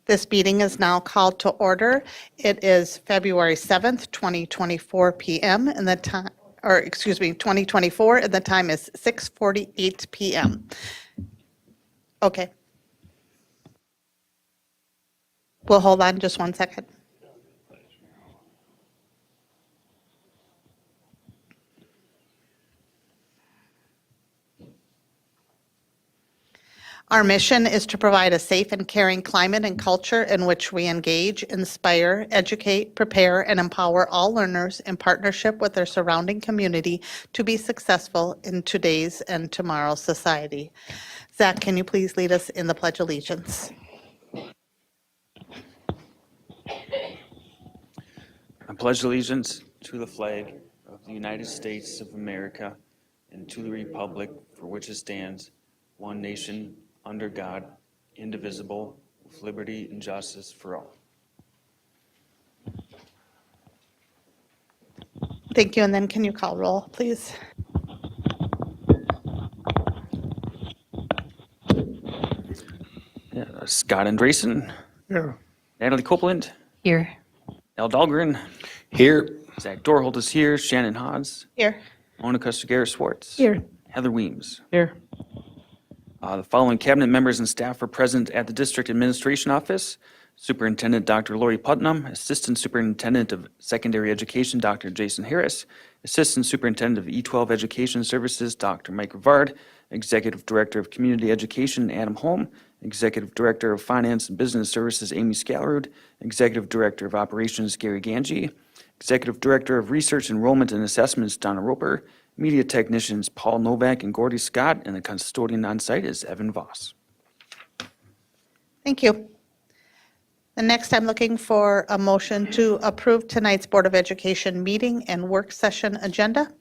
This meeting is now called to order. It is February 7th, 2024 p.m. and the time, or excuse me, 2024, and the time is 6:48 p.m. Okay. We'll hold on just one second. Our mission is to provide a safe and caring climate and culture in which we engage, inspire, educate, prepare, and empower all learners in partnership with their surrounding community to be successful in today's and tomorrow's society. Zach, can you please lead us in the Pledge of Allegiance? I pledge allegiance to the flag of the United States of America and to the republic for which it stands, one nation, under God, indivisible, with liberty and justice for all. Thank you, and then can you call roll, please? Scott Andresen, Here. Natalie Copeland, Here. Al Dahlgren, Here. Zach Dorholt is here, Shannon Haas, Here. Monica Segarra-Schwartz. Here. Heather Weems. Here. The following cabinet members and staff are present at the District Administration Office. Superintendent Dr. Lori Putnam, Assistant Superintendent of Secondary Education Dr. Jason Harris, Assistant Superintendent of E12 Education Services Dr. Mike Rivard, Executive Director of Community Education Adam Holm, Executive Director of Finance and Business Services Amy Scalrud, Executive Director of Operations Gary Ganji, Executive Director of Research, Enrollment, and Assessments Donna Roper, Media Technicians Paul Novak and Gordy Scott, and the custodian on site is Evan Voss. Thank you. The next, I'm looking for a motion to approve tonight's Board of Education meeting and work session agenda.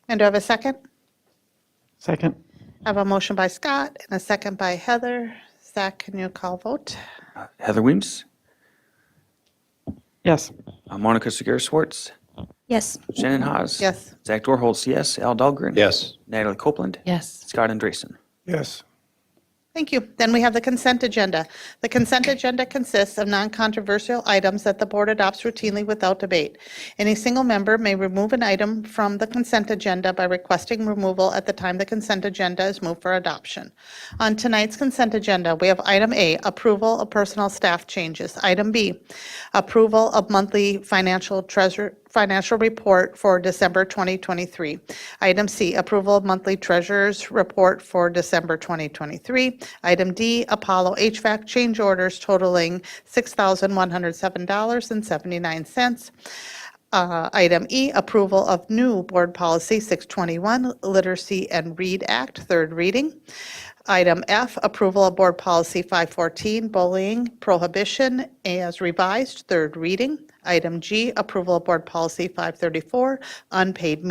And do I have a second? Second. I have a motion by Scott and a second by Heather. Zach, can you call vote? Heather Weems, Yes. Monica Segarra-Schwartz, Yes. Shannon Haas. Yes. Zach Dorholtz, yes. Al Dahlgren. Yes. Natalie Copeland. Yes. Scott Andresen. Yes. Thank you. Then we have the consent agenda. The consent agenda consists of non-controversial items that the board adopts routinely without debate. Any single member may remove an item from the consent agenda by requesting removal at the time the consent agenda is moved for adoption. On tonight's consent agenda, we have item A, approval of personal staff changes. Item B, approval of monthly financial report for December 2023. Item C, approval of monthly treasurer's report for December 2023. Item D, Apollo HVAC change orders totaling $6,107.79. Item E, approval of new Board Policy 621, Literacy and Read Act, third reading. Item F, approval of Board Policy 514, Bullying Prohibition as revised, third reading. Item G, approval of Board Policy 534, Unpaid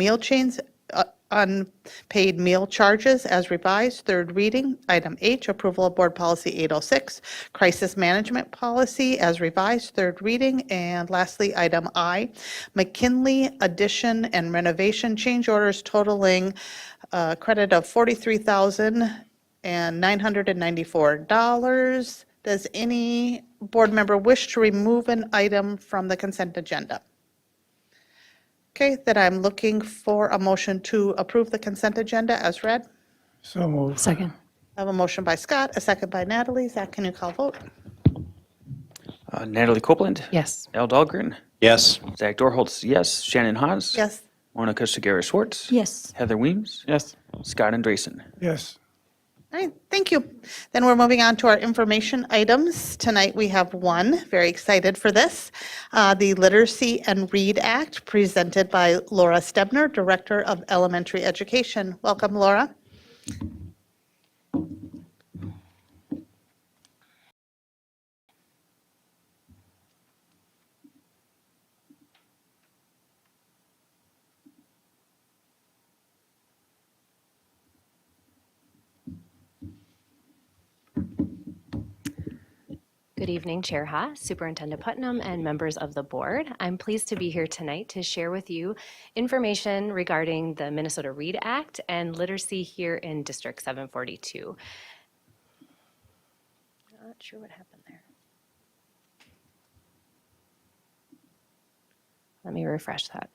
meal charges as revised, third reading. Item H, approval of Board Policy 806, Crisis Management Policy as revised, third reading. And lastly, item I, McKinley addition and renovation change orders totaling credit of $43,994. Does any board member wish to remove an item from the consent agenda? Okay, then I'm looking for a motion to approve the consent agenda as read. So moved. Second. I have a motion by Scott, a second by Natalie. Zach, can you call vote? Natalie Copeland. Yes. Al Dahlgren. Yes. Zach Dorholtz, yes. Shannon Haas. Yes. Monica Segarra-Schwartz. Yes. Heather Weems. Yes. Scott Andresen. Yes. All right, thank you. Then we're moving on to our information items. Tonight we have one, very excited for this, the Literacy and Read Act presented by Laura Stebner, Director of Elementary Education. Welcome, Laura. Good evening, Chair Ha, Superintendent Putnam, and members of the board. I'm pleased to be here tonight to share with you information regarding the Minnesota READ Act and literacy here in District 742. Not sure what happened there. Let me refresh that.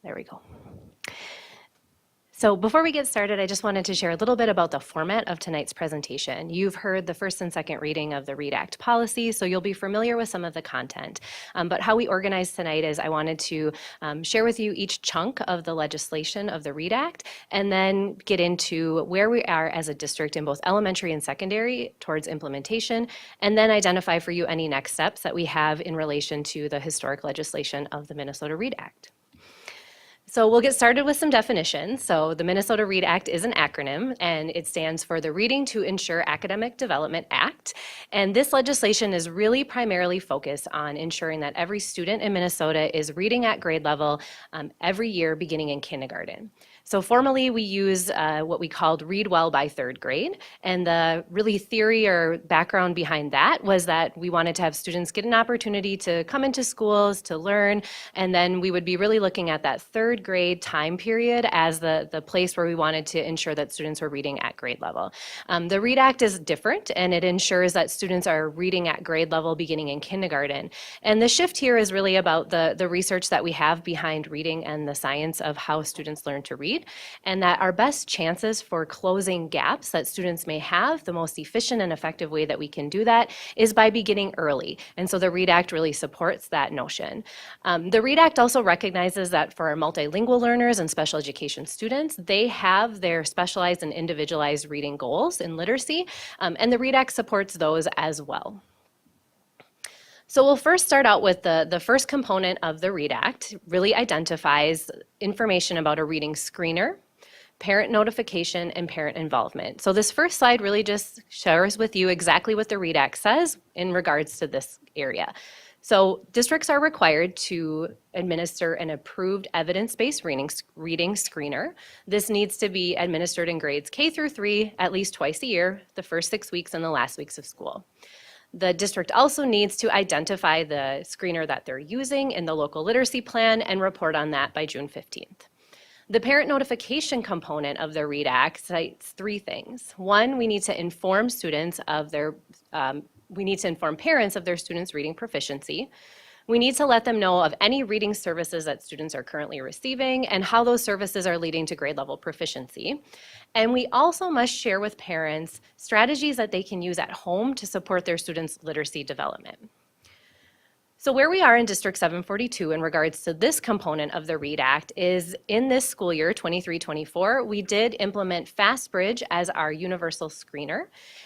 There we go. So before we get started, I just wanted to share a little bit about the format of tonight's presentation. You've heard the first and second reading of the READ Act policy, so you'll be familiar with some of the content. But how we organized tonight is I wanted to share with you each chunk of the legislation of the READ Act, and then get into where we are as a district in both elementary and secondary towards implementation, and then identify for you any next steps that we have in relation to the historic legislation of the Minnesota READ Act. So we'll get started with some definitions. So the Minnesota READ Act is an acronym, and it stands for the Reading to Ensure Academic Development Act. And this legislation is really primarily focused on ensuring that every student in Minnesota is reading at grade level every year beginning in kindergarten. So formally, we use what we called Read Well by third grade. And the really theory or background behind that was that we wanted to have students get an opportunity to come into schools, to learn, and then we would be really looking at that third grade time period as the place where we wanted to ensure that students were reading at grade level. The READ Act is different, and it ensures that students are reading at grade level beginning in kindergarten. And the shift here is really about the research that we have behind reading and the science of how students learn to read, and that our best chances for closing gaps that students may have, the most efficient and effective way that we can do that is by beginning early. And so the READ Act really supports that notion. The READ Act also recognizes that for our multilingual learners and special education students, they have their specialized and individualized reading goals in literacy, and the READ Act supports those as well. So we'll first start out with the first component of the READ Act. Really identifies information about a reading screener, parent notification, and parent involvement. So this first slide really just shares with you exactly what the READ Act says in regards to this area. So districts are required to administer an approved evidence-based reading screener. This needs to be administered in grades K through 3 at least twice a year, the first 6 weeks and the last weeks of school. The district also needs to identify the screener that they're using in the local literacy plan and report on that by June 15th. The parent notification component of the READ Act cites 3 things. One, we need to inform parents of their students' reading proficiency. We need to let them know of any reading services that students are currently receiving and how those services are leading to grade level proficiency. And we also must share with parents strategies that they can use at home to support their students' literacy development. So where we are in District 742 in regards to this component of the READ Act is in this school year, 23-24, we did implement FastBridge as our universal screener.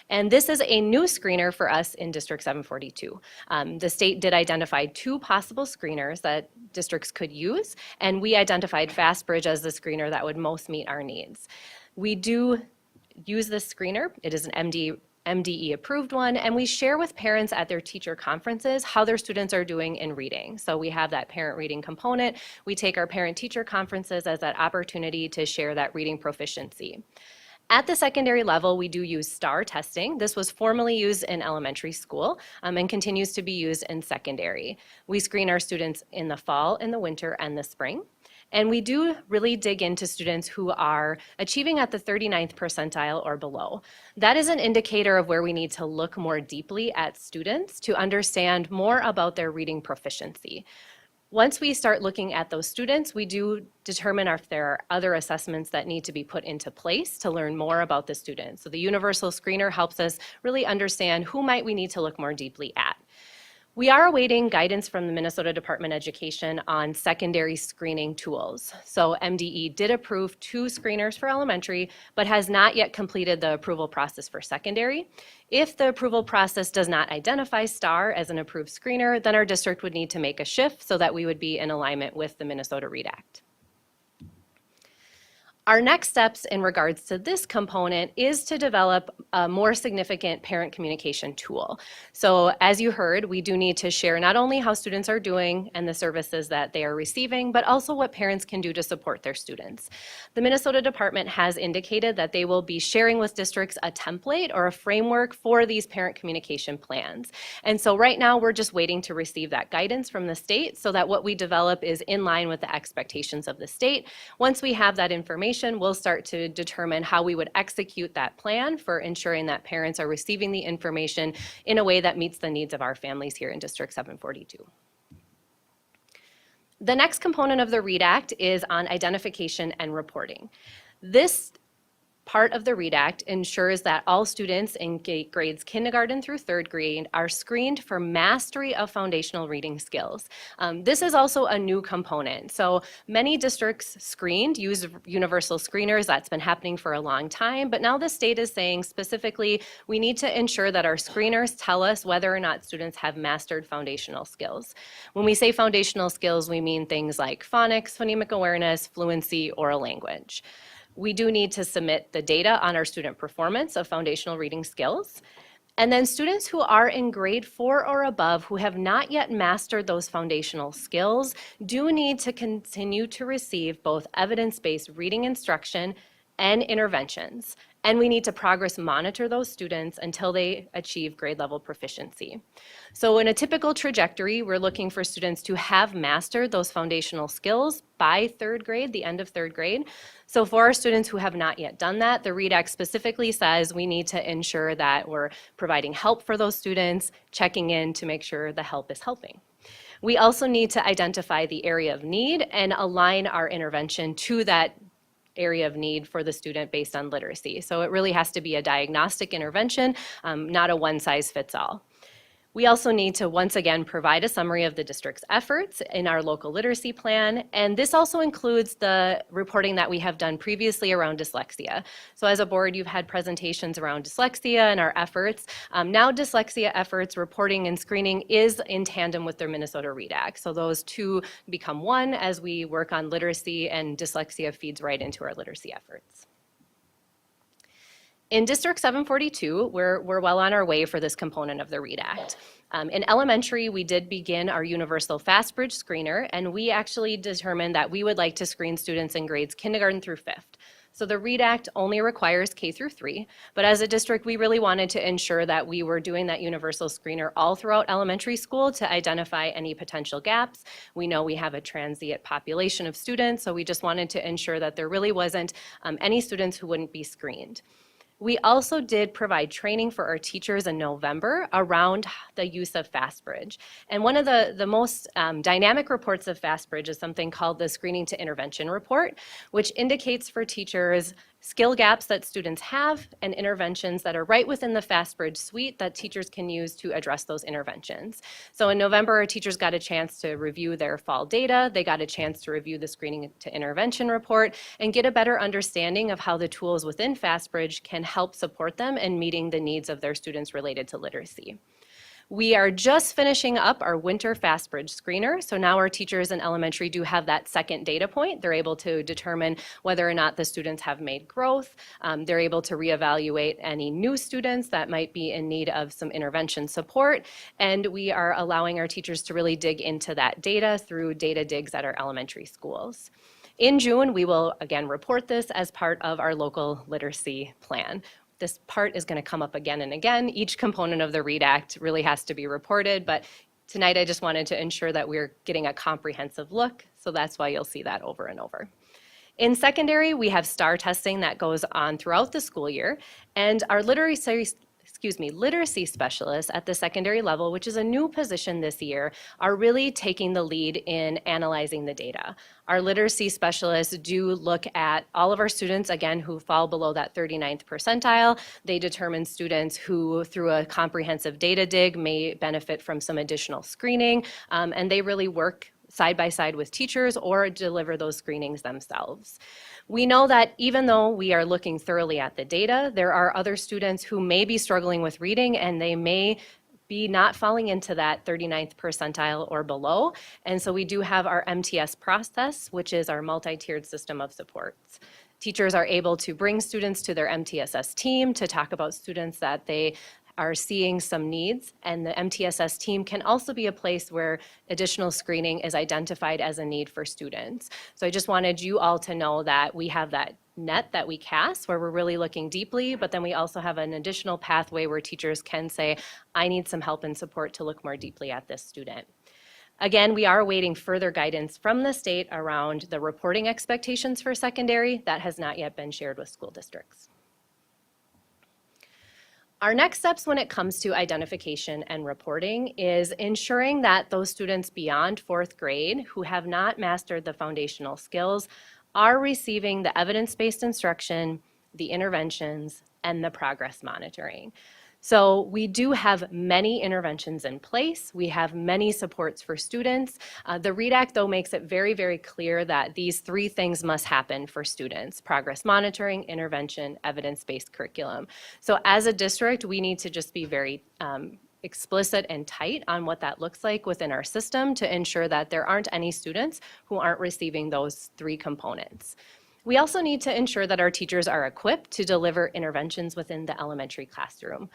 And this is a new screener for us in District 742. The state did identify 2 possible screeners that districts could use, and we identified FastBridge as the screener that would most meet our needs. We do use this screener. It is an MDE approved one, and we share with parents at their teacher conferences how their students are doing in reading. So we have that parent reading component. We take our parent teacher conferences as that opportunity to share that reading proficiency. At the secondary level, we do use STAR testing. This was formerly used in elementary school and continues to be used in secondary. We screen our students in the fall, in the winter, and the spring. And we do really dig into students who are achieving at the 39th percentile or below. That is an indicator of where we need to look more deeply at students to understand more about their reading proficiency. Once we start looking at those students, we do determine if there are other assessments that need to be put into place to learn more about the students. So the universal screener helps us really understand who might we need to look more deeply at. We are awaiting guidance from the Minnesota Department of Education on secondary screening tools. So MDE did approve 2 screeners for elementary, but has not yet completed the approval process for secondary. If the approval process does not identify STAR as an approved screener, then our district would need to make a shift so that we would be in alignment with the Minnesota READ Act. Our next steps in regards to this component is to develop a more significant parent communication tool. So as you heard, we do need to share not only how students are doing and the services that they are receiving, but also what parents can do to support their students. The Minnesota Department has indicated that they will be sharing with districts a template or a framework for these parent communication plans. And so right now, we're just waiting to receive that guidance from the state so that what we develop is in line with the expectations of the state. Once we have that information, we'll start to determine how we would execute that plan for ensuring that parents are receiving the information in a way that meets the needs of our families here in District 742. The next component of the READ Act is on identification and reporting. This part of the READ Act ensures that all students in grades kindergarten through third grade are screened for mastery of foundational reading skills. This is also a new component. So many districts use universal screeners. That's been happening for a long time, but now the state is saying specifically we need to ensure that our screeners tell us whether or not students have mastered foundational skills. When we say foundational skills, we mean things like phonics, phonemic awareness, fluency, oral language. We do need to submit the data on our student performance of foundational reading skills. And then students who are in grade 4 or above who have not yet mastered those foundational skills do need to continue to receive both evidence-based reading instruction and interventions. And we need to progress monitor those students until they achieve grade level proficiency. So in a typical trajectory, we're looking for students to have mastered those foundational skills by third grade, the end of third grade. So for our students who have not yet done that, the READ Act specifically says we need to ensure that we're providing help for those students, checking in to make sure the help is helping. We also need to identify the area of need and align our intervention to that area of need for the student based on literacy. So it really has to be a diagnostic intervention, not a one-size-fits-all. We also need to once again provide a summary of the district's efforts in our local literacy plan, and this also includes the reporting that we have done previously around dyslexia. So as a board, you've had presentations around dyslexia and our efforts. Now dyslexia efforts, reporting and screening is in tandem with the Minnesota READ Act. So those two become one as we work on literacy, and dyslexia feeds right into our literacy efforts. In District 742, we're well on our way for this component of the READ Act. In elementary, we did begin our universal FastBridge screener, and we actually determined that we would like to screen students in grades kindergarten through 5th. So the READ Act only requires K through 3, but as a district, we really wanted to ensure that we were doing that universal screener all throughout elementary school to identify any potential gaps. We know we have a transient population of students, so we just wanted to ensure that there really wasn't any students who wouldn't be screened. We also did provide training for our teachers in November around the use of FastBridge. And one of the most dynamic reports of FastBridge is something called the Screening to Intervention Report, which indicates for teachers skill gaps that students have and interventions that are right within the FastBridge suite that teachers can use to address those interventions. So in November, our teachers got a chance to review their fall data. They got a chance to review the Screening to Intervention report and get a better understanding of how the tools within FastBridge can help support them in meeting the needs of their students related to literacy. We are just finishing up our winter FastBridge screener, so now our teachers in elementary do have that second data point. They're able to determine whether or not the students have made growth. They're able to reevaluate any new students that might be in need of some intervention support, and we are allowing our teachers to really dig into that data through data digs at our elementary schools. In June, we will again report this as part of our local literacy plan. This part is going to come up again and again. Each component of the READ Act really has to be reported, but tonight I just wanted to ensure that we're getting a comprehensive look, so that's why you'll see that over and over. In secondary, we have STAR testing that goes on throughout the school year, and our literacy specialists at the secondary level, which is a new position this year, are really taking the lead in analyzing the data. Our literacy specialists do look at all of our students, again, who fall below that 39th percentile. They determine students who, through a comprehensive data dig, may benefit from some additional screening, and they really work side by side with teachers or deliver those screenings themselves. We know that even though we are looking thoroughly at the data, there are other students who may be struggling with reading and they may be not falling into that 39th percentile or below. And so we do have our MTS process, which is our multi-tiered system of supports. Teachers are able to bring students to their MTSS team to talk about students that they are seeing some needs, and the MTSS team can also be a place where additional screening is identified as a need for students. So I just wanted you all to know that we have that net that we cast where we're really looking deeply, but then we also have an additional pathway where teachers can say, I need some help and support to look more deeply at this student. Again, we are awaiting further guidance from the state around the reporting expectations for secondary. That has not yet been shared with school districts. Our next steps when it comes to identification and reporting is ensuring that those students beyond 4th grade who have not mastered the foundational skills are receiving the evidence-based instruction, the interventions, and the progress monitoring. So we do have many interventions in place. We have many supports for students. The READ Act, though, makes it very, very clear that these 3 things must happen for students: progress monitoring, intervention, evidence-based curriculum. So as a district, we need to just be very explicit and tight on what that looks like within our system to ensure that there aren't any students who aren't receiving those 3 components. We also need to ensure that our teachers are equipped to deliver interventions within the elementary classroom.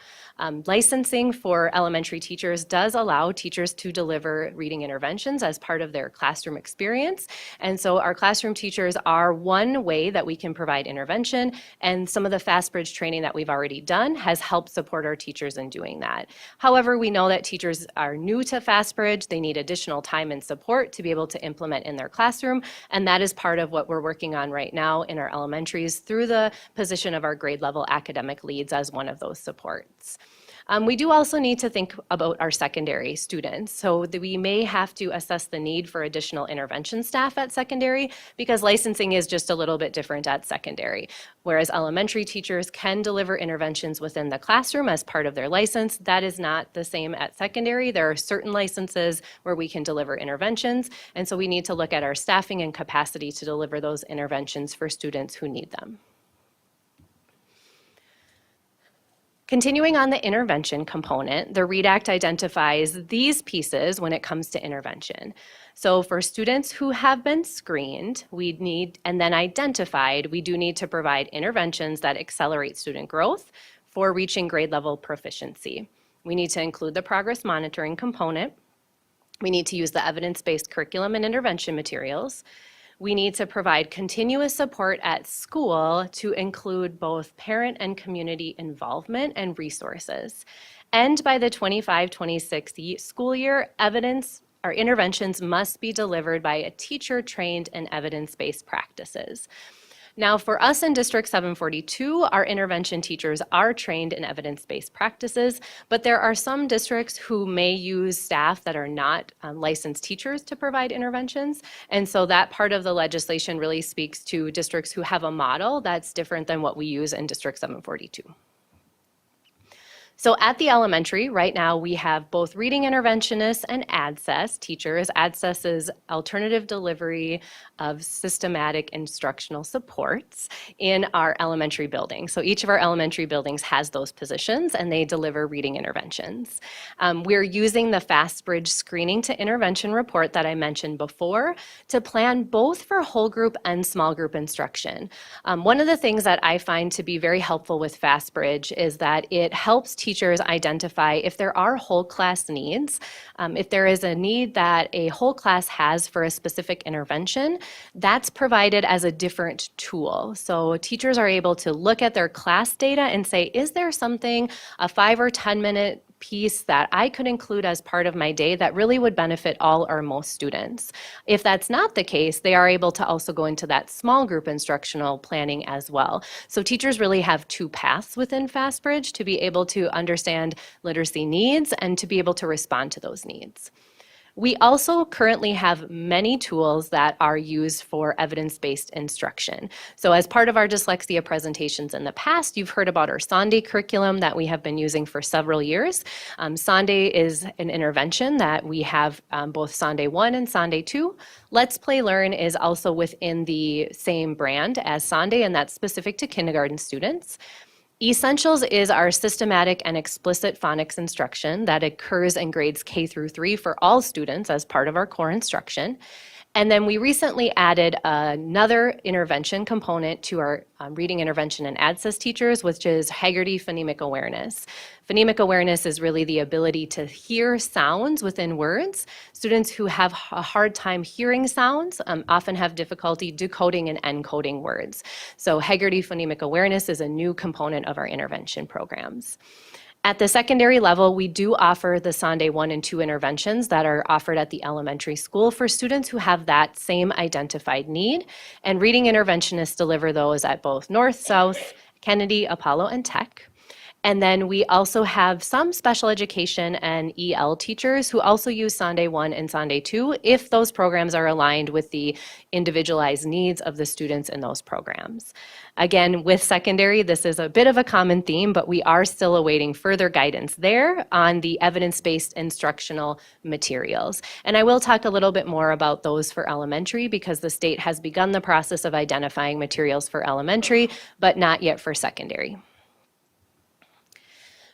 Licensing for elementary teachers does allow teachers to deliver reading interventions as part of their classroom experience. And so our classroom teachers are one way that we can provide intervention, and some of the FastBridge training that we've already done has helped support our teachers in doing that. However, we know that teachers are new to FastBridge. They need additional time and support to be able to implement in their classroom, and that is part of what we're working on right now in our elementaries through the position of our grade level academic leads as one of those supports. We do also need to think about our secondary students. So that we may have to assess the need for additional intervention staff at secondary because licensing is just a little bit different at secondary. Whereas elementary teachers can deliver interventions within the classroom as part of their license, that is not the same at secondary. There are certain licenses where we can deliver interventions, and so we need to look at our staffing and capacity to deliver those interventions for students who need them. Continuing on the intervention component, the READ Act identifies these pieces when it comes to intervention. So for students who have been screened, we need, and then identified, we do need to provide interventions that accelerate student growth for reaching grade level proficiency. We need to include the progress monitoring component. We need to use the evidence-based curriculum and intervention materials. We need to provide continuous support at school to include both parent and community involvement and resources. And by the 25-26 school year, evidence or interventions must be delivered by a teacher trained in evidence-based practices. Now, for us in District 742, our intervention teachers are trained in evidence-based practices, but there are some districts who may use staff that are not licensed teachers to provide interventions. And so that part of the legislation really speaks to districts who have a model that's different than what we use in District 742. So at the elementary, right now, we have both reading interventionists and ADSES teachers. ADSES is alternative delivery of systematic instructional supports in our elementary building. So each of our elementary buildings has those positions, and they deliver reading interventions. We're using the FastBridge screening to intervention report that I mentioned before to plan both for whole group and small group instruction. One of the things that I find to be very helpful with FastBridge is that it helps teachers identify if there are whole class needs. If there is a need that a whole class has for a specific intervention, that's provided as a different tool. So teachers are able to look at their class data and say, is there something, a 5 or 10 minute piece that I could include as part of my day that really would benefit all or most students? If that's not the case, they are able to also go into that small group instructional planning as well. So teachers really have 2 paths within FastBridge to be able to understand literacy needs and to be able to respond to those needs. We also currently have many tools that are used for evidence-based instruction. So as part of our dyslexia presentations in the past, you've heard about our Sonde curriculum that we have been using for several years. Sonde is an intervention that we have both Sonde 1 and Sonde 2. Let's Play Learn is also within the same brand as Sonde, and that's specific to kindergarten students. Essentials is our systematic and explicit phonics instruction that occurs in grades K through 3 for all students as part of our core instruction. And then we recently added another intervention component to our reading intervention and ADSIS teachers, which is Haggerty Phonemic Awareness. Phonemic awareness is really the ability to hear sounds within words. Students who have a hard time hearing sounds often have difficulty decoding and encoding words. So Haggerty Phonemic Awareness is a new component of our intervention programs. At the secondary level, we do offer the Sonday 1 and 2 interventions that are offered at the elementary school for students who have that same identified need. And reading interventionists deliver those at both North, South, Kennedy, Apollo, and Tech. And then we also have some special education and EL teachers who also use Sonday 1 and Sonday 2 if those programs are aligned with the individualized needs of the students in those programs. Again, with secondary, this is a bit of a common theme, but we are still awaiting further guidance there on the evidence-based instructional materials. And I will talk a little bit more about those for elementary because the state has begun the process of identifying materials for elementary, but not yet for secondary.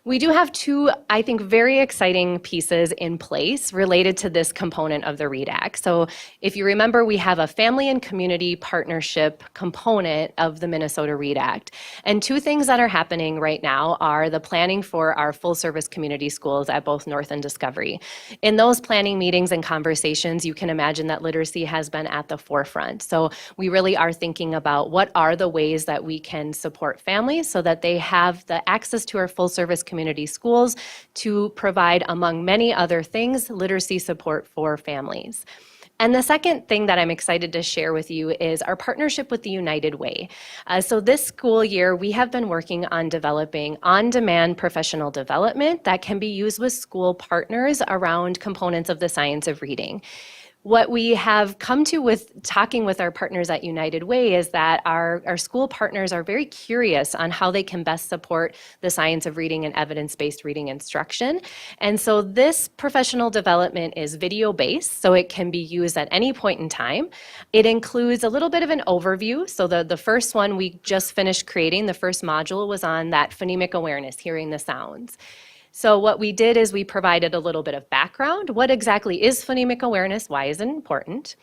We do have two, I think, very exciting pieces in place related to this component of the READ Act. So if you remember, we have a family and community partnership component of the Minnesota READ Act. And two things that are happening right now are the planning for our full-service community schools at both North and Discovery. In those planning meetings and conversations, you can imagine that literacy has been at the forefront. So we really are thinking about what are the ways that we can support families so that they have the access to our full-service community schools to provide, among many other things, literacy support for families. And the second thing that I'm excited to share with you is our partnership with the United Way. So this school year, we have been working on developing on-demand professional development that can be used with school partners around components of the science of reading. What we have come to with talking with our partners at United Way is that our school partners are very curious on how they can best support the science of reading and evidence-based reading instruction. And so this professional development is video-based, so it can be used at any point in time. It includes a little bit of an overview. So the first one we just finished creating, the first module was on that phonemic awareness, hearing the sounds. So what we did is we provided a little bit of background. What exactly is phonemic awareness? Why is it important?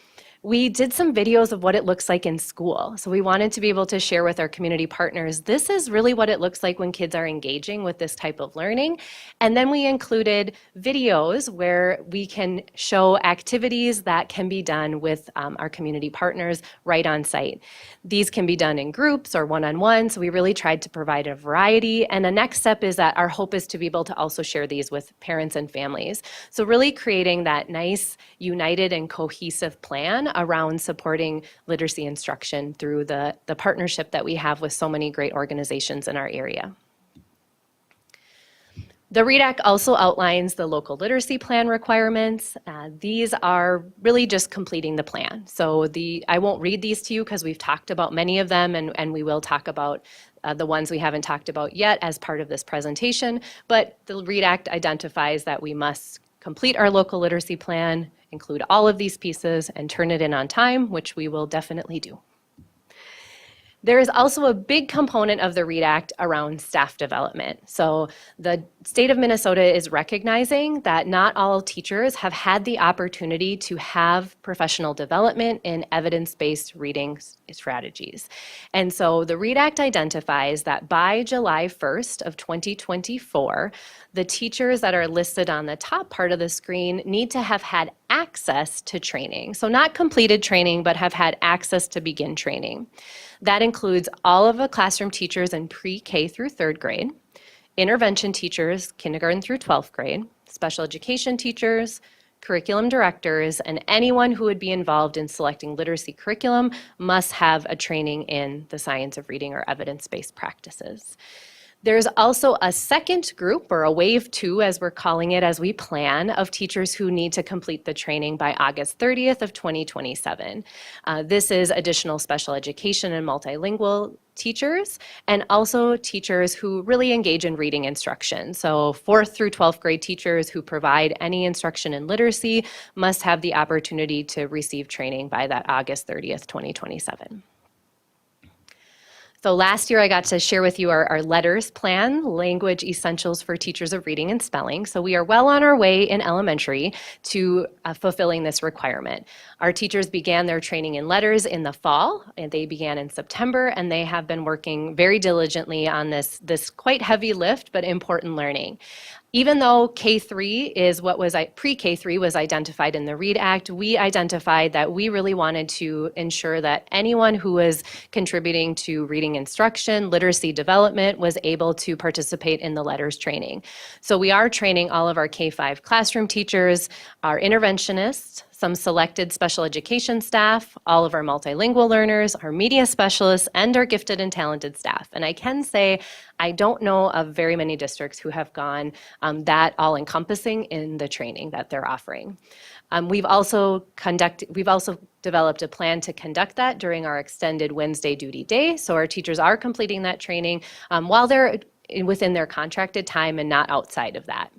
We did some videos of what it looks like in school. So we wanted to be able to share with our community partners, this is really what it looks like when kids are engaging with this type of learning. And then we included videos where we can show activities that can be done with our community partners right on site. These can be done in groups or one-on-one, so we really tried to provide a variety. And the next step is that our hope is to be able to also share these with parents and families. So really creating that nice, united and cohesive plan around supporting literacy instruction through the partnership that we have with so many great organizations in our area. The READ Act also outlines the local literacy plan requirements. These are really just completing the plan. So I won't read these to you because we've talked about many of them and we will talk about the ones we haven't talked about yet as part of this presentation. But the READ Act identifies that we must complete our local literacy plan, include all of these pieces, and turn it in on time, which we will definitely do. There is also a big component of the READ Act around staff development. So the state of Minnesota is recognizing that not all teachers have had the opportunity to have professional development in evidence-based reading strategies. And so the READ Act identifies that by July 1st of 2024, the teachers that are listed on the top part of the screen need to have had access to training. So not completed training, but have had access to begin training. That includes all of the classroom teachers in pre-K through 3rd grade, intervention teachers, kindergarten through 12th grade, special education teachers, curriculum directors, and anyone who would be involved in selecting literacy curriculum must have a training in the science of reading or evidence-based practices. There's also a second group, or a wave 2 as we're calling it as we plan, of teachers who need to complete the training by August 30th of 2027. This is additional special education and multilingual teachers, and also teachers who really engage in reading instruction. So 4th through 12th grade teachers who provide any instruction in literacy must have the opportunity to receive training by that August 30th, 2027. So last year I got to share with you our LETTERS plan, Language Essentials for Teachers of Reading and Spelling. So we are well on our way in elementary to fulfilling this requirement. Our teachers began their training in LETTERS in the fall, and they began in September, and they have been working very diligently on this quite heavy lift but important learning. Even though K3 is what was pre-K3 was identified in the READ Act, we identified that we really wanted to ensure that anyone who was contributing to reading instruction, literacy development, was able to participate in the LETTERS training. So we are training all of our K5 classroom teachers, our interventionists, some selected special education staff, all of our multilingual learners, our media specialists, and our gifted and talented staff. And I can say I don't know of very many districts who have gone that all-encompassing in the training that they're offering. We've also developed a plan to conduct that during our extended Wednesday duty day. So our teachers are completing that training while they're within their contracted time and not outside of that.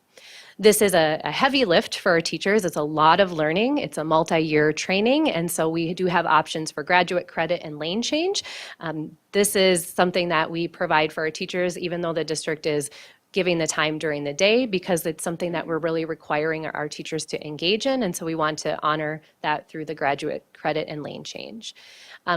This is a heavy lift for our teachers. It's a lot of learning. It's a multi-year training, and so we do have options for graduate credit and lane change. This is something that we provide for our teachers, even though the district is giving the time during the day, because it's something that we're really requiring our teachers to engage in, and so we want to honor that through the graduate credit and lane change.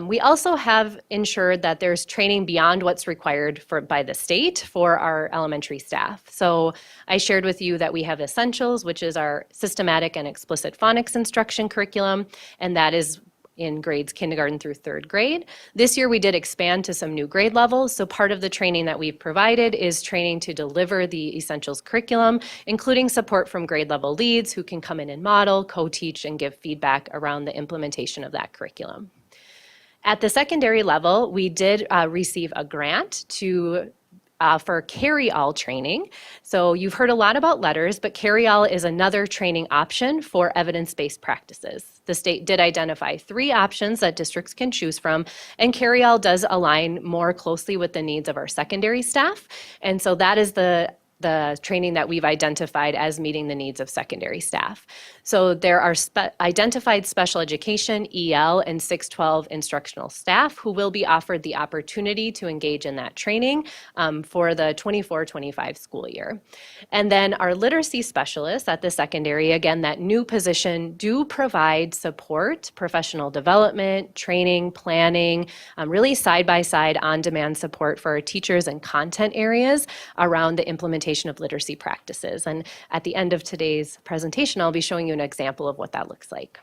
We also have ensured that there's training beyond what's required by the state for our elementary staff. So I shared with you that we have Essentials, which is our systematic and explicit phonics instruction curriculum, and that is in grades kindergarten through third grade. This year we did expand to some new grade levels, so part of the training that we've provided is training to deliver the Essentials curriculum, including support from grade level leads who can come in and model, co-teach, and give feedback around the implementation of that curriculum. At the secondary level, we did receive a grant for Carry-All training. So you've heard a lot about LETTERS, but Carry-All is another training option for evidence-based practices. The state did identify 3 options that districts can choose from, and Carry-All does align more closely with the needs of our secondary staff. And so that is the training that we've identified as meeting the needs of secondary staff. So there are identified special education, EL, and 612 instructional staff who will be offered the opportunity to engage in that training for the 24-25 school year. And then our literacy specialists at the secondary, again, that new position, do provide support, professional development, training, planning, really side-by-side on-demand support for our teachers and content areas around the implementation of literacy practices. And at the end of today's presentation, I'll be showing you an example of what that looks like.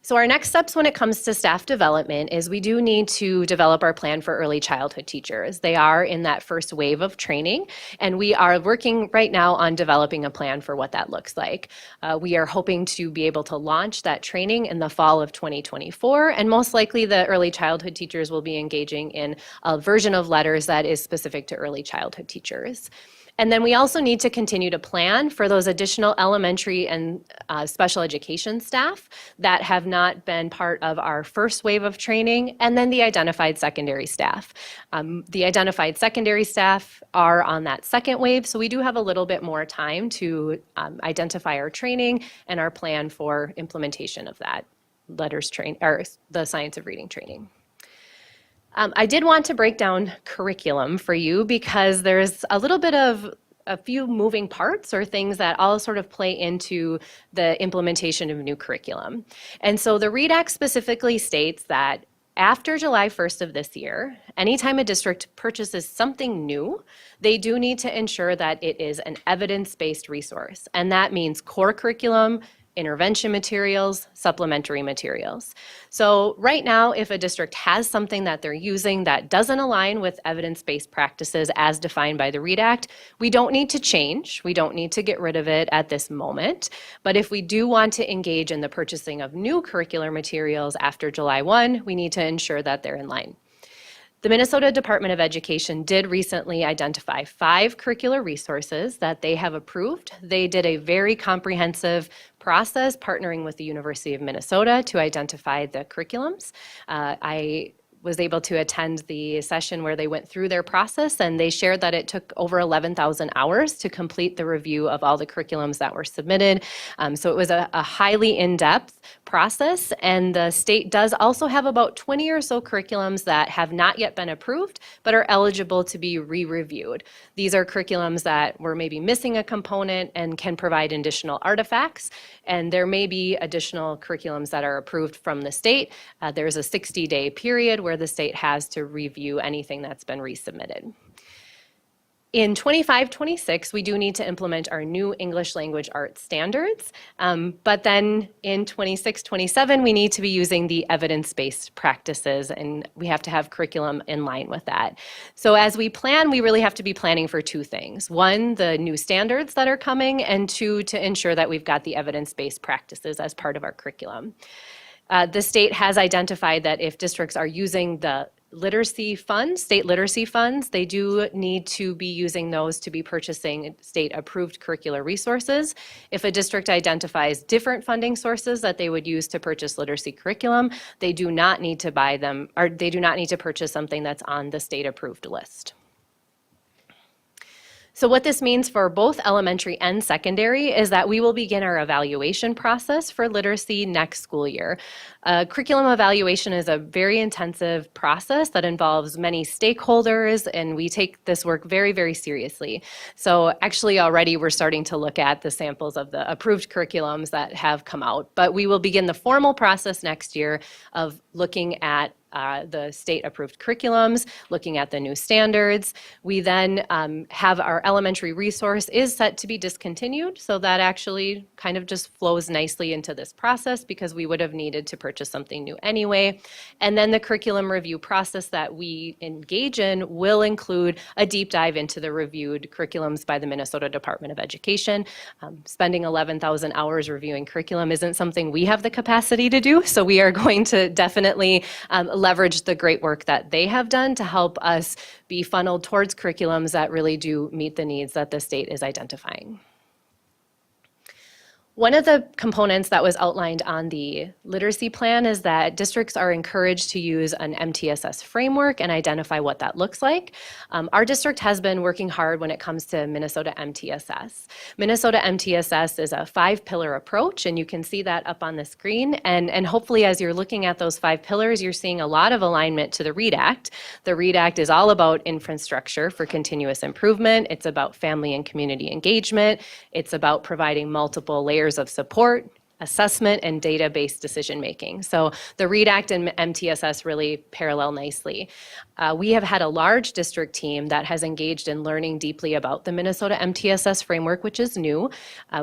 So our next steps when it comes to staff development is we do need to develop our plan for early childhood teachers. They are in that first wave of training, and we are working right now on developing a plan for what that looks like. We are hoping to be able to launch that training in the fall of 2024, and most likely the early childhood teachers will be engaging in a version of LETTERS that is specific to early childhood teachers. And then we also need to continue to plan for those additional elementary and special education staff that have not been part of our first wave of training, and then the identified secondary staff. The identified secondary staff are on that second wave, so we do have a little bit more time to identify our training and our plan for implementation of that LETTERS training, or the science of reading training. I did want to break down curriculum for you because there's a little bit of a few moving parts or things that all sort of play into the implementation of new curriculum. And so the READ Act specifically states that after July 1st of this year, anytime a district purchases something new, they do need to ensure that it is an evidence-based resource. And that means core curriculum, intervention materials, supplementary materials. So right now, if a district has something that they're using that doesn't align with evidence-based practices as defined by the READ Act, we don't need to change. We don't need to get rid of it at this moment. But if we do want to engage in the purchasing of new curricular materials after July 1, we need to ensure that they're in line. The Minnesota Department of Education did recently identify 5 curricular resources that they have approved. They did a very comprehensive process partnering with the University of Minnesota to identify the curriculums. I was able to attend the session where they went through their process, and they shared that it took over 11,000 hours to complete the review of all the curriculums that were submitted. So it was a highly in-depth process, and the state does also have about 20 or so curriculums that have not yet been approved but are eligible to be re-reviewed. These are curriculums that were maybe missing a component and can provide additional artifacts, and there may be additional curriculums that are approved from the state. There's a 60-day period where the state has to review anything that's been resubmitted. In 25-26, we do need to implement our new English language arts standards, but then in 26-27, we need to be using the evidence-based practices, and we have to have curriculum in line with that. So as we plan, we really have to be planning for two things. One, the new standards that are coming, and two, to ensure that we've got the evidence-based practices as part of our curriculum. The state has identified that if districts are using the literacy funds, state literacy funds, they do need to be using those to be purchasing state-approved curricular resources. If a district identifies different funding sources that they would use to purchase literacy curriculum, they do not need to buy them, or they do not need to purchase something that's on the state-approved list. So what this means for both elementary and secondary is that we will begin our evaluation process for literacy next school year. Curriculum evaluation is a very intensive process that involves many stakeholders, and we take this work very, very seriously. So actually already we're starting to look at the samples of the approved curriculums that have come out, but we will begin the formal process next year of looking at the state-approved curriculums, looking at the new standards. We then have our elementary resource is set to be discontinued, so that actually kind of just flows nicely into this process because we would have needed to purchase something new anyway. And then the curriculum review process that we engage in will include a deep dive into the reviewed curriculums by the Minnesota Department of Education. Spending 11,000 hours reviewing curriculum isn't something we have the capacity to do, so we are going to definitely leverage the great work that they have done to help us be funneled towards curriculums that really do meet the needs that the state is identifying. One of the components that was outlined on the literacy plan is that districts are encouraged to use an MTSS framework and identify what that looks like. Our district has been working hard when it comes to Minnesota MTSS. Minnesota MTSS is a 5-pillar approach, and you can see that up on the screen. And hopefully as you're looking at those 5 pillars, you're seeing a lot of alignment to the READ Act. The READ Act is all about infrastructure for continuous improvement. It's about family and community engagement. It's about providing multiple layers of support, assessment, and data-based decision-making. So the READ Act and MTSS really parallel nicely. We have had a large district team that has engaged in learning deeply about the Minnesota MTSS framework, which is new.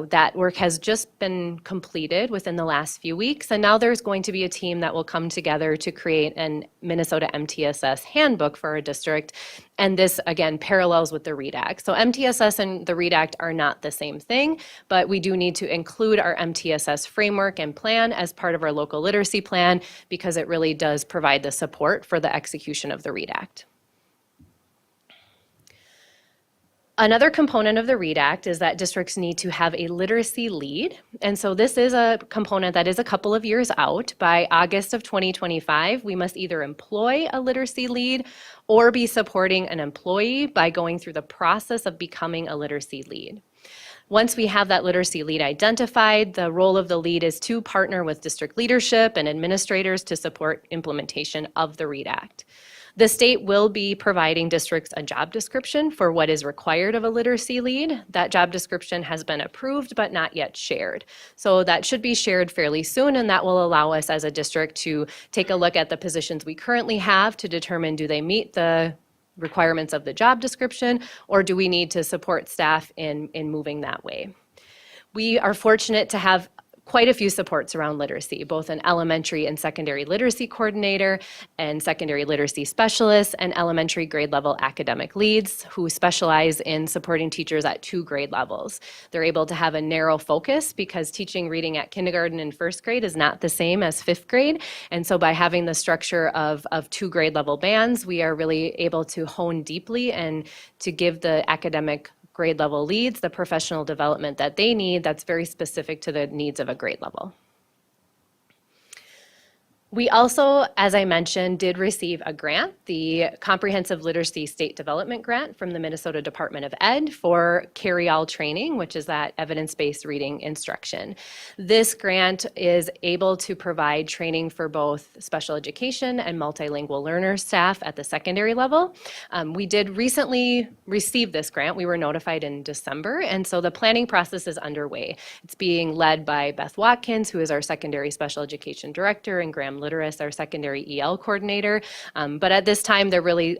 That work has just been completed within the last few weeks, and now there's going to be a team that will come together to create an Minnesota MTSS handbook for our district. And this, again, parallels with the READ Act. So MTSS and the READ Act are not the same thing, but we do need to include our MTSS framework and plan as part of our local literacy plan because it really does provide the support for the execution of the READ Act. Another component of the READ Act is that districts need to have a literacy lead. And so this is a component that is a couple of years out. By August of 2025, we must either employ a literacy lead or be supporting an employee by going through the process of becoming a literacy lead. Once we have that literacy lead identified, the role of the lead is to partner with district leadership and administrators to support implementation of the READ Act. The state will be providing districts a job description for what is required of a literacy lead. That job description has been approved but not yet shared. So that should be shared fairly soon, and that will allow us as a district to take a look at the positions we currently have to determine do they meet the requirements of the job description, or do we need to support staff in moving that way. We are fortunate to have quite a few supports around literacy, both an elementary and secondary literacy coordinator and secondary literacy specialists and elementary grade level academic leads who specialize in supporting teachers at 2 grade levels. They're able to have a narrow focus because teaching reading at kindergarten and 1st grade is not the same as 5th grade. And so by having the structure of 2 grade level bands, we are really able to hone deeply and to give the academic grade level leads the professional development that they need that's very specific to the needs of a grade level. We also, as I mentioned, did receive a grant, the Comprehensive Literacy State Development Grant from the Minnesota Department of Ed for Carry-All training, which is that evidence-based reading instruction. This grant is able to provide training for both special education and multilingual learner staff at the secondary level. We did recently receive this grant. We were notified in December, and so the planning process is underway. It's being led by Beth Watkins, who is our secondary special education director, and Graham Litteris, our secondary EL coordinator. But at this time, they're really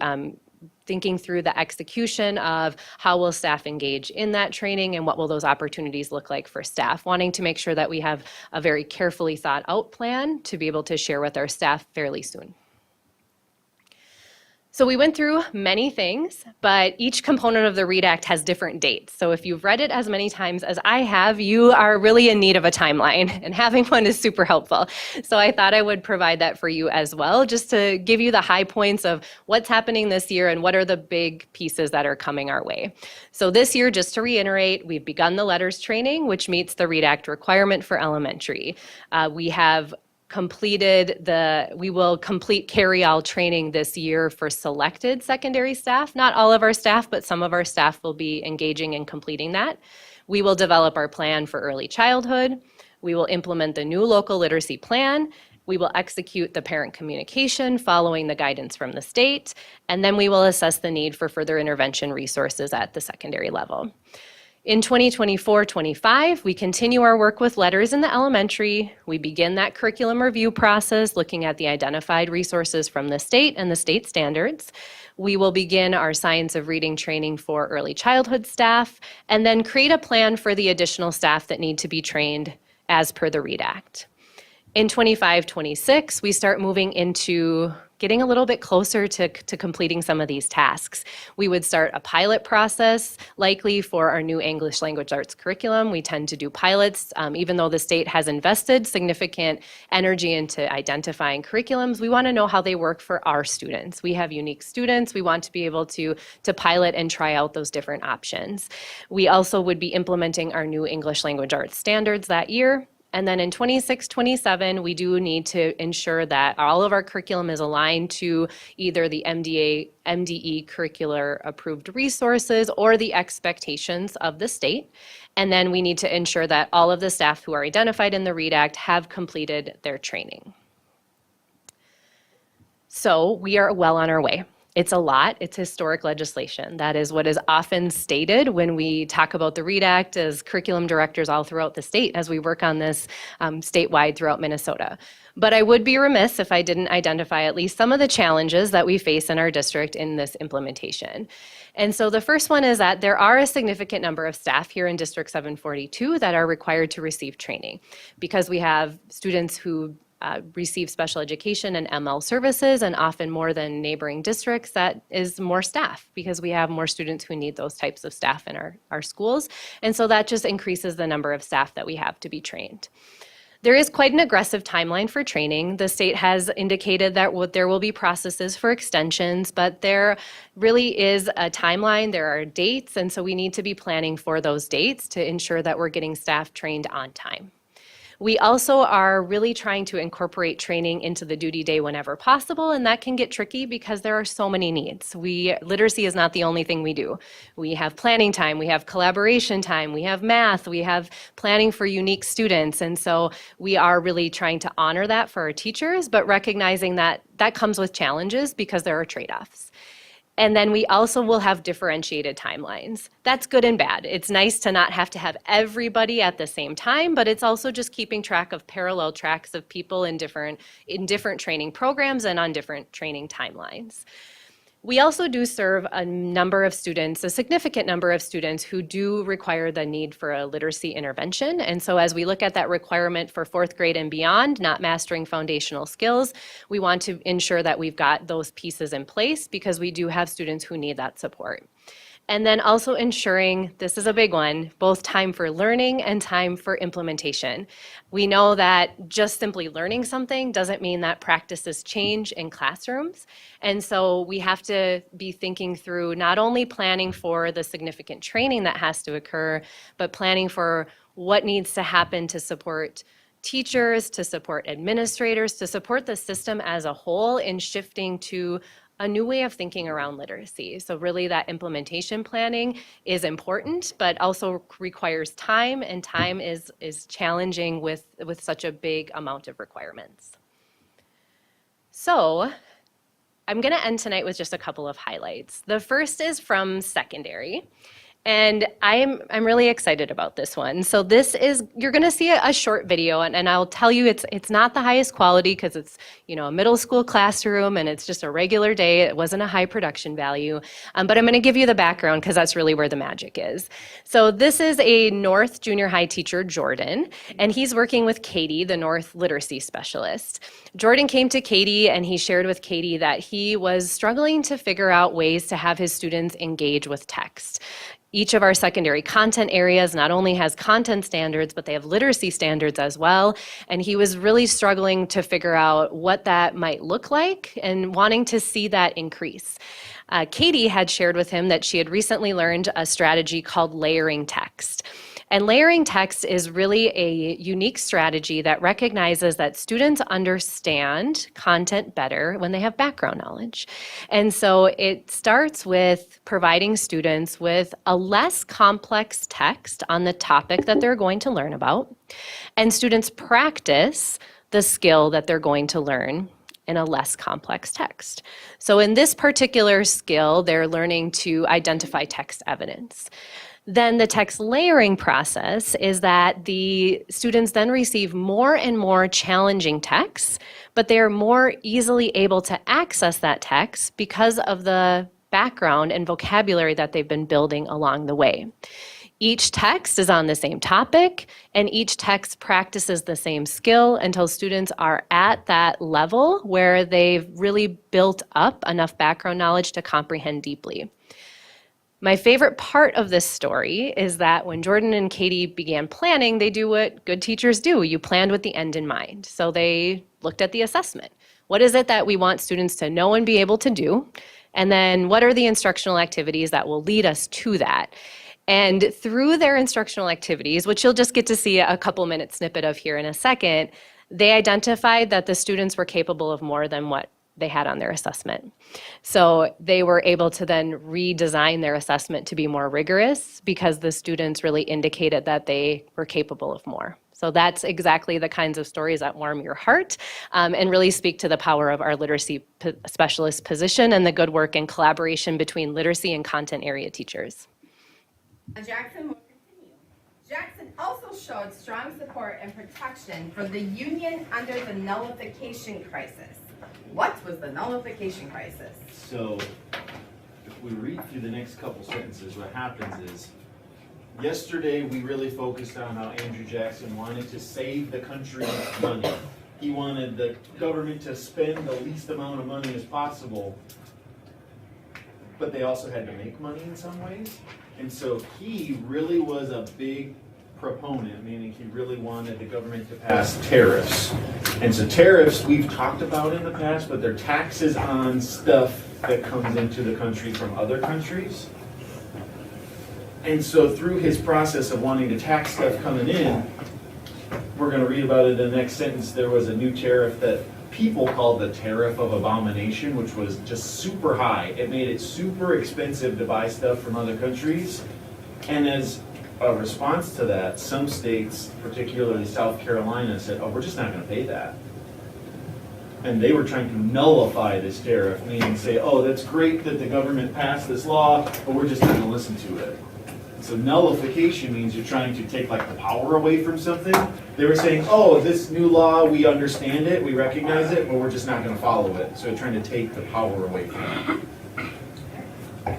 thinking through the execution of how will staff engage in that training and what will those opportunities look like for staff, wanting to make sure that we have a very carefully thought out plan to be able to share with our staff fairly soon. So we went through many things, but each component of the READ Act has different dates. So if you've read it as many times as I have, you are really in need of a timeline, and having one is super helpful. So I thought I would provide that for you as well, just to give you the high points of what's happening this year and what are the big pieces that are coming our way. So this year, just to reiterate, we've begun the LETRS training, which meets the READ Act requirement for elementary. We have we will complete carry-all training this year for selected secondary staff. Not all of our staff, but some of our staff will be engaging in completing that. We will develop our plan for early childhood. We will implement the new local literacy plan. We will execute the parent communication following the guidance from the state. And then we will assess the need for further intervention resources at the secondary level. In 2024-25, we continue our work with LETRS in the elementary. We begin that curriculum review process, looking at the identified resources from the state and the state standards. We will begin our Science of Reading training for early childhood staff, and then create a plan for the additional staff that need to be trained as per the READ Act. In 25-26, we start moving into getting a little bit closer to completing some of these tasks. We would start a pilot process, likely for our new English language arts curriculum. We tend to do pilots, even though the state has invested significant energy into identifying curriculums. We want to know how they work for our students. We have unique students. We want to be able to pilot and try out those different options. We also would be implementing our new English language arts standards that year. And then in 26-27, we do need to ensure that all of our curriculum is aligned to either the MDE curricular approved resources or the expectations of the state. And then we need to ensure that all of the staff who are identified in the READ Act have completed their training. So we are well on our way. It's a lot. It's historic legislation. That is what is often stated when we talk about the READ Act as curriculum directors all throughout the state as we work on this statewide throughout Minnesota. But I would be remiss if I didn't identify at least some of the challenges that we face in our district in this implementation. And so the first one is that there are a significant number of staff here in District 742 that are required to receive training because we have students who receive special education and ML services, and often more than neighboring districts, that is more staff because we have more students who need those types of staff in our schools. And so that just increases the number of staff that we have to be trained. There is quite an aggressive timeline for training. The state has indicated that there will be processes for extensions, but there really is a timeline, there are dates, and so we need to be planning for those dates to ensure that we're getting staff trained on time. We also are really trying to incorporate training into the duty day whenever possible, and that can get tricky because there are so many needs. Literacy is not the only thing we do. We have planning time, we have collaboration time, we have math, we have planning for unique students, and so we are really trying to honor that for our teachers, but recognizing that that comes with challenges because there are trade-offs. And then we also will have differentiated timelines. That's good and bad. It's nice to not have to have everybody at the same time, but it's also just keeping track of parallel tracks of people in different training programs and on different training timelines. We also do serve a significant number of students who do require the need for a literacy intervention. And so as we look at that requirement for 4th grade and beyond, not mastering foundational skills, we want to ensure that we've got those pieces in place because we do have students who need that support. And then also ensuring, this is a big one, both time for learning and time for implementation. We know that just simply learning something doesn't mean that practices change in classrooms. And so we have to be thinking through not only planning for the significant training that has to occur, but planning for what needs to happen to support teachers, to support administrators, to support the system as a whole in shifting to a new way of thinking around literacy. So really that implementation planning is important, but also requires time, and time is challenging with such a big amount of requirements. So I'm going to end tonight with just a couple of highlights. The first is from secondary. And I'm really excited about this one. So this is, you're going to see a short video, and I'll tell you it's not the highest quality because it's, you know, a middle school classroom and it's just a regular day. It wasn't a high production value, but I'm going to give you the background because that's really where the magic is. So this is a North Junior High teacher, Jordan, and he's working with Katie, the North literacy specialist. Jordan came to Katie and he shared with Katie that he was struggling to figure out ways to have his students engage with text. Each of our secondary content areas not only has content standards, but they have literacy standards as well. And he was really struggling to figure out what that might look like and wanting to see that increase. Katie had shared with him that she had recently learned a strategy called layering text. And layering text is really a unique strategy that recognizes that students understand content better when they have background knowledge. And so it starts with providing students with a less complex text on the topic that they're going to learn about, and students practice the skill that they're going to learn in a less complex text. So in this particular skill, they're learning to identify text evidence. Then the text layering process is that the students then receive more and more challenging texts, but they're more easily able to access that text because of the background and vocabulary that they've been building along the way. Each text is on the same topic, and each text practices the same skill until students are at that level where they've really built up enough background knowledge to comprehend deeply. My favorite part of this story is that when Jordan and Katie began planning, they do what good teachers do. You planned with the end in mind. So they looked at the assessment. What is it that we want students to know and be able to do? And then what are the instructional activities that will lead us to that? And through their instructional activities, which you'll just get to see a couple minute snippet of here in a second, they identified that the students were capable of more than what they had on their assessment. So they were able to then redesign their assessment to be more rigorous because the students really indicated that they were capable of more. So that's exactly the kinds of stories that warm your heart and really speak to the power of our literacy specialist position and the good work and collaboration between literacy and content area teachers. Jackson will continue. Jackson also showed strong support and protection for the union under the nullification crisis. What was the nullification crisis? So, if we read through the next couple sentences, what happens is, yesterday we really focused on how Andrew Jackson wanted to save the country money. He wanted the government to spend the least amount of money as possible, but they also had to make money in some ways. And so he really was a big proponent, meaning he really wanted the government to pass tariffs. And so tariffs we've talked about in the past, but they're taxes on stuff that comes into the country from other countries. And so through his process of wanting to tax stuff coming in, we're going to read about it in the next sentence, there was a new tariff that people called the tariff of abomination, which was just super high. It made it super expensive to buy stuff from other countries. And as a response to that, some states, particularly South Carolina, said, oh, we're just not going to pay that. And they were trying to nullify this tariff, meaning say, oh, that's great that the government passed this law, but we're just not going to listen to it. So nullification means you're trying to take like the power away from something. They were saying, oh, this new law, we understand it, we recognize it, but we're just not going to follow it. So they're trying to take the power away from it.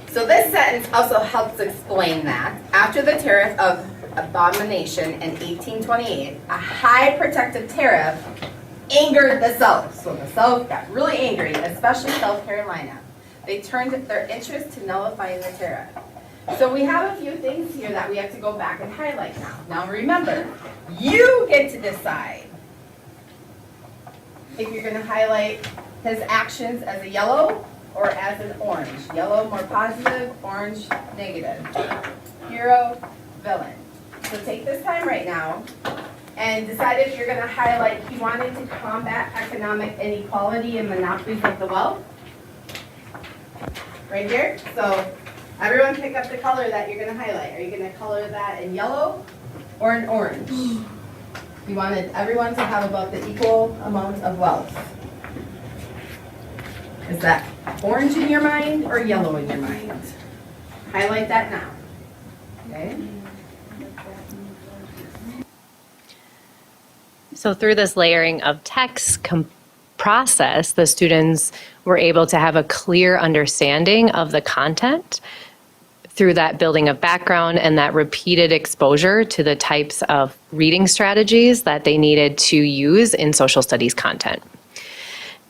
So this sentence also helps explain that. After the tariff of abomination in 1828, a high protective tariff angered the South. So the South got really angry, especially South Carolina. They turned their interest to nullifying the tariff. So we have a few things here that we have to go back and highlight now. Now remember, you get to decide if you're going to highlight his actions as a yellow or as an orange. Yellow more positive, orange negative. Hero, villain. So take this time right now and decided you're gonna highlight, he wanted to combat economic inequality and monopolies of the wealth. Right here, so everyone pick up the color that you're gonna highlight. Are you gonna color that in yellow or in orange? You wanted everyone to have about the equal amount of wealth. Is that orange in your mind or yellow in your mind? Highlight that now, okay? So through this layering of text process, the students were able to have a clear understanding of the content through that building of background and that repeated exposure to the types of reading strategies that they needed to use in social studies content.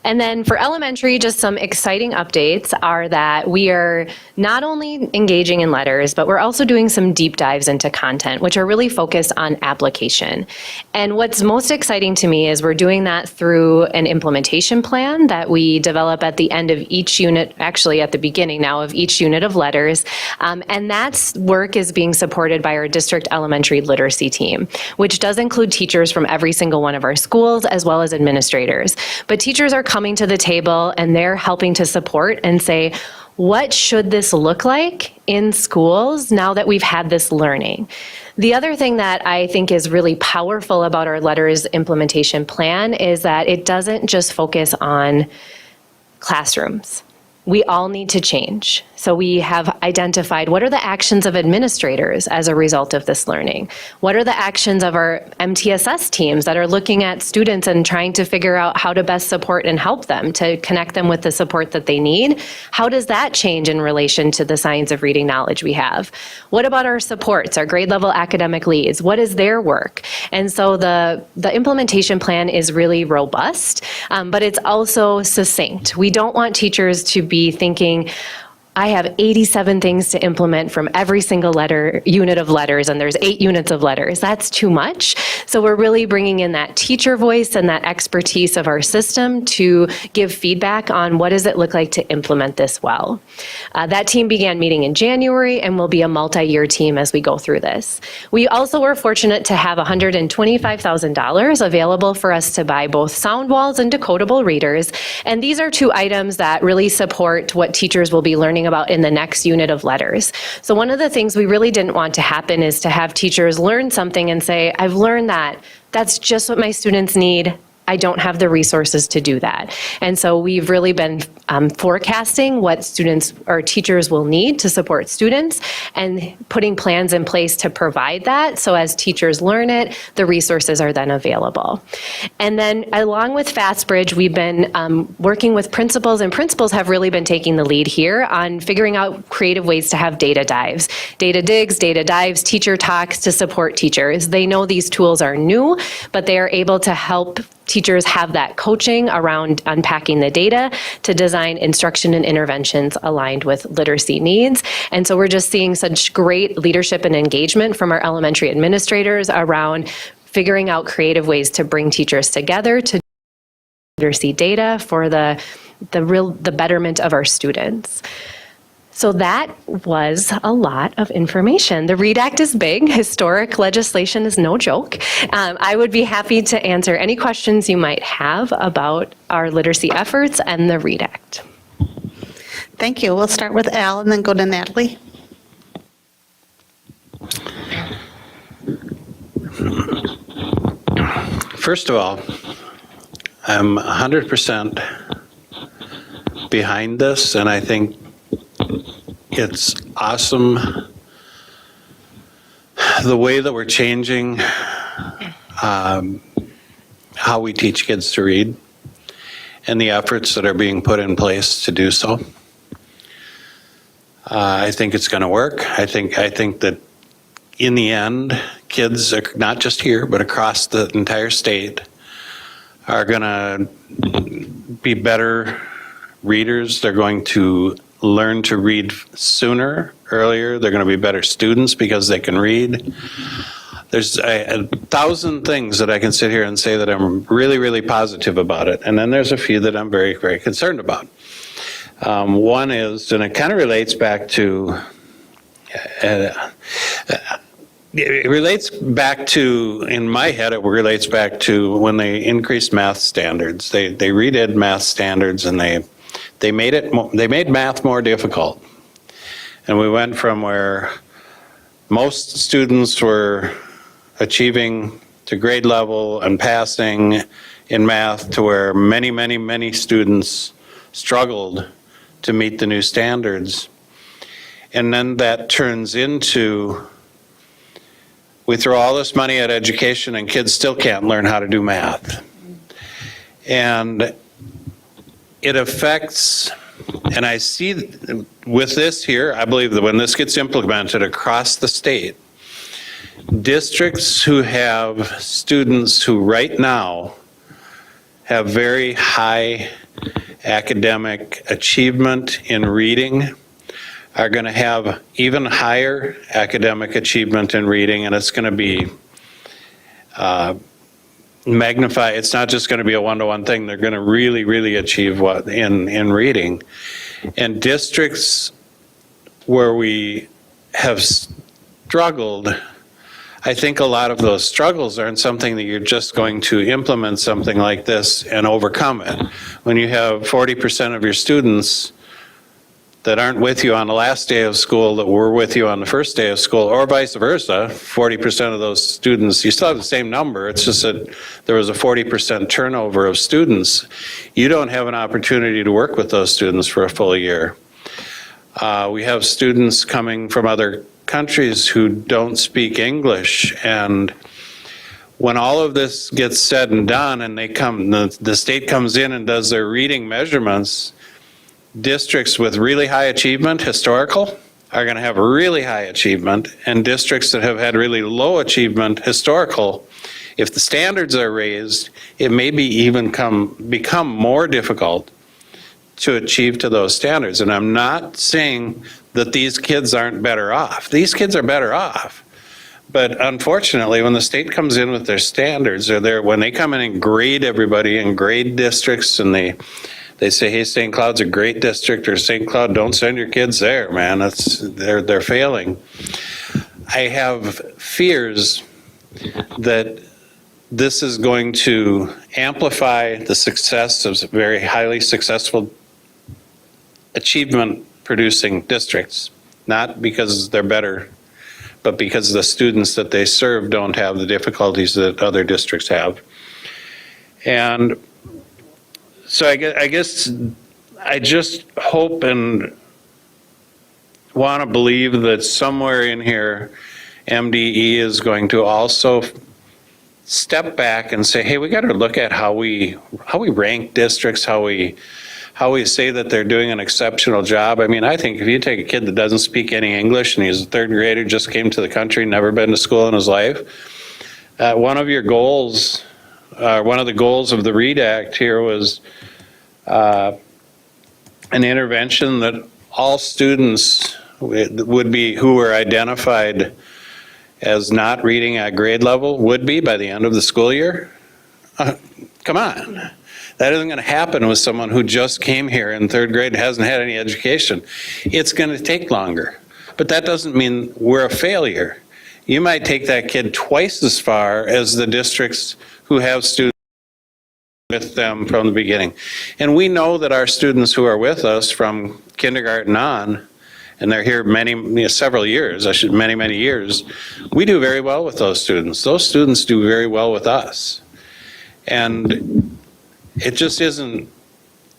And then for elementary, just some exciting updates are that we are not only engaging in letters, but we're also doing some deep dives into content, which are really focused on application. And what's most exciting to me is we're doing that through an implementation plan that we develop at the end of each unit, actually at the beginning now of each unit of letters. And that work is being supported by our district elementary literacy team, which does include teachers from every single one of our schools, as well as administrators. But teachers are coming to the table and they're helping to support and say, what should this look like in schools now that we've had this learning? The other thing that I think is really powerful about our letters implementation plan is that it doesn't just focus on classrooms. We all need to change. So we have identified what are the actions of administrators as a result of this learning? What are the actions of our MTSS teams that are looking at students and trying to figure out how to best support and help them to connect them with the support that they need? How does that change in relation to the science of reading knowledge we have? What about our supports, our grade level academic leads? What is their work? And so the implementation plan is really robust, but it's also succinct. We don't want teachers to be thinking, I have 87 things to implement from every single unit of letters, and there's 8 units of letters. That's too much. So we're really bringing in that teacher voice and that expertise of our system to give feedback on what does it look like to implement this well. That team began meeting in January and will be a multi-year team as we go through this. We also were fortunate to have $125,000 available for us to buy both sound walls and decodable readers. And these are 2 items that really support what teachers will be learning about in the next unit of letters. So one of the things we really didn't want to happen is to have teachers learn something and say, I've learned that. That's just what my students need. I don't have the resources to do that. And so we've really been forecasting what students or teachers will need to support students and putting plans in place to provide that. So as teachers learn it, the resources are then available. And then along with FastBridge, we've been working with principals, and principals have really been taking the lead here on figuring out creative ways to have data dives, data digs, data dives, teacher talks to support teachers. They know these tools are new, but they are able to help teachers have that coaching around unpacking the data to design instruction and interventions aligned with literacy needs. And so we're just seeing such great leadership and engagement from our elementary administrators around figuring out creative ways to bring teachers together to literacy data for the betterment of our students. So that was a lot of information. The READ Act is big. Historic legislation is no joke. I would be happy to answer any questions you might have about our literacy efforts and the READ Act. Thank you. We'll start with Al and then go to Natalie. First of all, I'm 100% behind this, and I think it's awesome the way that we're changing how we teach kids to read and the efforts that are being put in place to do so. I think it's going to work. I think that in the end, kids, are not just here, but across the entire state, are going to be better readers. They're going to learn to read sooner, earlier. They're going to be better students because they can read. There's a thousand things that I can sit here and say that I'm really, really positive about it. And then there's a few that I'm very, very concerned about. One is, and it kind of relates back to It relates back to, in my head, it relates back to when they increased math standards. They redid math standards and they made math more difficult. And we went from where most students were achieving to grade level and passing in math to where many, many, many students struggled to meet the new standards. And then that turns into, we throw all this money at education and kids still can't learn how to do math. And it affects, and I see with this here, I believe that when this gets implemented across the state, districts who have students who right now have very high academic achievement in reading are going to have even higher academic achievement in reading, and it's going to be magnified. It's not just going to be a one-to-one thing. They're going to really, really achieve what in reading. And districts where we have struggled, I think a lot of those struggles aren't something that you're just going to implement something like this and overcome it. When you have 40% of your students that aren't with you on the last day of school that were with you on the first day of school, or vice versa, 40% of those students, you still have the same number, it's just that there was a 40% turnover of students. You don't have an opportunity to work with those students for a full year. We have students coming from other countries who don't speak English, and when all of this gets said and done and the state comes in and does their reading measurements, districts with really high achievement, historical, are going to have really high achievement, and districts that have had really low achievement, historical, if the standards are raised, it may be even become more difficult to achieve to those standards. And I'm not saying that these kids aren't better off. These kids are better off. But unfortunately, when the state comes in with their standards, when they come in and grade everybody in grade districts, and they say, hey, St. Cloud's a great district, or St. Cloud, don't send your kids there, man. They're failing. I have fears that this is going to amplify the success of very highly successful achievement-producing districts, not because they're better, but because the students that they serve don't have the difficulties that other districts have. And so I guess I just hope and want to believe that somewhere in here, MDE is going to also step back and say, hey, we got to look at how we rank districts, how we say that they're doing an exceptional job. I mean, I think if you take a kid that doesn't speak any English and he's a third grader, just came to the country, never been to school in his life, one of your goals, one of the goals of the READ Act here was an intervention that all students would be who were identified as not reading at grade level would be by the end of the school year. Come on. That isn't going to happen with someone who just came here in third grade and hasn't had any education. It's going to take longer. But that doesn't mean we're a failure. You might take that kid twice as far as the districts who have students with them from the beginning. And we know that our students who are with us from kindergarten on, and they're here several years, many years, we do very well with those students. Those students do very well with us. And it just isn't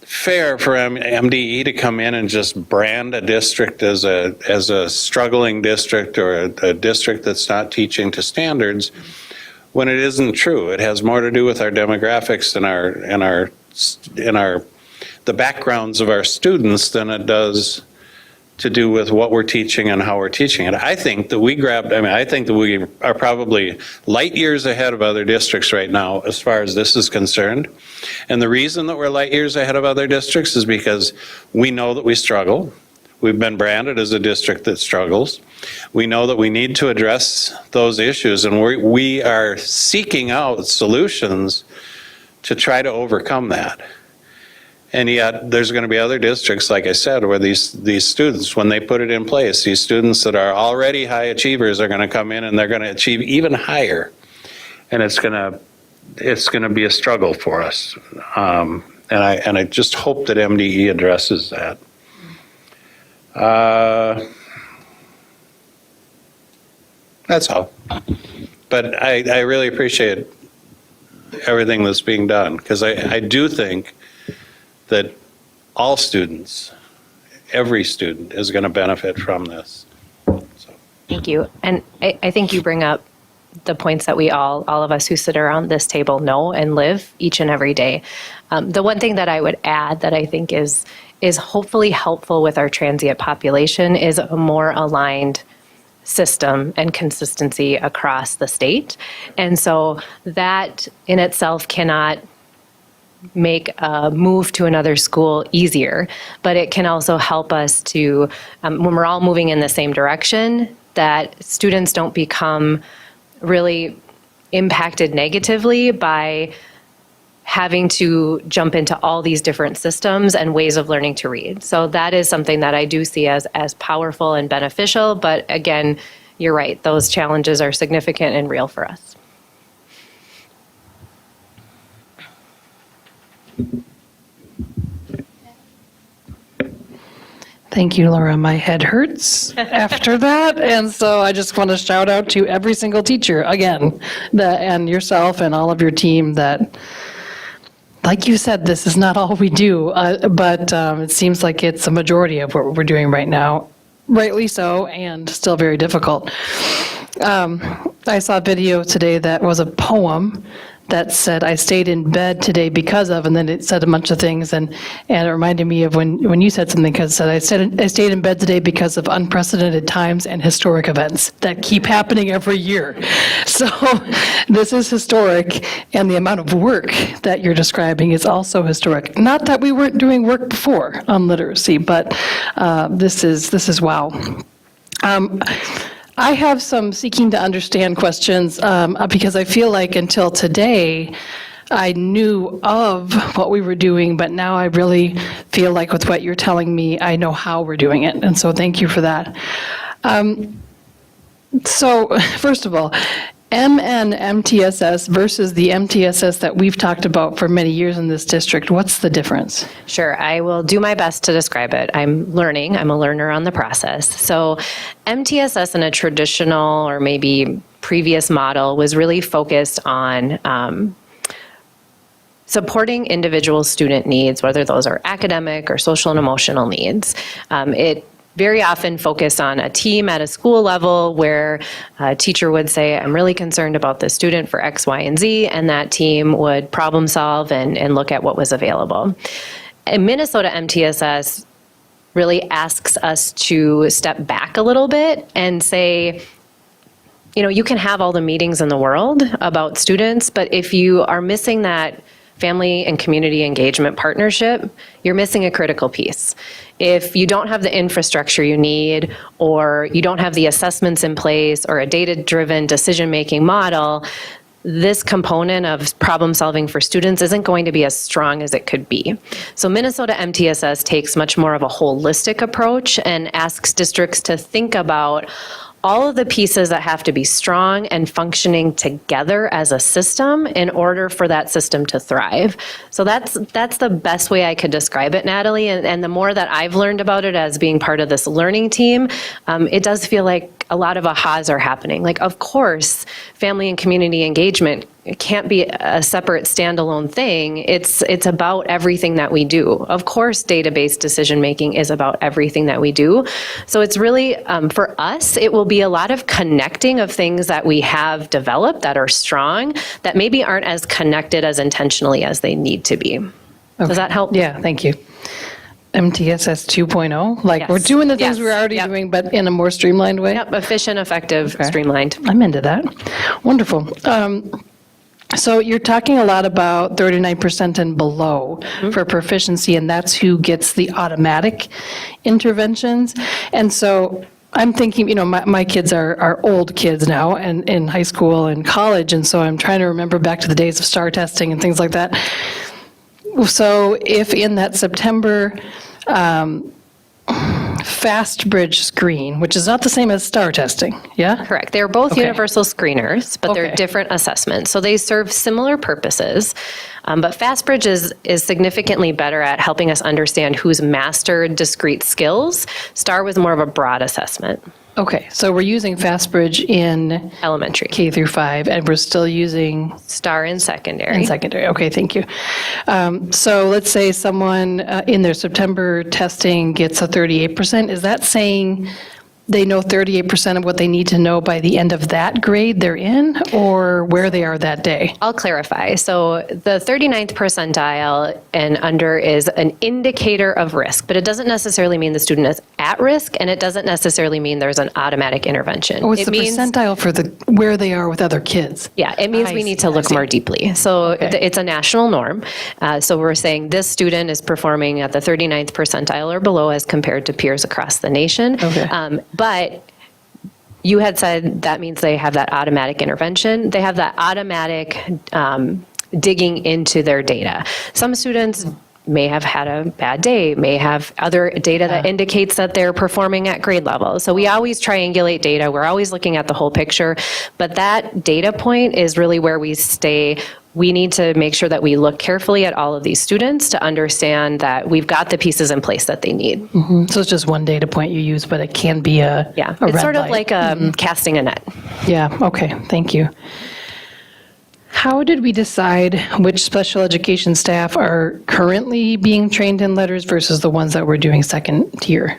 fair for MDE to come in and just brand a district as a struggling district or a district that's not teaching to standards when it isn't true. It has more to do with our demographics and the backgrounds of our students than it does to do with what we're teaching and how we're teaching it. I think that we are probably light years ahead of other districts right now as far as this is concerned. And the reason that we're light years ahead of other districts is because we know that we struggle. We've been branded as a district that struggles. We know that we need to address those issues, and we are seeking out solutions to try to overcome that. And yet, there's going to be other districts, like I said, where these students, when they put it in place, these students that are already high achievers are going to come in and they're going to achieve even higher. And it's going to be a struggle for us. And I just hope that MDE addresses that. That's all. But I really appreciate everything that's being done, because I do think that all students, every student is going to benefit from this. So. Thank you. And I think you bring up the points that we all of us who sit around this table know and live each and every day. The one thing that I would add that I think is hopefully helpful with our transient population is a more aligned system and consistency across the state. And so that in itself cannot make a move to another school easier, but it can also help us to, when we're all moving in the same direction, that students don't become really impacted negatively by having to jump into all these different systems and ways of learning to read. So that is something that I do see as powerful and beneficial, but again, you're right, those challenges are significant and real for us. Thank you, Laura. My head hurts after that. And so I just want to shout out to every single teacher again, and yourself and all of your team that, like you said, this is not all we do, but it seems like it's a majority of what we're doing right now, rightly so, and still very difficult. I saw a video today that was a poem that said, I stayed in bed today because of, and then it said a bunch of things, and it reminded me of when you said something, because it said, I stayed in bed today because of unprecedented times and historic events that keep happening every year. So this is historic, and the amount of work that you're describing is also historic. Not that we weren't doing work before on literacy, but this is wow. I have some seeking to understand questions because I feel like until today, I knew of what we were doing, but now I really feel like with what you're telling me, I know how we're doing it. And so thank you for that. So first of all, MNMTSS versus the MTSS that we've talked about for many years in this district, what's the difference? Sure, I will do my best to describe it. I'm a learner on the process. So MTSS in a traditional or maybe previous model was really focused on supporting individual student needs, whether those are academic or social and emotional needs. It very often focused on a team at a school level where a teacher would say, I'm really concerned about this student for X, Y, and Z, and that team would problem solve and look at what was available. And Minnesota MTSS really asks us to step back a little bit and say, you know, you can have all the meetings in the world about students, but if you are missing that family and community engagement partnership, you're missing a critical piece. If you don't have the infrastructure you need, or you don't have the assessments in place, or a data-driven decision-making model, this component of problem solving for students isn't going to be as strong as it could be. So Minnesota MTSS takes much more of a holistic approach and asks districts to think about all of the pieces that have to be strong and functioning together as a system in order for that system to thrive. So that's the best way I could describe it, Natalie. And the more that I've learned about it as being part of this learning team, it does feel like a lot of ahas are happening. Like, of course, family and community engagement, it can't be a separate standalone thing. It's about everything that we do. Of course, data-based decision-making is about everything that we do. So it's really, for us, it will be a lot of connecting of things that we have developed that are strong, that maybe aren't as connected as intentionally as they need to be. Does that help? Yeah, thank you. MTSS 2.0, like we're Yes. doing the things Yes. we're already Yep. doing, but in a more streamlined way? Yep, efficient, effective, Okay. streamlined. I'm into that. Wonderful. So you're talking a lot about 39% and below for proficiency, and that's who gets the automatic interventions. And so I'm thinking, you know, my kids are old kids now and in high school and college, and so I'm trying to remember back to the days of STAR testing and things like that. So if in that September FastBridge screen, which is not the same as STAR testing, yeah? Correct. They're both Okay. universal screeners, but they're Okay. different assessments. So they serve similar purposes. But FastBridge is significantly better at helping us understand who's mastered discrete skills. STAR was more of a broad assessment, Okay, so we're using FastBridge in elementary. K through 5, and we're still using STAR in secondary. in secondary. Okay, thank you. So let's say someone in their September testing gets a 38%. Is that saying they know 38% of what they need to know by the end of that grade they're in, or where they are that day? I'll clarify. So the 39th percentile and under is an indicator of risk, but it doesn't necessarily mean the student is at risk, and it doesn't necessarily mean there's an automatic intervention. What's It the means- percentile for where they are with other kids? Yeah, it means I we need see, to I look see. more deeply. So Okay. it's a national norm. So we're saying this student is performing at the 39th percentile or below as compared to peers across the nation. Okay. But you had said that means they have that automatic intervention. They have that automatic digging into their data. Some students may have had a bad day, may have other data that indicates that they're performing at grade level. So we always triangulate data. We're always looking at the whole picture. But that data point is really where we stay. We need to make sure that we look carefully at all of these students to understand that we've got the pieces in place that they need. So it's just one data point you use, but it can be a Yeah, a it's red sort of light. like casting a net. Yeah, okay, thank you. How did we decide which special education staff are currently being trained in letters versus the ones that we're doing second tier?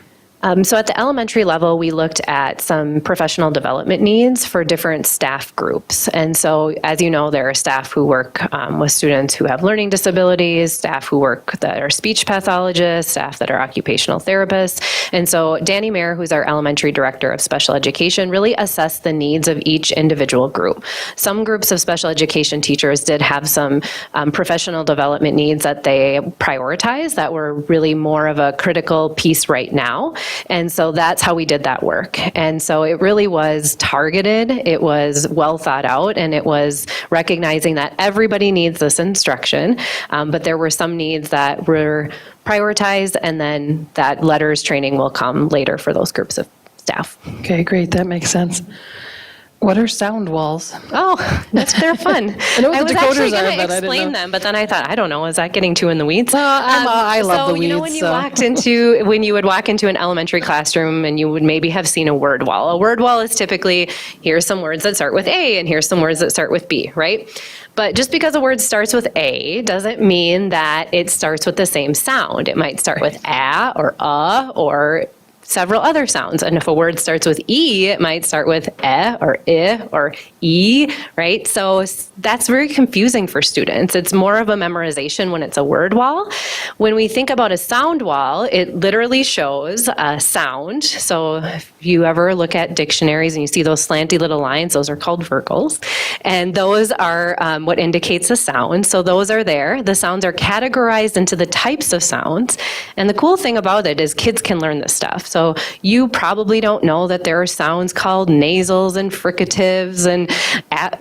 So at the elementary level, we looked at some professional development needs for different staff groups. And so, as you know, there are staff who work with students who have learning disabilities, staff who work that are speech pathologists, staff that are occupational therapists. And so Danny Mayer, who's our elementary director of special education, really assessed the needs of each individual group. Some groups of special education teachers did have some professional development needs that they prioritized that were really more of a critical piece right now. And so that's how we did that work. And so it really was targeted, it was well thought out, and it was recognizing that everybody needs this instruction, but there were some needs that were prioritized, and then that letters training will come later for those groups of staff. Okay, great, that makes sense. What are sound walls? Oh, they're fun. I know what the was actually decoders are, going but to I didn't explain know. them, but then I thought, I don't know, is that getting too in the weeds? I love so, the you know, weeds, when you would walk into an elementary classroom and you would maybe have seen a word wall. A word wall is typically, here's some words that start with A and here's some words that start with B, right? But just because a word starts with A doesn't mean that it starts with the same sound. It might start with a or several other sounds. And if a word starts with E, it might start with or I or E, right? So that's very confusing for students. It's more of a memorization when it's a word wall. When we think about a sound wall, it literally shows a sound. So if you ever look at dictionaries and you see those slanty little lines, those are called virgles. And those are what indicates a sound. So those are there. The sounds are categorized into the types of sounds. And the cool thing about it is kids can learn this stuff. So you probably don't know that there are sounds called nasals and fricatives and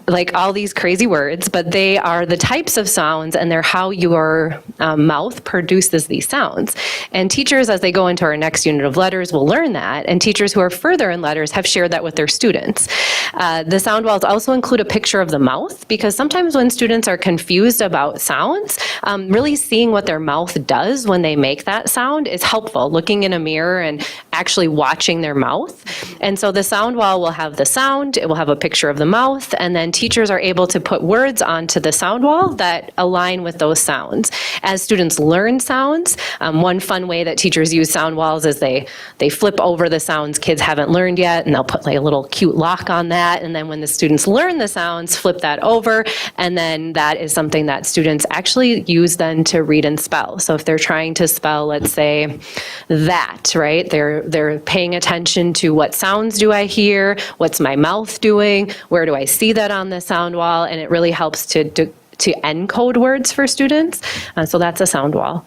like all these crazy words, but they are the types of sounds and they're how your mouth produces these sounds. And teachers, as they go into our next unit of letters, will learn that. And teachers who are further in letters have shared that with their students. The sound walls also include a picture of the mouth, because sometimes when students are confused about sounds, really seeing what their mouth does when they make that sound is helpful. Looking in a mirror and actually watching their mouth. And so the sound wall will have the sound, it will have a picture of the mouth, and then teachers are able to put words onto the sound wall that align with those sounds. As students learn sounds, one fun way that teachers use sound walls is they flip over the sounds kids haven't learned yet, and they'll put like a little cute lock on that, and then when the students learn the sounds, flip that over, and then that is something that students actually use then to read and spell. So if they're trying to spell, let's say, that, right? They're paying attention to what sounds do I hear, what's my mouth doing, where do I see that on the sound wall, and it really helps to to encode words for students. So that's a sound wall.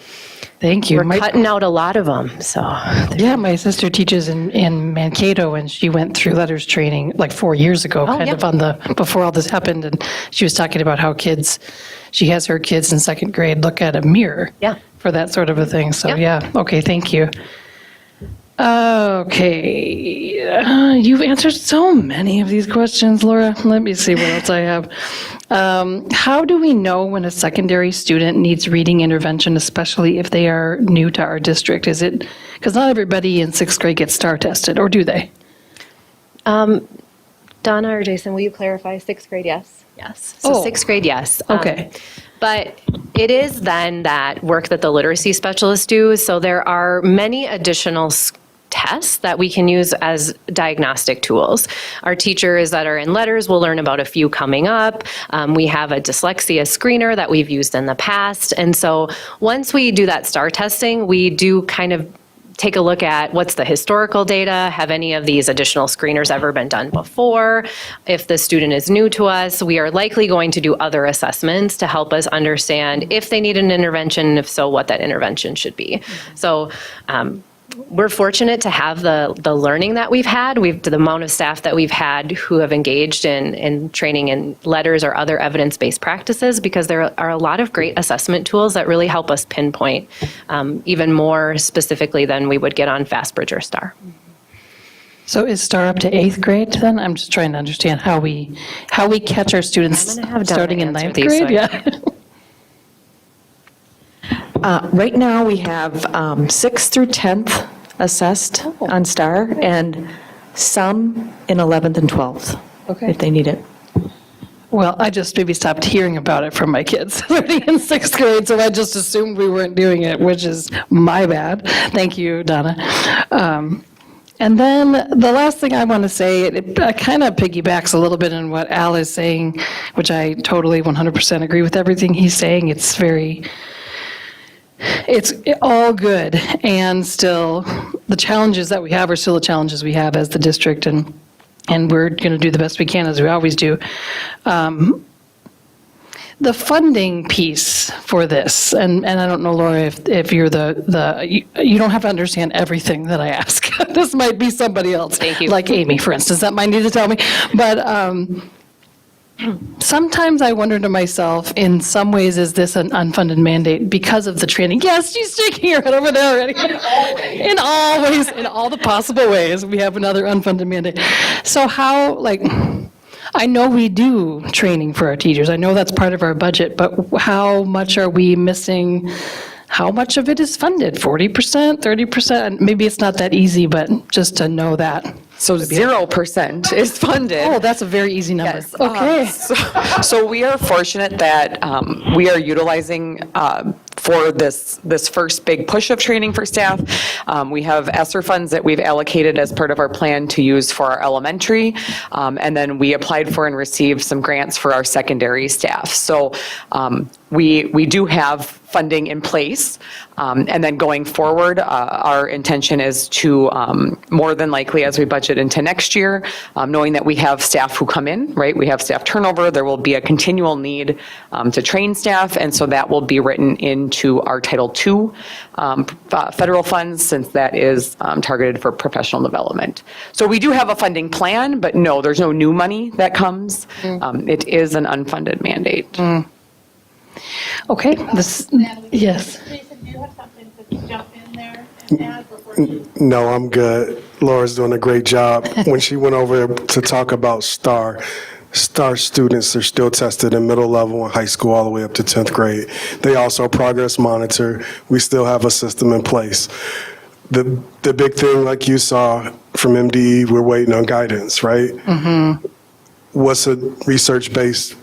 Thank you. We're cutting out a lot of them, so. Yeah, my sister teaches in Mankato, and she went through letters training like 4 years ago, kind yeah. of before all this happened, and she was talking about how she has her kids in second grade look at a mirror. Yeah. For that sort of a thing, so yeah, okay, thank you. Okay, you've answered so many of these questions, Laura. Let me see what else I have. How do we know when a secondary student needs reading intervention, especially if they are new to our district? Is it, because not everybody in sixth grade gets STAR tested, or do they? Donna or Jason, will you clarify? Sixth grade, yes? Yes. So Oh. sixth grade, yes. Okay. But it is then that work that the literacy specialists do. So there are many additional tests that we can use as diagnostic tools. Our teachers that are in letters will learn about a few coming up. We have a dyslexia screener that we've used in the past. And so once we do that STAR testing, we do kind of take a look at what's the historical data. Have any of these additional screeners ever been done before? If the student is new to us, we are likely going to do other assessments to help us understand if they need an intervention, and if so, what that intervention should be. So we're fortunate to have the learning that we've had. The amount of staff that we've had who have engaged in training in letters or other evidence-based practices, because there are a lot of great assessment tools that really help us pinpoint even more specifically than we would get on FastBridge or STAR. So is STAR up to eighth grade then? I'm just trying to understand how we catch our students I'm gonna have Donna starting in answer ninth these, so grade? I- Yeah. Right now, we have 6th through 10th assessed on STAR, and some in 11th and 12th, if they need it. Well, I just maybe stopped hearing about it from my kids starting in sixth grade, so I just assumed we weren't doing it, which is my bad. Thank you, Donna. And then the last thing I want to say, it kind of piggybacks a little bit on what Al is saying, which I totally 100% agree with everything he's saying. It's all good, and still, the challenges that we have are still the challenges we have as the district, and we're going to do the best we can, as we always do. The funding piece for this, and I don't know, Laura, if you're you don't have to understand everything that I ask. This might be somebody else. Thank you. Like Amy, for instance, that might need to tell me. But sometimes I wonder to myself, in some ways, is this an unfunded mandate because of the training? Yes, she's shaking her head over there already. In all ways, in all the possible ways, we have another unfunded mandate. So how, I know we do training for our teachers. I know that's part of our budget, but how much are we missing? How much of it is funded? 40%, 30%? Maybe it's not that easy, but just to know that. So 0% is funded. Oh, that's a very easy number. Yes. Okay. So we are fortunate that we are utilizing for this first big push of training for staff. We have ESSER funds that we've allocated as part of our plan to use for our elementary. And then we applied for and received some grants for our secondary staff. So we do have funding in place. And then going forward, our intention is to more than likely, as we budget into next year, knowing that we have staff who come in, right? We have staff turnover. There will be a continual need to train staff. And so that will be written into our Title II federal funds, since that is targeted for professional development. So we do have a funding plan, but no, there's no new money that comes. It is an unfunded mandate. Okay, yes. Jason, do you have something to jump in there and add before you? No, I'm good. Laura's doing a great job. When she went over to talk about STAR students are still tested in middle level and high school all the way up to 10th grade. They also progress monitor. We still have a system in place. The big thing, like you saw from MDE, we're waiting on guidance, right? Mm-hmm. What's a research-based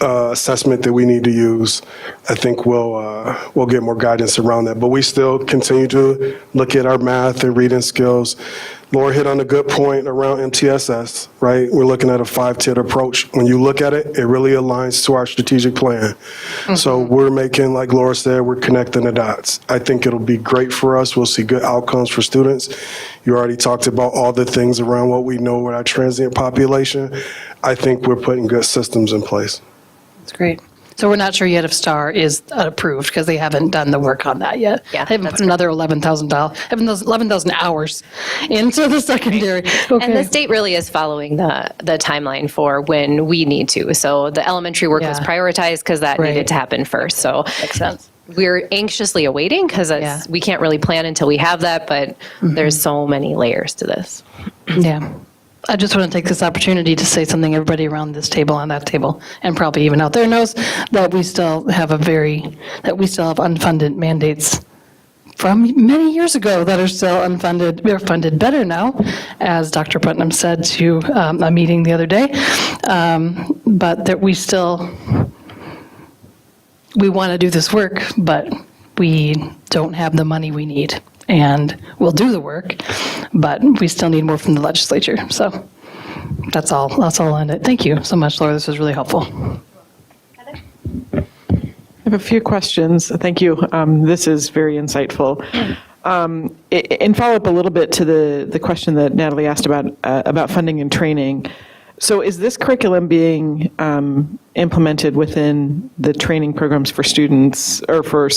assessment that we need to use? I think we'll get more guidance around that. But we still continue to look at our math and reading skills. Laura hit on a good point around MTSS, right? We're looking at a 5-tiered approach. When you look at it, it really aligns to our strategic plan. Mm-hmm. So we're making, like Laura said, we're connecting the dots. I think it'll be great for us. We'll see good outcomes for students. You already talked about all the things around what we know with our transient population. I think we're putting good systems in place. That's great. So we're not sure yet if STAR is approved because they haven't done the work on that yet. Yeah, They haven't that's put another $11,000 hours into the secondary. And the Okay. state really is following the timeline for when we need to. So the elementary work was Yeah. prioritized because that Right. needed to happen first. So Makes sense. we're anxiously awaiting because Yeah. we can't really plan until we have that, but there's so many layers to this. Yeah. I just want to take this opportunity to say something everybody around this table and that table, and probably even out there knows, that we still have unfunded mandates from many years ago that are still unfunded. They're funded better now, as Dr. Putnam said to a meeting the other day. But that we want to do this work, but we don't have the money we need. And we'll do the work, but we still need more from the legislature. So that's all I'll end it. Thank you so much, Laura. This was really helpful. I have a few questions. Thank you. This is very insightful. In follow-up a little bit to the question that Natalie asked about funding and training. So is this curriculum being implemented within the training programs for students or for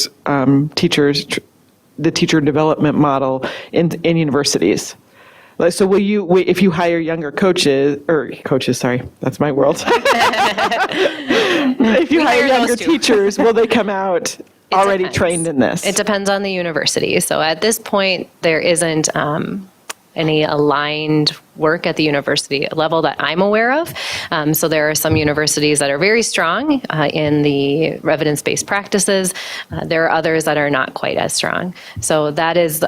teachers, the teacher development model in universities? So will you, if you hire younger coaches, sorry, that's my world. If you hire hire younger those too. teachers, will they come out already depends. trained in this? It depends on the university. So at this point, there isn't any aligned work at the university level that I'm aware of. So there are some universities that are very strong in the evidence-based practices. There are others that are not quite as strong. So that is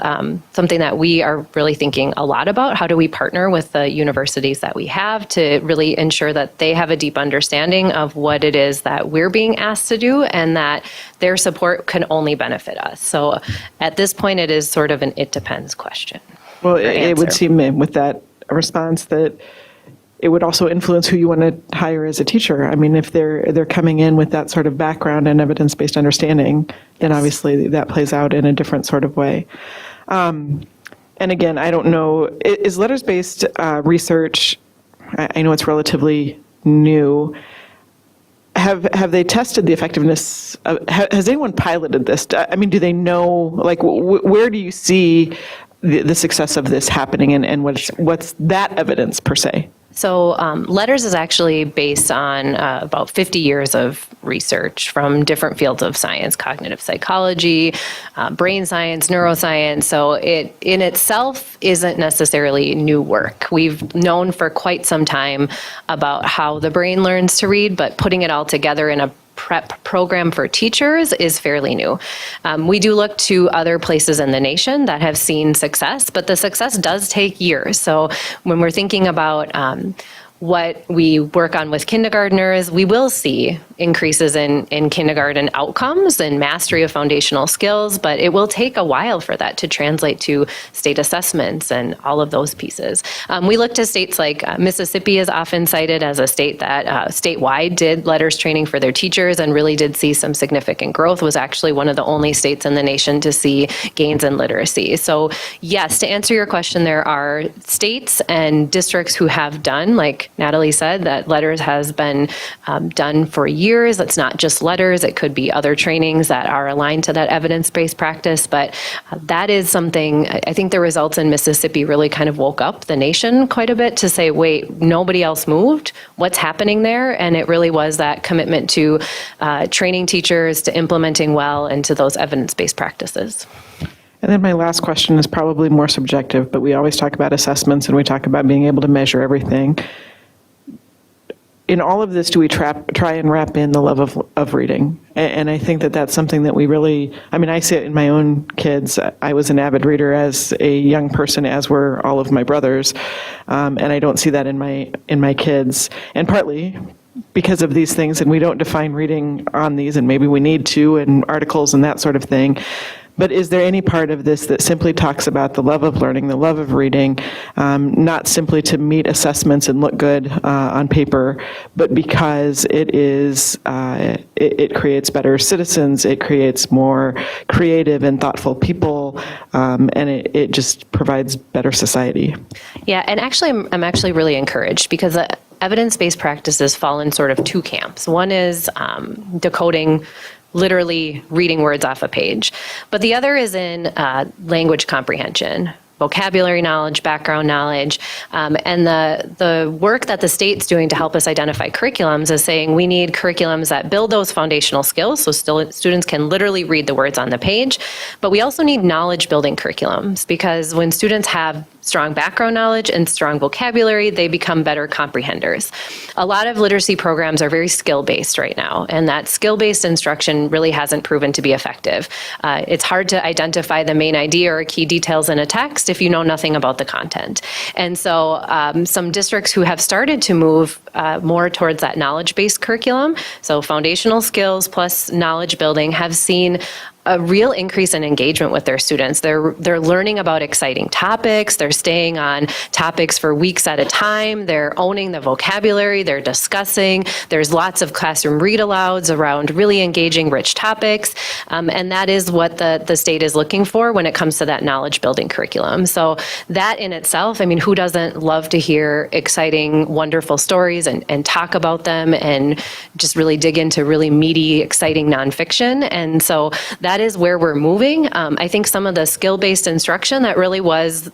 something that we are really thinking a lot about. How do we partner with the universities that we have to really ensure that they have a deep understanding of what it is that we're being asked to do and that their support can only benefit us. So at this point, it is sort of an it depends question. Well, it would answer. seem with that response that it would also influence who you want to hire as a teacher. I mean, if they're coming in with that sort of background and evidence-based understanding, then obviously that plays out in a different sort of way. And again, I don't know, is letters-based research, I know it's relatively new, have they tested the effectiveness has anyone piloted this? I mean, do they know, like, where do you see the success of this happening, and what's that evidence per se? So LETTERS is actually based on about 50 years of research from different fields of science, cognitive psychology, brain science, neuroscience. So it in itself isn't necessarily new work. We've known for quite some time about how the brain learns to read, but putting it all together in a prep program for teachers is fairly new. We do look to other places in the nation that have seen success, but the success does take years. So when we're thinking about what we work on with kindergartners, we will see increases in kindergarten outcomes and mastery of foundational skills, but it will take a while for that to translate to state assessments and all of those pieces. We look to states like Mississippi is often cited as a state that statewide did letters training for their teachers and really did see some significant growth, was actually one of the only states in the nation to see gains in literacy. So yes, to answer your question, there are states and districts who have done, like Natalie said, that letters has been done for years. It's not just letters. It could be other trainings that are aligned to that evidence-based practice. But that is something, I think the results in Mississippi really kind of woke up the nation quite a bit to say, wait, nobody else moved. What's happening there? And it really was that commitment to training teachers, to implementing well, and to those evidence-based practices. And then my last question is probably more subjective, but we always talk about assessments and we talk about being able to measure everything. In all of this, do we try and wrap in the love of reading? And I think that that's something that we really, I mean, I see it in my own kids. I was an avid reader as a young person, as were all of my brothers. And I don't see that in my kids. And partly because of these things, and we don't define reading on these, and maybe we need to, and articles and that sort of thing. But is there any part of this that simply talks about the love of learning, the love of reading, not simply to meet assessments and look good on paper, but because it is, it creates better citizens, it creates more creative and thoughtful people, and it just provides better society? Yeah, and actually, I'm actually really encouraged because evidence-based practices fall in sort of two camps. One is decoding, literally reading words off a page. But the other is in language comprehension, vocabulary knowledge, background knowledge, and the work that the state's doing to help us identify curriculums is saying we need curriculums that build those foundational skills, so students can literally read the words on the page, but we also need knowledge-building curriculums, because when students have strong background knowledge and strong vocabulary, they become better comprehenders. A lot of literacy programs are very skill-based right now, and that skill-based instruction really hasn't proven to be effective. It's hard to identify the main idea or key details in a text if you know nothing about the content. And so some districts who have started to move more towards that knowledge-based curriculum, so foundational skills plus knowledge building, have seen a real increase in engagement with their students. They're learning about exciting topics. They're staying on topics for weeks at a time. They're owning the vocabulary. They're discussing. There's lots of classroom read-alouds around really engaging, rich topics. And that is what the state is looking for when it comes to that knowledge-building curriculum. So that in itself, I mean, who doesn't love to hear exciting, wonderful stories and talk about them and just really dig into really meaty, exciting nonfiction? And so that is where we're moving. I think some of the skill-based instruction that really was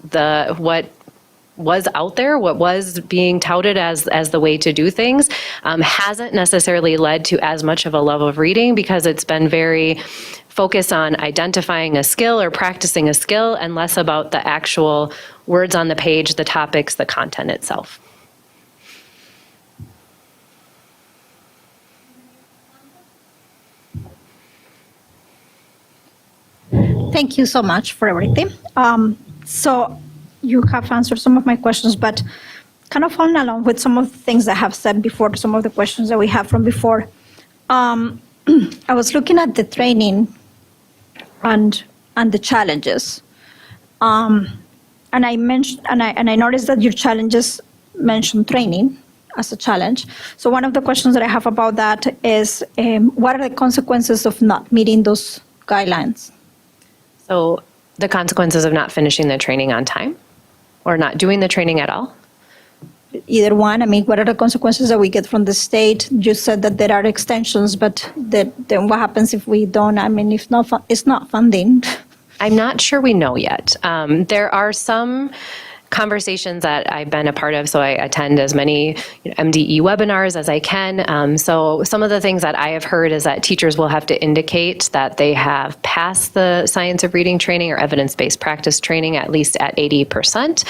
what was out there, what was being touted as the way to do things, hasn't necessarily led to as much of a love of reading, because it's been very focused on identifying a skill or practicing a skill and less about the actual words on the page, the topics, the content itself. Thank you so much for everything. So you have answered some of my questions, but kind of following along with some of the things I have said before, some of the questions that we have from before. I was looking at the training and the challenges, and I mentioned and I noticed that your challenges mention training as a challenge. So one of the questions that I have about that is, what are the consequences of not meeting those guidelines? So the consequences of not finishing the training on time or not doing the training at all? Either one. I mean, what are the consequences that we get from the state? You said that there are extensions, but then what happens if we don't? I mean, if not, it's not funding. I'm not sure we know yet. There are some conversations that I've been a part of, so I attend as many MDE webinars as I can. So some of the things that I have heard is that teachers will have to indicate that they have passed the science of reading training or evidence-based practice training at least at 80%.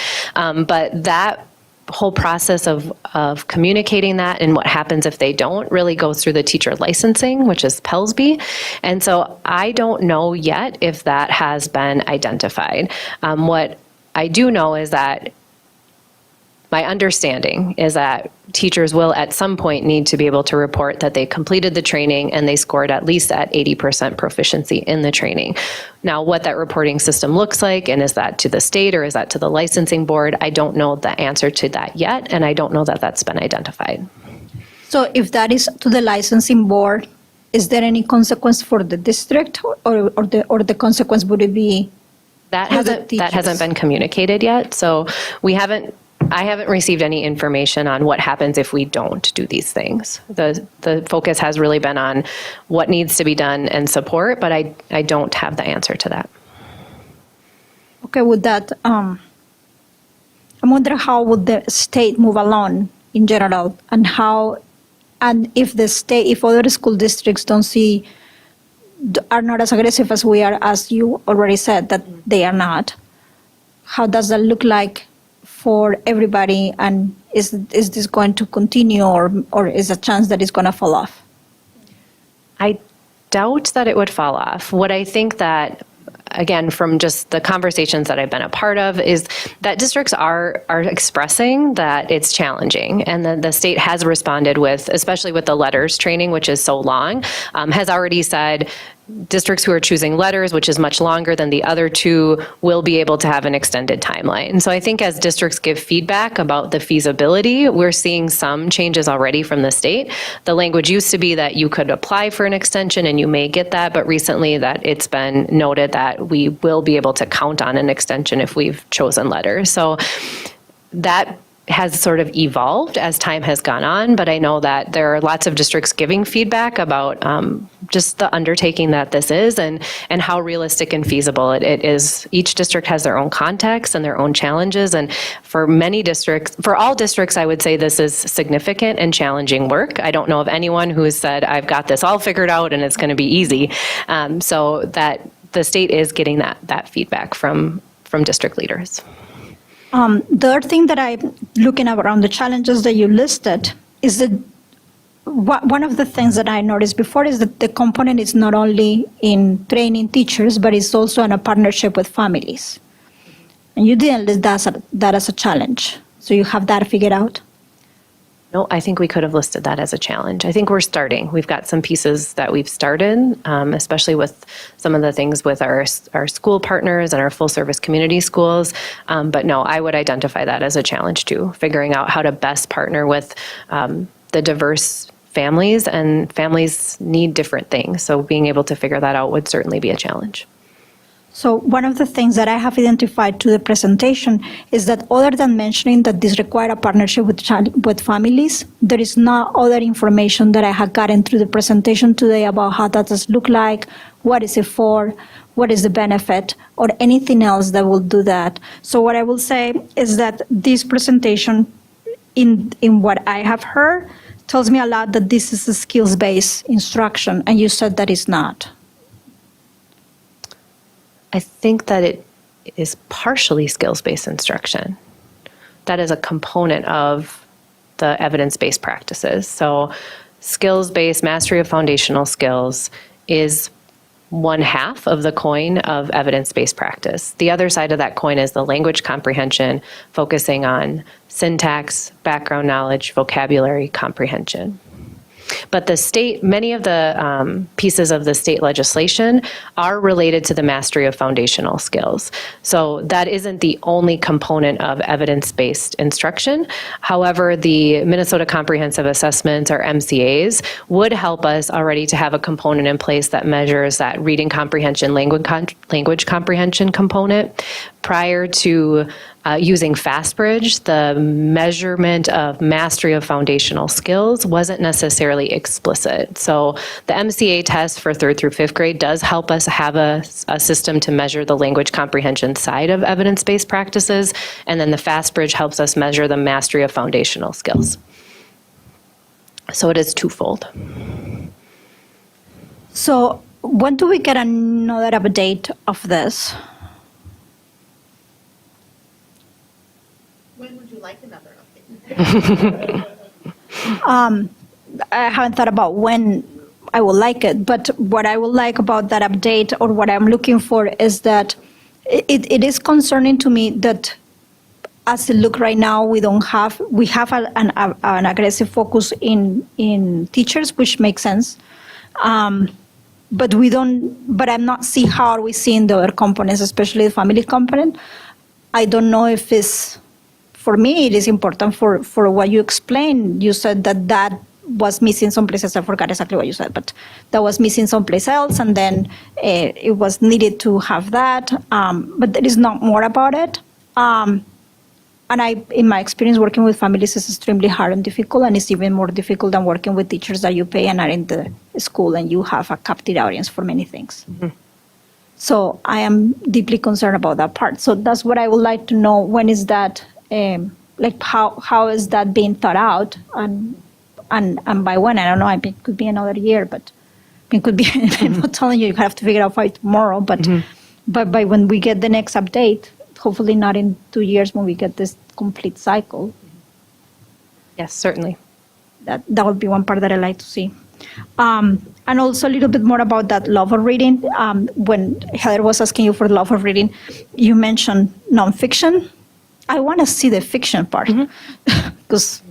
But that whole process of communicating that and what happens if they don't really goes through the teacher licensing, which is PELSB. And so I don't know yet if that has been identified. What I do know is that my understanding is that teachers will at some point need to be able to report that they completed the training and they scored at least at 80% proficiency in the training. Now, what that reporting system looks like, and is that to the state or is that to the licensing board, I don't know the answer to that yet, and I don't know that that's been identified. So if that is to the licensing board, is there any consequence for the district, or the consequence would it be? That hasn't been communicated yet, so I haven't received any information on what happens if we don't do these things. The focus has really been on what needs to be done and support, but I don't have the answer to that. Okay, with that, I'm wondering how would the state move along in general, and if other school districts are not as aggressive as we are, as you already said that they are not, how does that look like for everybody, and is this going to continue, or is a chance that it's going to fall off? I doubt that it would fall off. What I think that, again, from just the conversations that I've been a part of, is that districts are expressing that it's challenging, and then the state has responded with, especially with the letters training, which is so long, has already said districts who are choosing letters, which is much longer than the other two, will be able to have an extended timeline. So I think as districts give feedback about the feasibility, we're seeing some changes already from the state. The language used to be that you could apply for an extension and you may get that, but recently that it's been noted that we will be able to count on an extension if we've chosen letters. So that has sort of evolved as time has gone on, but I know that there are lots of districts giving feedback about just the undertaking that this is and how realistic and feasible it is. Each district has their own context and their own challenges, and for many districts, for all districts, I would say this is significant and challenging work. I don't know of anyone who has said, I've got this all figured out and it's going to be easy. So that the state is getting that feedback from district leaders. The other thing that I'm looking at around the challenges that you listed is that one of the things that I noticed before is that the component is not only in training teachers, but it's also in a partnership with families. And you didn't list that as a challenge. So you have that figured out? No, I think we could have listed that as a challenge. I think we're starting. We've got some pieces that we've started, especially with some of the things with our school partners and our full-service community schools. But no, I would identify that as a challenge too, figuring out how to best partner with the diverse families, and families need different things. So being able to figure that out would certainly be a challenge. So one of the things that I have identified to the presentation is that other than mentioning that this require a partnership with families, there is no other information that I have gotten through the presentation today about how that does look like, what is it for, what is the benefit, or anything else that will do that. So what I will say is that this presentation, in what I have heard, tells me a lot that this is a skills-based instruction, and you said that it's not. I think that it is partially skills-based instruction. That is a component of the evidence-based practices. So skills-based mastery of foundational skills is one half of the coin of evidence-based practice. The other side of that coin is the language comprehension, focusing on syntax, background knowledge, vocabulary comprehension. But the state, many of the pieces of the state legislation are related to the mastery of foundational skills. So that isn't the only component of evidence-based instruction. However, the Minnesota Comprehensive Assessments, or MCAs, would help us already to have a component in place that measures that reading comprehension, language comprehension component. Prior to using FastBridge, the measurement of mastery of foundational skills wasn't necessarily explicit. So the MCA test for 3rd through 5th grade does help us have a system to measure the language comprehension side of evidence-based practices, and then the FastBridge helps us measure the mastery of foundational skills. So it is twofold. So when do we get another update of this? When would you like another update? I haven't thought about when I will like it, but what I would like about that update, or what I'm looking for, is that it is concerning to me that as it look right now, we have an aggressive focus in teachers, which makes sense. But I'm not see how are we seeing the other components, especially the family component. I don't know if it's, for me, it is important for what you explained. You said that was missing some places. I forgot exactly what you said, but that was missing someplace else, and then it was needed to have that. But there is not more about it. And in my experience working with families, is extremely hard and difficult, and it's even more difficult than working with teachers that you pay and are in the school, and you have a captive audience for many things. Mm-hmm. So I am deeply concerned about that part. So that's what I would like to know. When is that? Like how is that being thought out, and by when? I don't know. It could be another year, but it could be. I'm not telling you have to figure out by tomorrow, but by when we get the next update, hopefully not in 2 years when we get this complete cycle. Yes, certainly. That would be one part that I like to see. And also a little bit more about that love of reading. When Heather was asking you for the love of reading, you mentioned nonfiction. I want to see the fiction part, because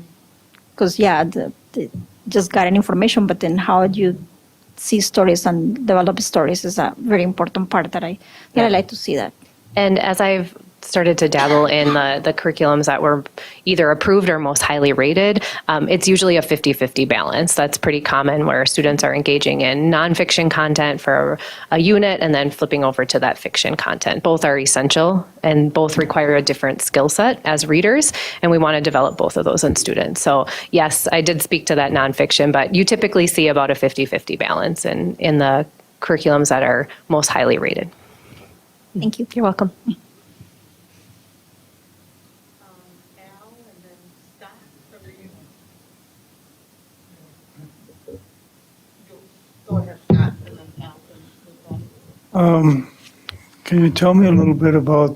just got an information, but then how you see stories and develop stories is a very important part that I like to see that. And as I've started to dabble in the curriculums that were either approved or most highly rated, it's usually a 50-50 balance. That's pretty common where students are engaging in nonfiction content for a unit and then flipping over to that fiction content. Both are essential and both require a different skill set as readers, and we want to develop both of those in students. So yes, I did speak to that nonfiction, but you typically see about a 50-50 balance in the curriculums that are most highly rated. Thank you. You're welcome. Can you tell me a little bit about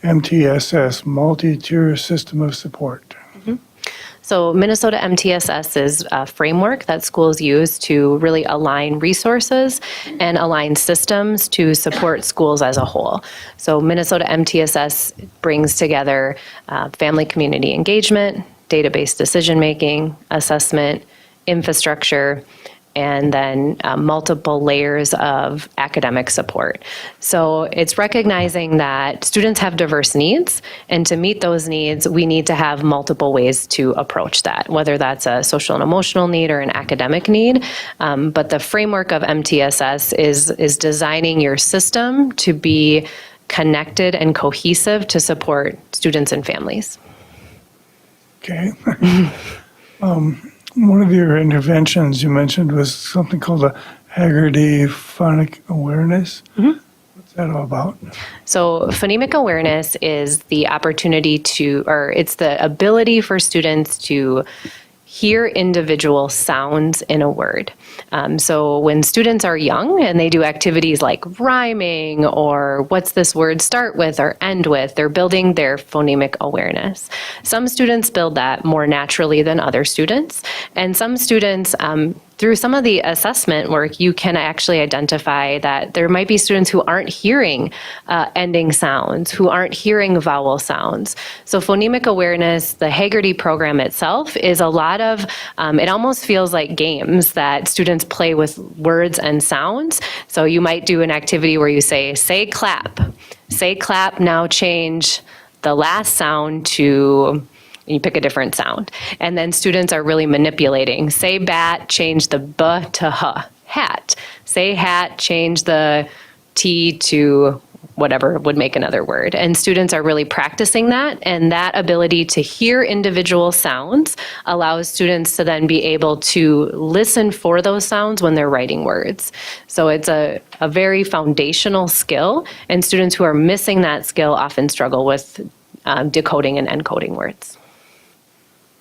MTSS, Multi-Tier System of Support? So Minnesota MTSS is a framework that schools use to really align resources and align systems to support schools as a whole. So Minnesota MTSS brings together family community engagement, database decision-making, assessment, infrastructure, and then multiple layers of academic support. So it's recognizing that students have diverse needs, and to meet those needs, we need to have multiple ways to approach that, whether that's a social and emotional need or an academic need. But the framework of MTSS is designing your system to be connected and cohesive to support students and families. Okay. One of your interventions you mentioned was something called the Haggerty Phonic Awareness. What's that all about? So phonemic awareness is the opportunity or it's the ability for students to hear individual sounds in a word. So when students are young and they do activities like rhyming or what's this word start with or end with, they're building their phonemic awareness. Some students build that more naturally than other students. And some students, through some of the assessment work, you can actually identify that there might be students who aren't hearing ending sounds, who aren't hearing vowel sounds. So phonemic awareness, the Haggerty program itself, is a lot of, it almost feels like games that students play with words and sounds. So you might do an activity where you say clap, now change the last sound to, you pick a different sound. And then students are really manipulating. Say bat, change the b to h, hat. Say hat, change the t to whatever would make another word. And students are really practicing that, and that ability to hear individual sounds allows students to then be able to listen for those sounds when they're writing words. So it's a very foundational skill, and students who are missing that skill often struggle with decoding and encoding words.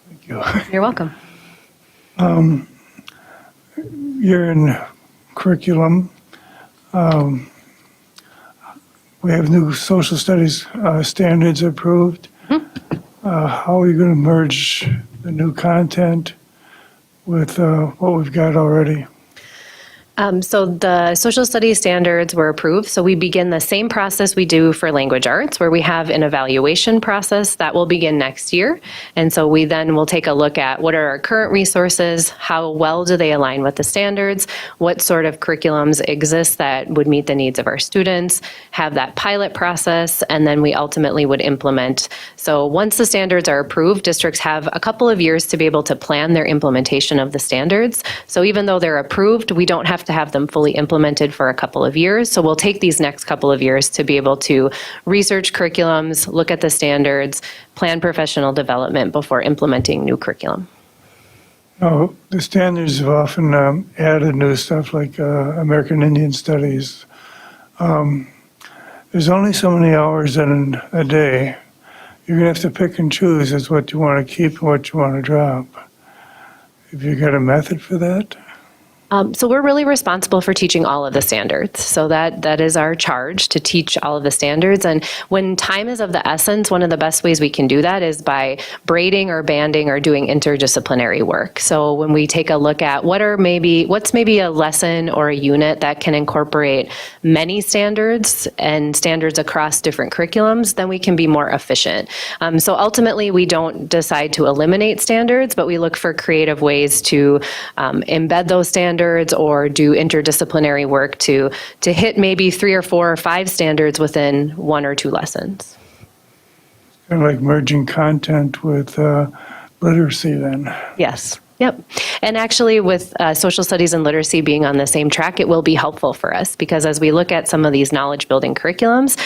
Thank you. You're welcome. You're in curriculum. We have new social studies standards approved. How are you going to merge the new content with what we've got already? So the social studies standards were approved. So we begin the same process we do for language arts, where we have an evaluation process that will begin next year. And so we then will take a look at what are our current resources, how well do they align with the standards, what sort of curriculums exist that would meet the needs of our students, have that pilot process, and then we ultimately would implement. So once the standards are approved, districts have a couple of years to be able to plan their implementation of the standards. So even though they're approved, we don't have to have them fully implemented for a couple of years. So we'll take these next couple of years to be able to research curriculums, look at the standards, plan professional development before implementing new curriculum. Oh, the standards have often added new stuff like American Indian Studies. There's only so many hours in a day. You're going to have to pick and choose as what you want to keep and what you want to drop. Have you got a method for that? So we're really responsible for teaching all of the standards. So that is our charge, to teach all of the standards. And when time is of the essence, one of the best ways we can do that is by braiding or banding or doing interdisciplinary work. So when we take a look at what's maybe a lesson or a unit that can incorporate many standards and standards across different curriculums, then we can be more efficient. So ultimately, we don't decide to eliminate standards, but we look for creative ways to embed those standards standards or do interdisciplinary work to hit maybe 3 or 4 or 5 standards within 1 or 2 lessons. Kind of like merging content with literacy then. Yes. Yep. And actually with social studies and literacy being on the same track, it will be helpful for us because as we look at some of these knowledge building curriculums,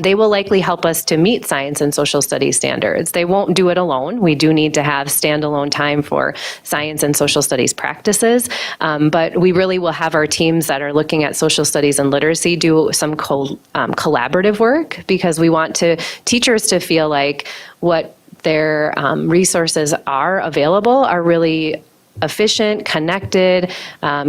they will likely help us to meet science and social studies standards. They won't do it alone. We do need to have standalone time for science and social studies practices, but we really will have our teams that are looking at social studies and literacy do some collaborative work because we want teachers to feel like what their resources are available are really efficient, connected,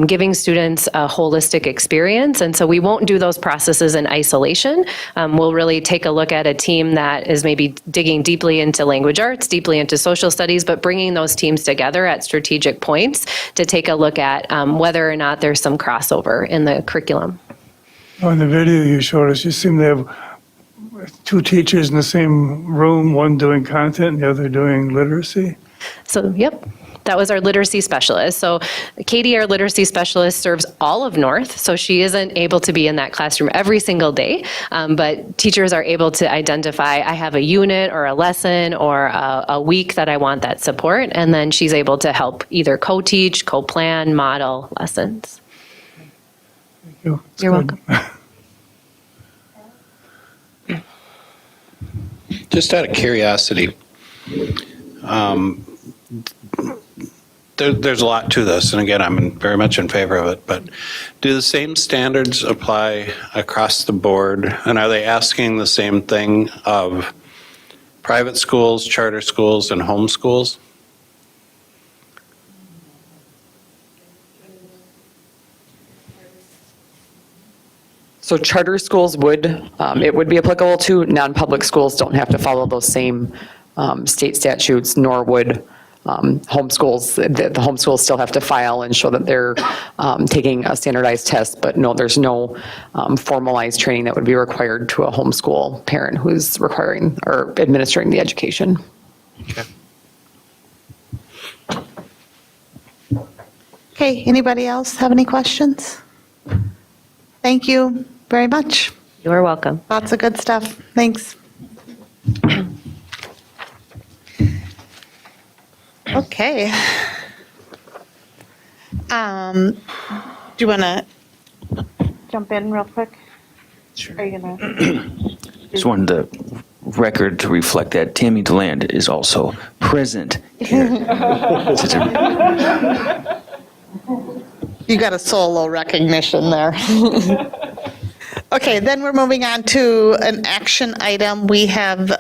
giving students a holistic experience. And so we won't do those processes in isolation. We'll really take a look at a team that is maybe digging deeply into language arts, deeply into social studies, but bringing those teams together at strategic points to take a look at whether or not there's some crossover in the curriculum. On the video you showed us, you seem to have 2 teachers in the same room, one doing content and the other doing literacy. So, yep. That was our literacy specialist. So Katie, our literacy specialist, serves all of North, so she isn't able to be in that classroom every single day, but teachers are able to identify, I have a unit or a lesson or a week that I want that support, and then she's able to help either co-teach, co-plan, model lessons. Thank you. It's You're good. welcome. Just out of curiosity, there's a lot to this, and again, I'm very much in favor of it, but do the same standards apply across the board? And are they asking the same thing of private schools, charter schools, and home schools? So charter schools it would be applicable to. Non-public schools don't have to follow those same state statutes, nor would homeschools. The homeschools still have to file and show that they're taking a standardized test, but no, there's no formalized training that would be required to a homeschool parent who's requiring or administering the education. Okay. Okay, anybody else have any questions? Thank you very much. You're welcome. Lots of good stuff. Thanks. Okay. Do you want to jump in real quick? Sure. Are you gonna? Just wanted the record to reflect that Tammy DeLand is also present here. You got a solo recognition there. Okay, then we're moving on to an action item. We have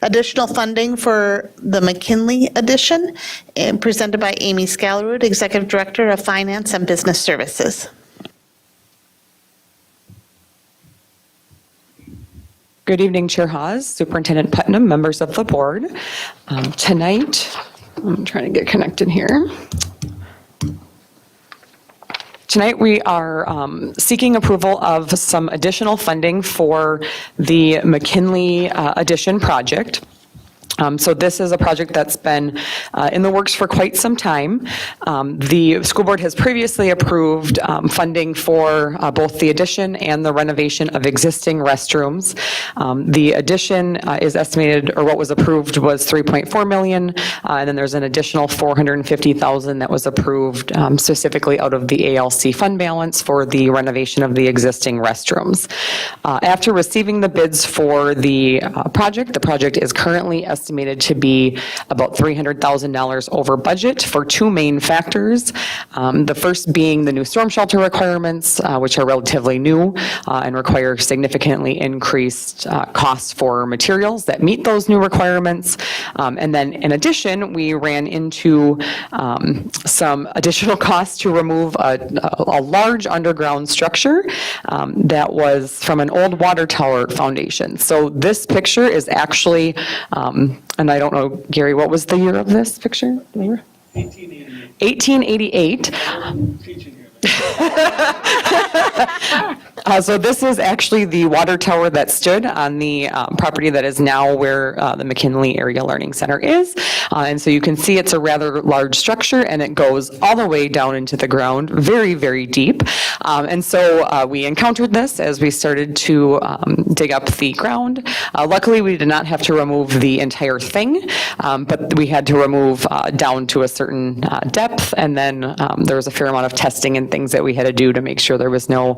additional funding for the McKinley edition, presented by Amy Scalrud, Executive Director of Finance and Business Services. Good evening, Chair Hawes, Superintendent Putnam, members of the board. Tonight, I'm trying to get connected here. Tonight, we are seeking approval of some additional funding for the McKinley Addition project. So this is a project that's been in the works for quite some time. The school board has previously approved funding for both the addition and the renovation of existing restrooms. The addition is estimated, or what was approved was 3.4 million, and then there's an additional 450,000 that was approved specifically out of the ALC fund balance for the renovation of the existing restrooms. After receiving the bids for the project is currently estimated to be about $300,000 over budget for 2 main factors. The first being the new storm shelter requirements, which are relatively new and require significantly increased costs for materials that meet those new requirements. And then in addition, we ran into some additional costs to remove a large underground structure that was from an old water tower foundation. So this picture is actually, and I don't know, Gary, what was the year of this picture? 1888. So this is actually the water tower that stood on the property that is now where the McKinley Area Learning Center is. And so you can see it's a rather large structure, and it goes all the way down into the ground, very, very deep. And so we encountered this as we started to dig up the ground. Luckily, we did not have to remove the entire thing, but we had to remove down to a certain depth, and then there was a fair amount of testing and things that we had to do to make sure there was no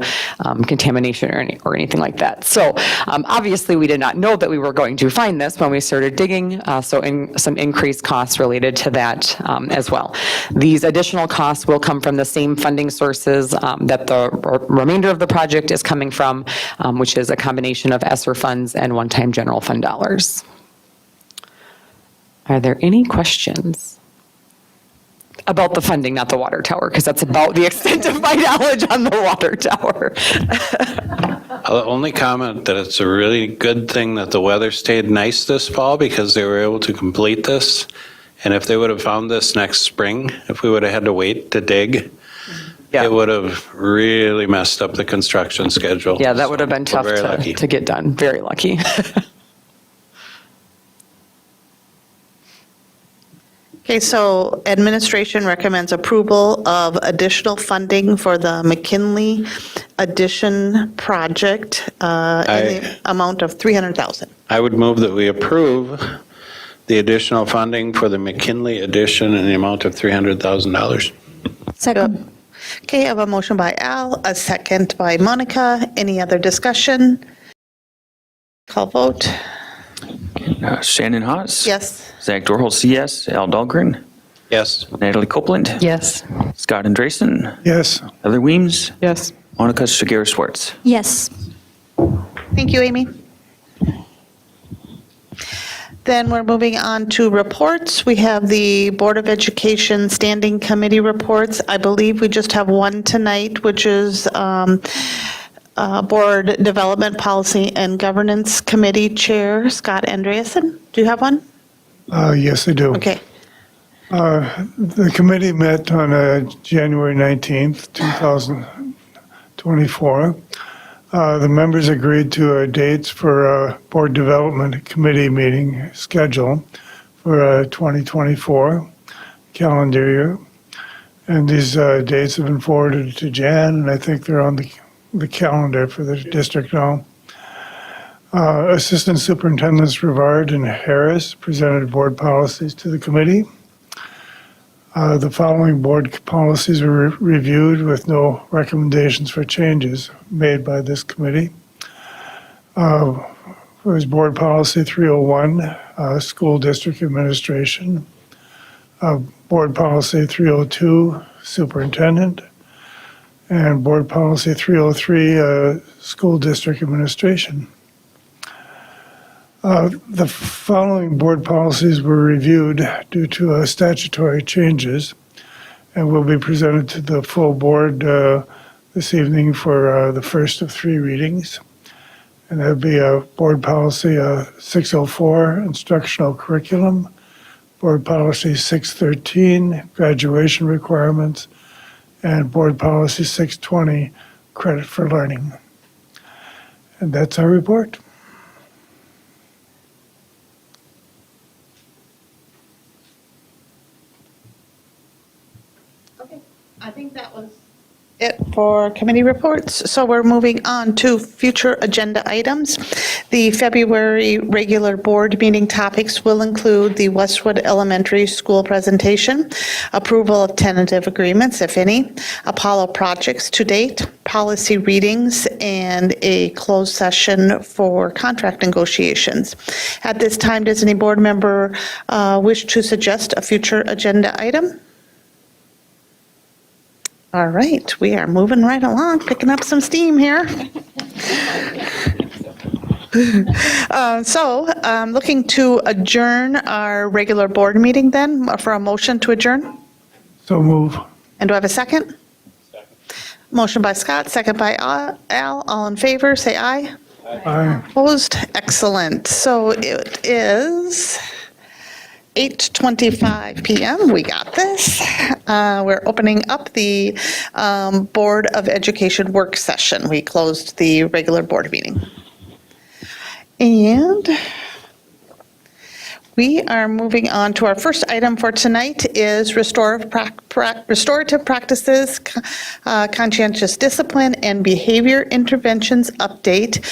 contamination or anything like that. So obviously, we did not know that we were going to find this when we started digging, so some increased costs related to that as well. These additional costs will come from the same funding sources that the remainder of the project is coming from, which is a combination of ESSER funds and one-time general fund dollars. Are there any questions about the funding, not the water tower? Because that's about the extent of my knowledge on the water tower. I'll only comment that it's a really good thing that the weather stayed nice this fall because they were able to complete this. And if they would have found this next spring, if we would have had to wait to dig, it would have really messed up the construction schedule. Yeah, that would have been So tough we're very lucky. to get done. Very lucky. Okay, so administration recommends approval of additional funding for the McKinley addition project in the amount of $300,000. I would move that we approve the additional funding for the McKinley addition in the amount of $300,000. Second. Okay, I have a motion by Al, a second by Monica. Any other discussion? Call vote. Shannon Haas. Yes. Zach Dorholz, yes. Al Dahlgren. Yes. Natalie Copeland. Yes. Scott Andresen. Yes. Heather Weems. Yes. Monica Shigeru Schwartz. Yes. Thank you, Amy. Then we're moving on to reports. We have the Board of Education Standing Committee reports. I believe we just have one tonight, which is Board Development Policy and Governance Committee Chair Scott Andreasen. Do you have one? Yes, I do. Okay. The committee met on January 19th, 2024. The members agreed to dates for a Board Development Committee meeting schedule for 2024 calendar year. And these dates have been forwarded to Jan, and I think they're on the calendar for the district now. Assistant Superintendents Rivard and Harris presented board policies to the committee. The following board policies were reviewed with no recommendations for changes made by this committee. Was Board Policy 301, School District Administration. Board Policy 302, Superintendent. And Board Policy 303, School District Administration. The following board policies were reviewed due to statutory changes and will be presented to the full board this evening for the first of three readings. And that would be Board Policy 604, Instructional Curriculum, Board Policy 613, Graduation Requirements, and Board Policy 620, Credit for Learning. And that's our report. I think that was it for committee reports. So we're moving on to future agenda items. The February regular board meeting topics will include the Westwood Elementary School presentation, approval of tentative agreements, if any, Apollo projects to date, policy readings, and a closed session for contract negotiations. At this time, does any board member wish to suggest a future agenda item? All right, we are moving right along, picking up some steam here. So, looking to adjourn our regular board meeting then, for a motion to adjourn? So move. And do I have a second? Motion by Scott, second by Al. All in favor, say aye. Aye. Opposed? Excellent. So it is 8:25 PM. We got this. We're opening up the Board of Education work session. We closed the regular board meeting. And we are moving on to our first item for tonight is restorative practices, conscientious discipline, and behavior interventions update.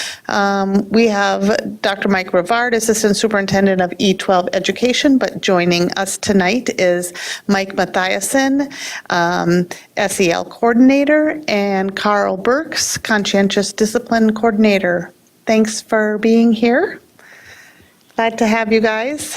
We have Dr. Mike Rivard, Assistant Superintendent of E12 Education, but joining us tonight is Mike Mathiasen, SEL Coordinator, and Carl Burks, Conscientious Discipline Coordinator. Thanks for being here. Glad to have you guys.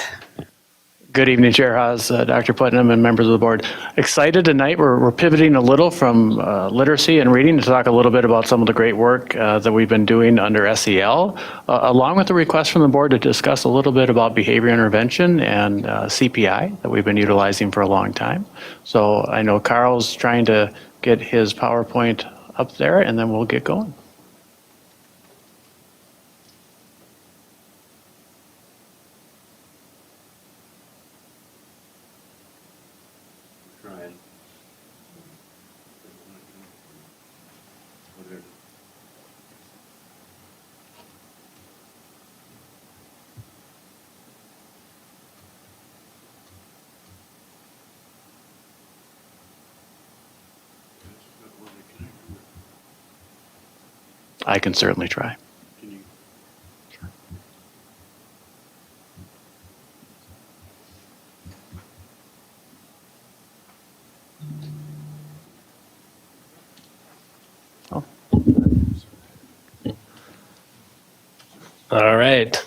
Good evening, Chair Haas, Dr. Putnam, and members of the board. Excited tonight. We're pivoting a little from literacy and reading to talk a little bit about some of the great work that we've been doing under SEL, along with the request from the board to discuss a little bit about behavior intervention and CPI that we've been utilizing for a long time. So I know Carl's trying to get his PowerPoint up there, and then we'll get going. I can certainly try. Oh. All right.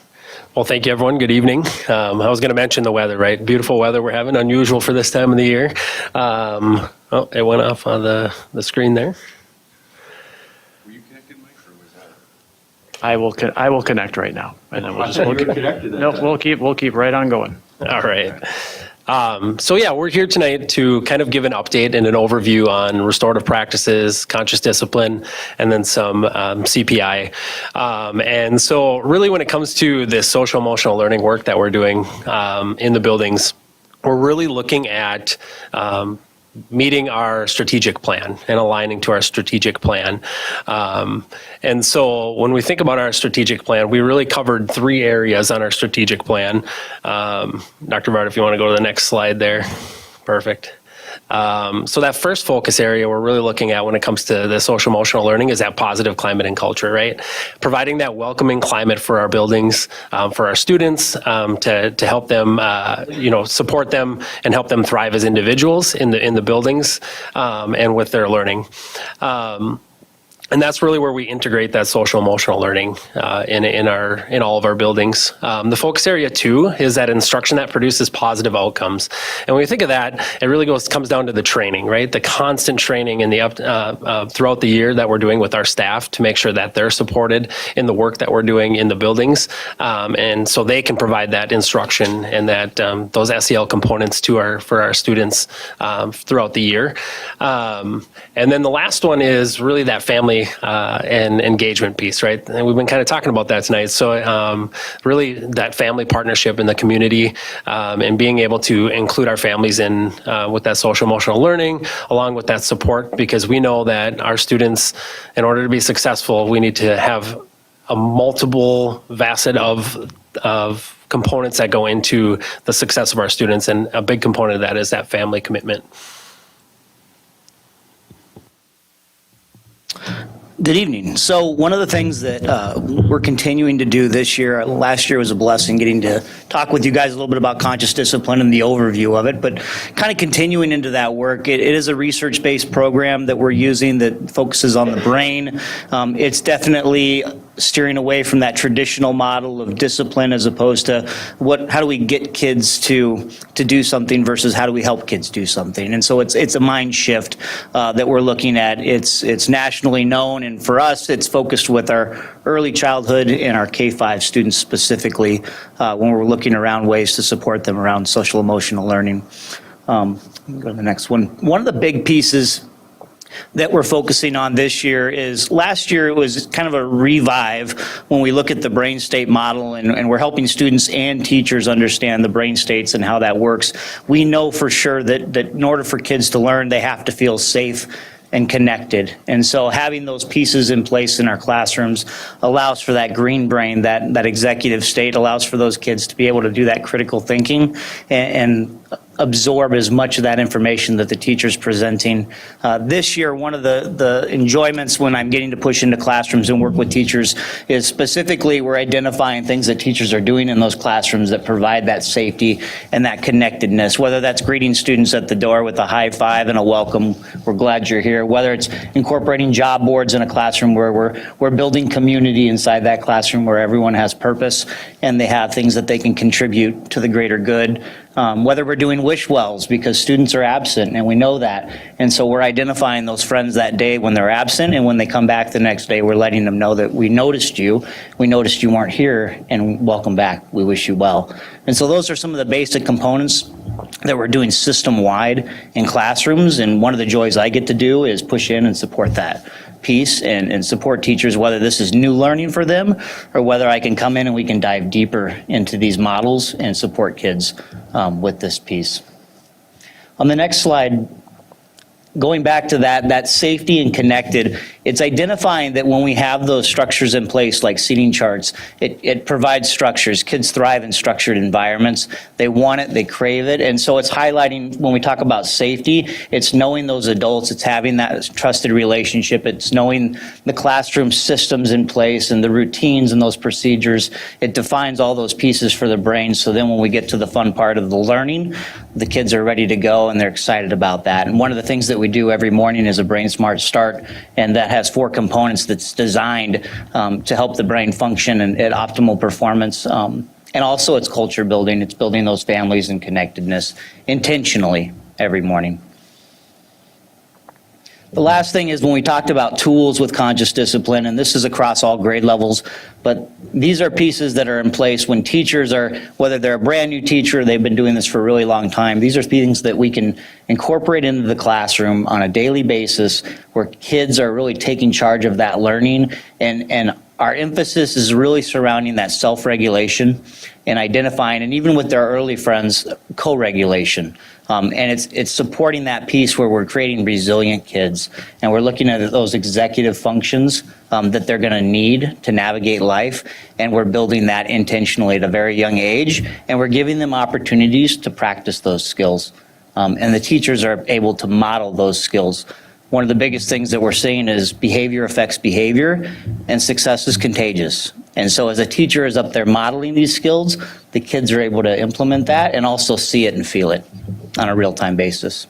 Well, thank you, everyone. Good evening. I was going to mention the weather, right? Beautiful weather we're having, unusual for this time of the year. Oh, it went off on the screen there. I will connect right now, and then we'll keep right on going. All right. So yeah, we're here tonight to kind of give an update and an overview on restorative practices, conscious discipline, and then some CPI. And so really when it comes to this social emotional learning work that we're doing in the buildings, we're really looking at meeting our strategic plan and aligning to our strategic plan. And so when we think about our strategic plan, we really covered 3 areas on our strategic plan. Dr. Bart, if you want to go to the next slide there. Perfect. So that first focus area we're really looking at when it comes to the social emotional learning is that positive climate and culture, right? Providing that welcoming climate for our buildings, for our students, to help them, support them and help them thrive as individuals in the buildings and with their learning. And that's really where we integrate that social emotional learning in all of our buildings. The focus area 2 is that instruction that produces positive outcomes. And when we think of that, it really comes down to the training, right? The constant training in throughout the year that we're doing with our staff to make sure that they're supported in the work that we're doing in the buildings, and so they can provide that instruction and that those SEL components for our students throughout the year. And then the last one is really that family and engagement piece, right? And we've been kind of talking about that tonight. So really that family partnership in the community and being able to include our families in with that social emotional learning along with that support, because we know that our students, in order to be successful, we need to have a multiple facet of components that go into the success of our students. And a big component of that is that family commitment. Good evening. So one of the things that we're continuing to do this year, last year was a blessing getting to talk with you guys a little bit about conscious discipline and the overview of it, but kind of continuing into that work, it is a research-based program that we're using that focuses on the brain. It's definitely steering away from that traditional model of discipline as opposed to how do we get kids to do something versus how do we help kids do something. And so it's a mind shift that we're looking at. It's nationally known, and for us, it's focused with our early childhood and our K-5 students specifically when we're looking around ways to support them around social emotional learning. Go to the next one. One of the big pieces that we're focusing on this year is, last year it was kind of a revive when we look at the brain state model, and we're helping students and teachers understand the brain states and how that works. We know for sure that in order for kids to learn, they have to feel safe and connected. And so having those pieces in place in our classrooms allows for that green brain, that executive state, allows for those kids to be able to do that critical thinking and absorb as much of that information that the teacher's presenting. This year, one of the enjoyments when I'm getting to push into classrooms and work with teachers is specifically we're identifying things that teachers are doing in those classrooms that provide that safety and that connectedness, whether that's greeting students at the door with a high five and a welcome, we're glad you're here, whether it's incorporating job boards in a classroom where we're building community inside that classroom where everyone has purpose and they have things that they can contribute to the greater good. Whether we're doing wish wells because students are absent and we know that. And so we're identifying those friends that day when they're absent, and when they come back the next day, we're letting them know that we noticed you weren't here, and welcome back. We wish you well. And so those are some of the basic components that we're doing system-wide in classrooms. And one of the joys I get to do is push in and support that piece and support teachers, whether this is new learning for them or whether I can come in and we can dive deeper into these models and support kids with this piece. On the next slide, going back to that safety and connected, it's identifying that when we have those structures in place, like seating charts, it provides structures. Kids thrive in structured environments. They want it, they crave it. And so it's highlighting, when we talk about safety, it's knowing those adults, it's having that trusted relationship, it's knowing the classroom systems in place and the routines and those procedures. It defines all those pieces for the brain. So then when we get to the fun part of the learning, the kids are ready to go and they're excited about that. And one of the things that we do every morning is a Brain Smart Start, and that has 4 components that's designed to help the brain function and at optimal performance. And also it's culture building. It's building those families and connectedness intentionally every morning. The last thing is when we talked about tools with conscious discipline, and this is across all grade levels, but these are pieces that are in place when teachers are, whether they're a brand new teacher, they've been doing this for a really long time, these are things that we can incorporate into the classroom on a daily basis where kids are really taking charge of that learning, and our emphasis is really surrounding that self-regulation and identifying, and even with their early friends, co-regulation. And it's supporting that piece where we're creating resilient kids, and we're looking at those executive functions that they're going to need to navigate life, and we're building that intentionally at a very young age, and we're giving them opportunities to practice those skills. And the teachers are able to model those skills. One of the biggest things that we're seeing is behavior affects behavior, and success is contagious. And so as a teacher is up there modeling these skills, the kids are able to implement that and also see it and feel it on a real-time basis.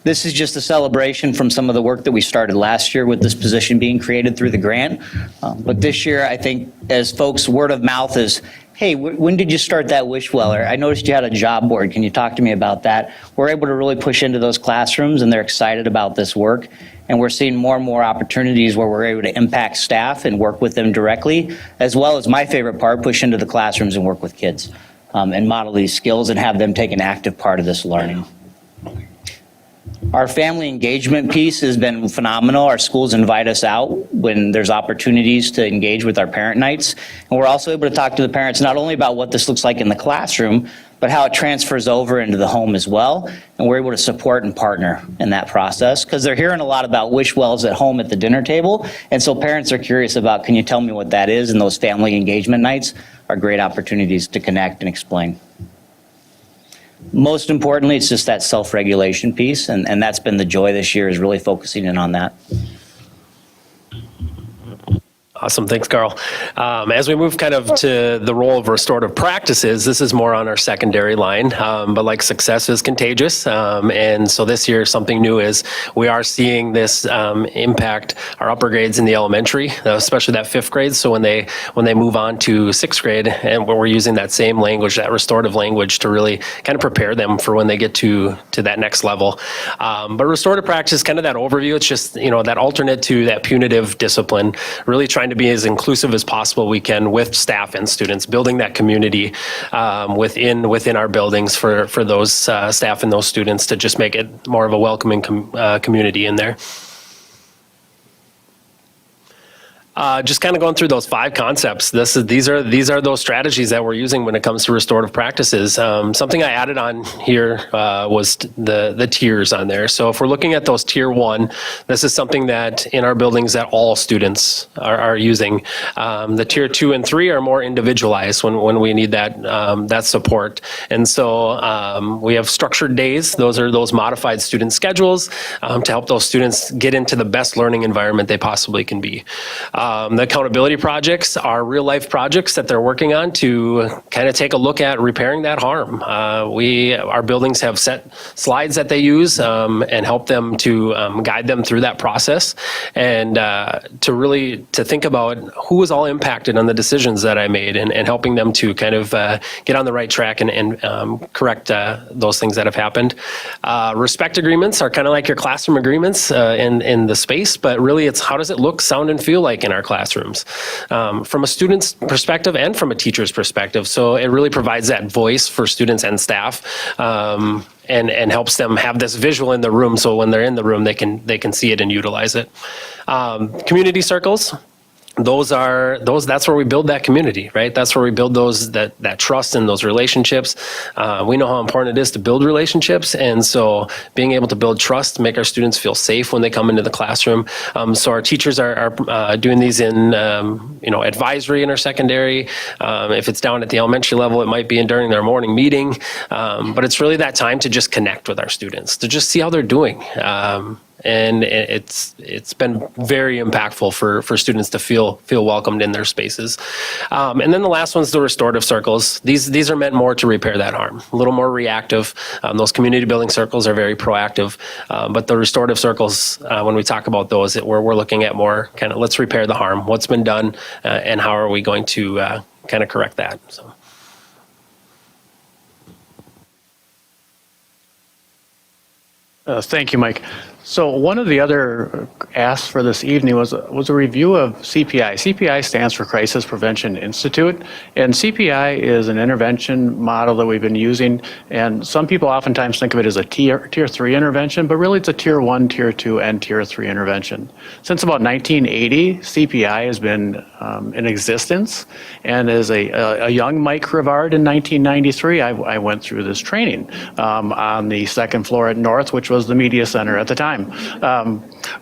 This is just a celebration from some of the work that we started last year with this position being created through the grant. But this year, I think as folks, word of mouth is, hey, when did you start that wish well? Or I noticed you had a job board. Can you talk to me about that? We're able to really push into those classrooms, and they're excited about this work. And we're seeing more and more opportunities where we're able to impact staff and work with them directly, as well as my favorite part, push into the classrooms and work with kids and model these skills and have them take an active part of this learning. Our family engagement piece has been phenomenal. Our schools invite us out when there's opportunities to engage with our parent nights. And we're also able to talk to the parents not only about what this looks like in the classroom, but how it transfers over into the home as well. And we're able to support and partner in that process because they're hearing a lot about wish wells at home at the dinner table. And so parents are curious about, can you tell me what that is? And those family engagement nights are great opportunities to connect and explain. Most importantly, it's just that self-regulation piece, and that's been the joy this year, is really focusing in on that. Awesome. Thanks, Carl. As we move kind of to the role of restorative practices, this is more on our secondary line, but like success is contagious. And so this year, something new is we are seeing this impact our upper grades in the elementary, especially that 5th grade. So when they move on to 6th grade, and when we're using that same language, that restorative language, to really kind of prepare them for when they get to that next level. But restorative practice, kind of that overview, it's just, that alternate to that punitive discipline, really trying to be as inclusive as possible we can with staff and students, building that community within our buildings for those staff and those students to just make it more of a welcoming community in there. Just kind of going through those 5 concepts. These are those strategies that we're using when it comes to restorative practices. Something I added on here was the tiers on there. So if we're looking at those tier 1, this is something that in our buildings that all students are using. The tier 2 and 3 are more individualized when we need that support. And so we have structured days. Those are those modified student schedules to help those students get into the best learning environment they possibly can be. The accountability projects are real life projects that they're working on to kind of take a look at repairing that harm. Our buildings have set slides that they use and help them to guide them through that process and to think about who was all impacted on the decisions that I made and helping them to kind of get on the right track and correct those things that have happened. Respect agreements are kind of like your classroom agreements in the space, but really it's how does it look, sound, and feel like in our classrooms from a student's perspective and from a teacher's perspective. So it really provides that voice for students and staff and helps them have this visual in the room. So when they're in the room, they can see it and utilize it. Community circles. That's where we build that community, right? That's where we build that trust and those relationships. We know how important it is to build relationships. And so being able to build trust, make our students feel safe when they come into the classroom. So our teachers are doing these in, advisory in our secondary. If it's down at the elementary level, it might be during their morning meeting. But it's really that time to just connect with our students, to just see how they're doing. And it's been very impactful for students to feel welcomed in their spaces. And then the last one's the restorative circles. These are meant more to repair that harm, a little more reactive. Those community building circles are very proactive. But the restorative circles, when we talk about those, we're looking at more kind of let's repair the harm, what's been done, and how are we going to kind of correct that. So. Thank you, Mike. So one of the other asks for this evening was a review of CPI. CPI stands for Crisis Prevention Institute, and CPI is an intervention model that we've been using, and some people oftentimes think of it as a tier 3 intervention, but really it's a tier 1, tier 2, and tier 3 intervention. Since about 1980, CPI has been in existence, and as a young Mike Rivard in 1993, I went through this training on the second floor at North, which was the media center at the time.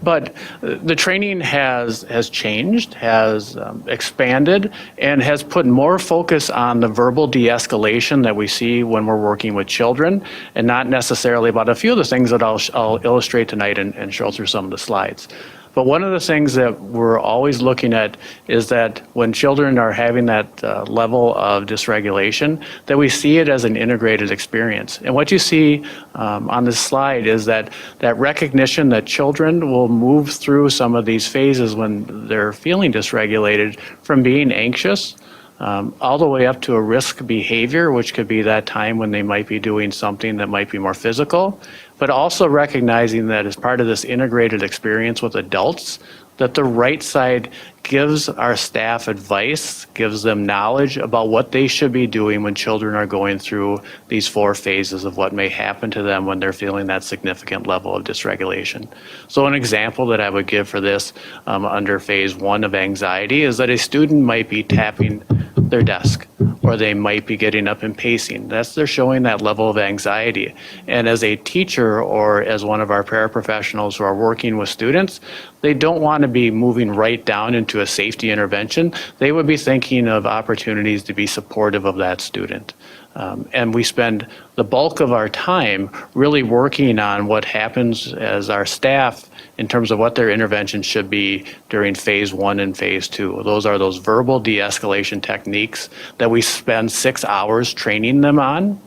But the training has changed, has expanded, and has put more focus on the verbal de-escalation that we see when we're working with children, and not necessarily about a few of the things that I'll illustrate tonight and show through some of the slides. But one of the things that we're always looking at is that when children are having that level of dysregulation, that we see it as an integrated experience. And what you see on this slide is that recognition that children will move through some of these phases when they're feeling dysregulated from being anxious all the way up to a risk behavior, which could be that time when they might be doing something that might be more physical, but also recognizing that as part of this integrated experience with adults, that the right side gives our staff advice, gives them knowledge about what they should be doing when children are going through these 4 phases of what may happen to them when they're feeling that significant level of dysregulation. So an example that I would give for this under phase 1 of anxiety is that a student might be tapping their desk, or they might be getting up and pacing. They're showing that level of anxiety. And as a teacher or as one of our paraprofessionals who are working with students, they don't want to be moving right down into a safety intervention. They would be thinking of opportunities to be supportive of that student. And we spend the bulk of our time really working on what happens as our staff in terms of what their intervention should be during phase 1 and phase 2. Those are those verbal de-escalation techniques that we spend 6 hours training them on,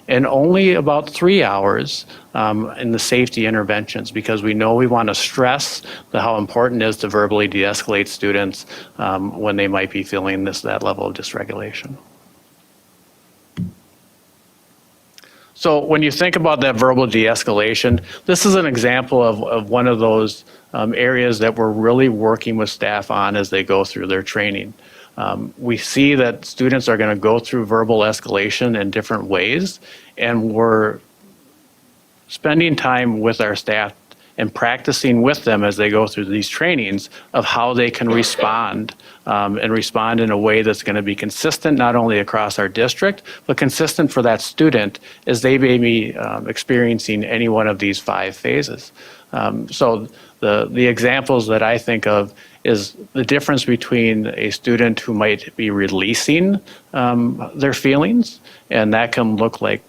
and only about 3 hours in the safety interventions, because we know we want to stress how important it is to verbally de-escalate students when they might be feeling that level of dysregulation. So when you think about that verbal de-escalation, this is an example of one of those areas that we're really working with staff on as they go through their training. We see that students are going to go through verbal escalation in different ways, and we're spending time with our staff and practicing with them as they go through these trainings of how they can respond and respond in a way that's going to be consistent not only across our district, but consistent for that student as they may be experiencing any one of these 5 phases. So the examples that I think of is the difference between a student who might be releasing their feelings, and that can look like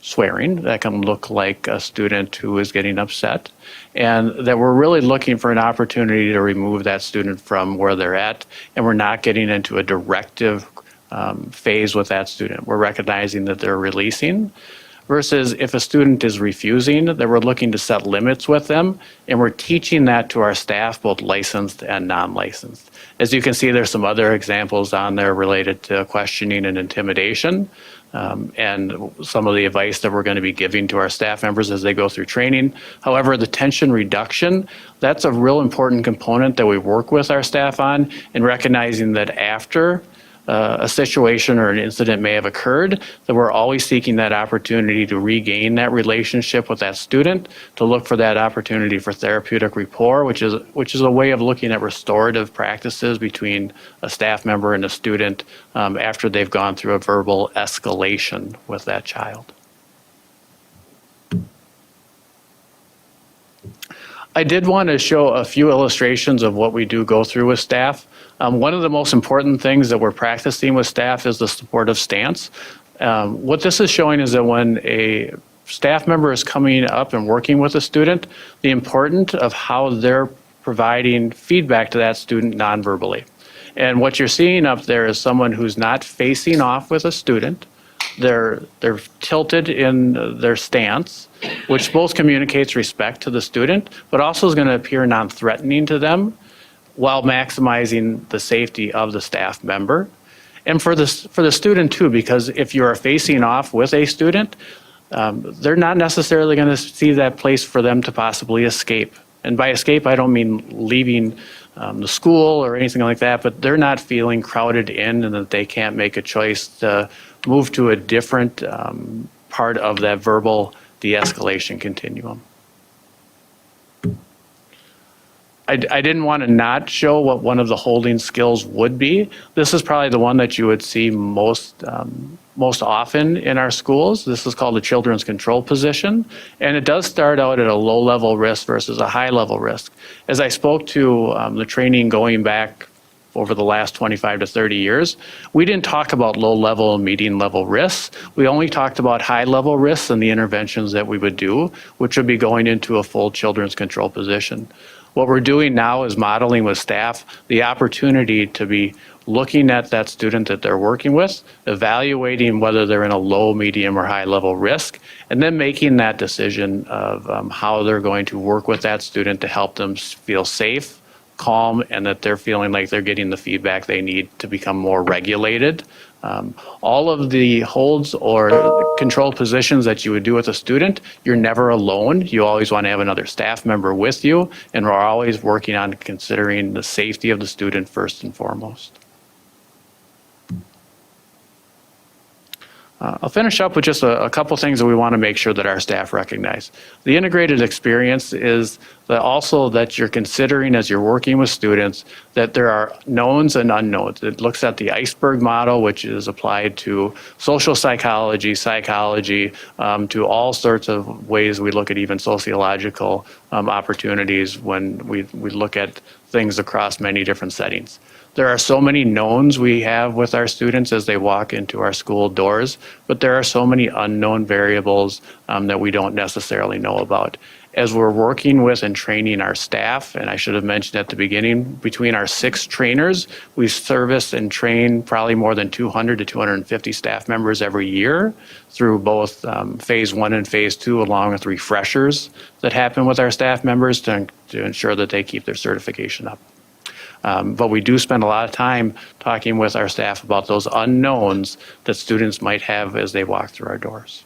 swearing, that can look like a student who is getting upset, and that we're really looking for an opportunity to remove that student from where they're at, and we're not getting into a directive phase with that student. We're recognizing that they're releasing, versus if a student is refusing, that we're looking to set limits with them, and we're teaching that to our staff, both licensed and non-licensed. As you can see, there's some other examples on there related to questioning and intimidation. And some of the advice that we're going to be giving to our staff members as they go through training. However, the tension reduction, that's a real important component that we work with our staff on, and recognizing that after a situation or an incident may have occurred, that we're always seeking that opportunity to regain that relationship with that student, to look for that opportunity for therapeutic rapport, which is a way of looking at restorative practices between a staff member and a student after they've gone through a verbal escalation with that child. I did want to show a few illustrations of what we do go through with staff. One of the most important things that we're practicing with staff is the supportive stance. What this is showing is that when a staff member is coming up and working with a student, the importance of how they're providing feedback to that student non-verbally. And what you're seeing up there is someone who's not facing off with a student. They're tilted in their stance, which both communicates respect to the student, but also is going to appear non-threatening to them while maximizing the safety of the staff member. And for the student too, because if you are facing off with a student, they're not necessarily going to see that place for them to possibly escape. And by escape, I don't mean leaving the school or anything like that, but they're not feeling crowded in and that they can't make a choice to move to a different part of that verbal de-escalation continuum. I didn't want to not show what one of the holding skills would be. This is probably the one that you would see most often in our schools. This is called the children's control position, and it does start out at a low-level risk versus a high-level risk. As I spoke to the training going back over the last 25 to 30 years, we didn't talk about low-level and medium-level risks. We only talked about high-level risks and the interventions that we would do, which would be going into a full children's control position. What we're doing now is modeling with staff the opportunity to be looking at that student that they're working with, evaluating whether they're in a low, medium, or high level risk, and then making that decision of how they're going to work with that student to help them feel safe, calm, and that they're feeling like they're getting the feedback they need to become more regulated. All of the holds or control positions that you would do with a student, you're never alone. You always want to have another staff member with you, and we're always working on considering the safety of the student first and foremost. I'll finish up with just a couple things that we want to make sure that our staff recognize. The integrated experience is that also that you're considering as you're working with students that there are knowns and unknowns. It looks at the iceberg model, which is applied to social psychology, psychology, to all sorts of ways we look at even sociological opportunities when we look at things across many different settings. There are so many knowns we have with our students as they walk into our school doors, but there are so many unknown variables that we don't necessarily know about. As we're working with and training our staff, and I should have mentioned at the beginning, between our 6 trainers, we service and train probably more than 200 to 250 staff members every year through both phase 1 and phase 2, along with refreshers that happen with our staff members to ensure that they keep their certification up. But we do spend a lot of time talking with our staff about those unknowns that students might have as they walk through our doors.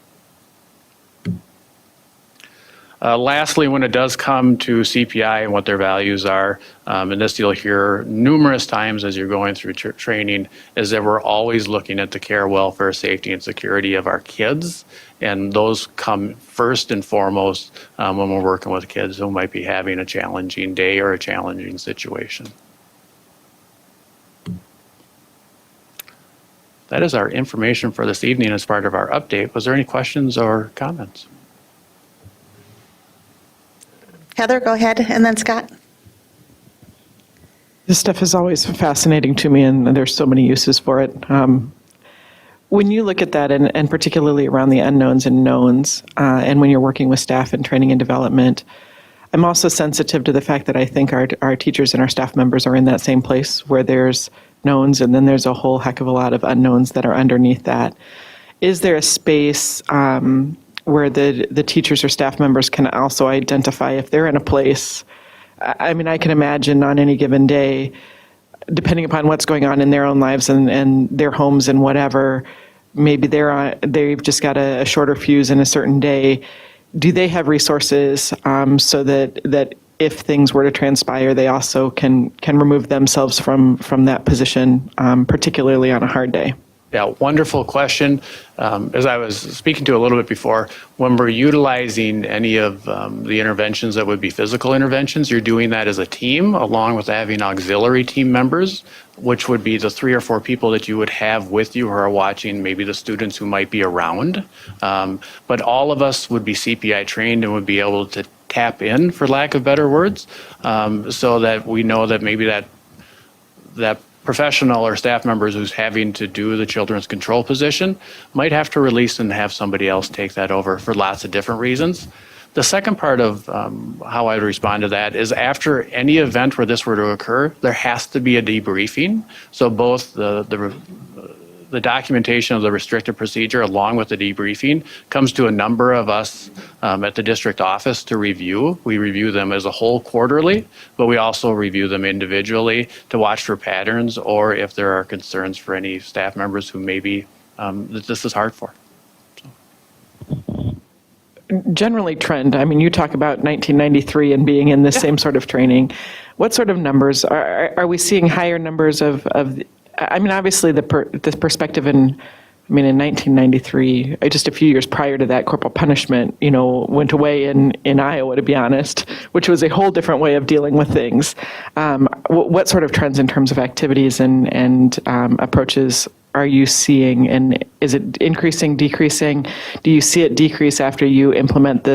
Lastly, when it does come to CPI and what their values are, and this you'll hear numerous times as you're going through training, is that we're always looking at the care, welfare, safety, and security of our kids. And those come first and foremost when we're working with kids who might be having a challenging day or a challenging situation. That is our information for this evening as part of our update. Was there any questions or comments? Heather, go ahead, and then Scott. This stuff is always fascinating to me, and there's so many uses for it. When you look at that, and particularly around the unknowns and knowns, and when you're working with staff in training and development, I'm also sensitive to the fact that I think our teachers and our staff members are in that same place where there's knowns and then there's a whole heck of a lot of unknowns that are underneath that. Is there a space where the teachers or staff members can also identify if they're in a place? I mean, I can imagine on any given day, depending upon what's going on in their own lives and their homes and whatever, maybe they've just got a shorter fuse in a certain day. Do they have resources so that if things were to transpire, they also can remove themselves from that position, particularly on a hard day? Yeah, wonderful question. As I was speaking to a little bit before, when we're utilizing any of the interventions that would be physical interventions, you're doing that as a team along with having auxiliary team members, which would be the 3 or 4 people that you would have with you who are watching, maybe the students who might be around. But all of us would be CPI trained and would be able to tap in, for lack of better words, so that we know that maybe that professional or staff members who's having to do the children's control position might have to release and have somebody else take that over for lots of different reasons. The second part of how I would respond to that is after any event where this were to occur, there has to be a debriefing. So both the documentation of the restricted procedure along with the debriefing comes to a number of us at the district office to review. We review them as a whole quarterly, but we also review them individually to watch for patterns or if there are concerns for any staff members who maybe that this is hard for. Generally trend, I mean, you talk about 1993 and being in this same sort of training. What sort of numbers? Are we seeing higher numbers of I mean, obviously the perspective in 1993, just a few years prior to that, corporal punishment, went away in Iowa, to be honest, which was a whole different way of dealing with things. What sort of trends in terms of activities and approaches are you seeing? And is it increasing, decreasing? Do you see it decrease after you implement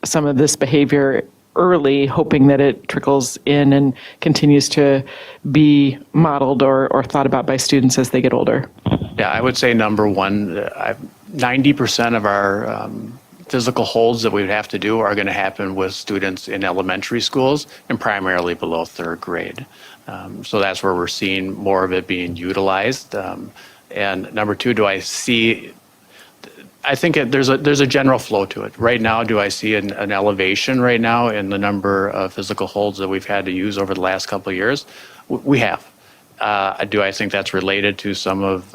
some of this behavior early, hoping that it trickles in and continues to be modeled or thought about by students as they get older? Yeah, I would say number one, 90% of our physical holds that we would have to do are going to happen with students in elementary schools and primarily below 3rd grade. So that's where we're seeing more of it being utilized. And number two, I think there's a general flow to it. Right now, do I see an elevation right now in the number of physical holds that we've had to use over the last couple of years? We have. Do I think that's related to some of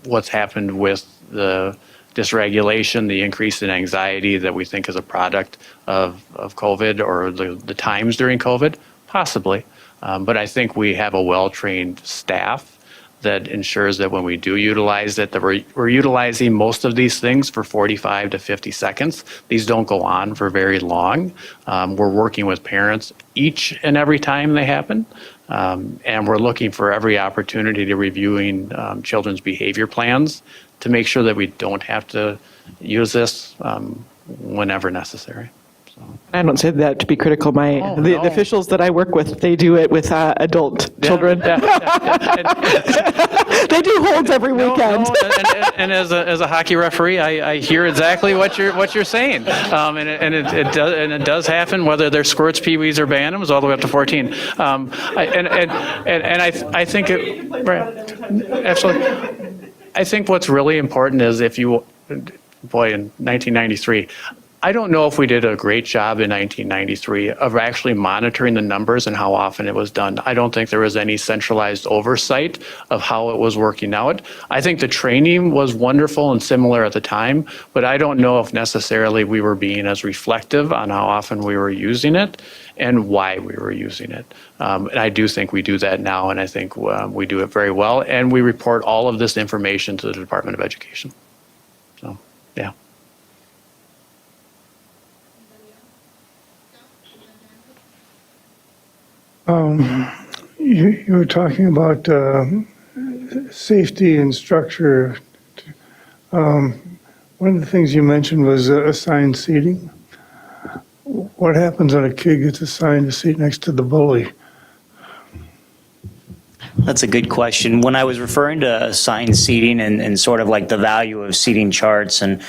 what's happened with the dysregulation, the increase in anxiety that we think is a product of COVID or the times during COVID? Possibly. But I think we have a well-trained staff that ensures that when we do utilize it, that we're utilizing most of these things for 45 to 50 seconds. These don't go on for very long. We're working with parents each and every time they happen. And we're looking for every opportunity to reviewing children's behavior plans to make sure that we don't have to use this whenever necessary. I don't say that to be critical. The officials that I work with, they do it with adult children. They do holds every weekend. And as a hockey referee, I hear exactly what you're saying. And it does happen whether they're squirts, peewees, or bantams, all the way up to 14. I think absolutely. I think what's really important is in 1993. I don't know if we did a great job in 1993 of actually monitoring the numbers and how often it was done. I don't think there was any centralized oversight of how it was working out. I think the training was wonderful and similar at the time, but I don't know if necessarily we were being as reflective on how often we were using it and why we were using it. And I do think we do that now, and I think we do it very well, and we report all of this information to the Department of Education. So, yeah. You were talking about safety and structure. One of the things you mentioned was assigned seating. What happens when a kid gets assigned a seat next to the bully? That's a good question. When I was referring to assigned seating and sort of like the value of seating charts, and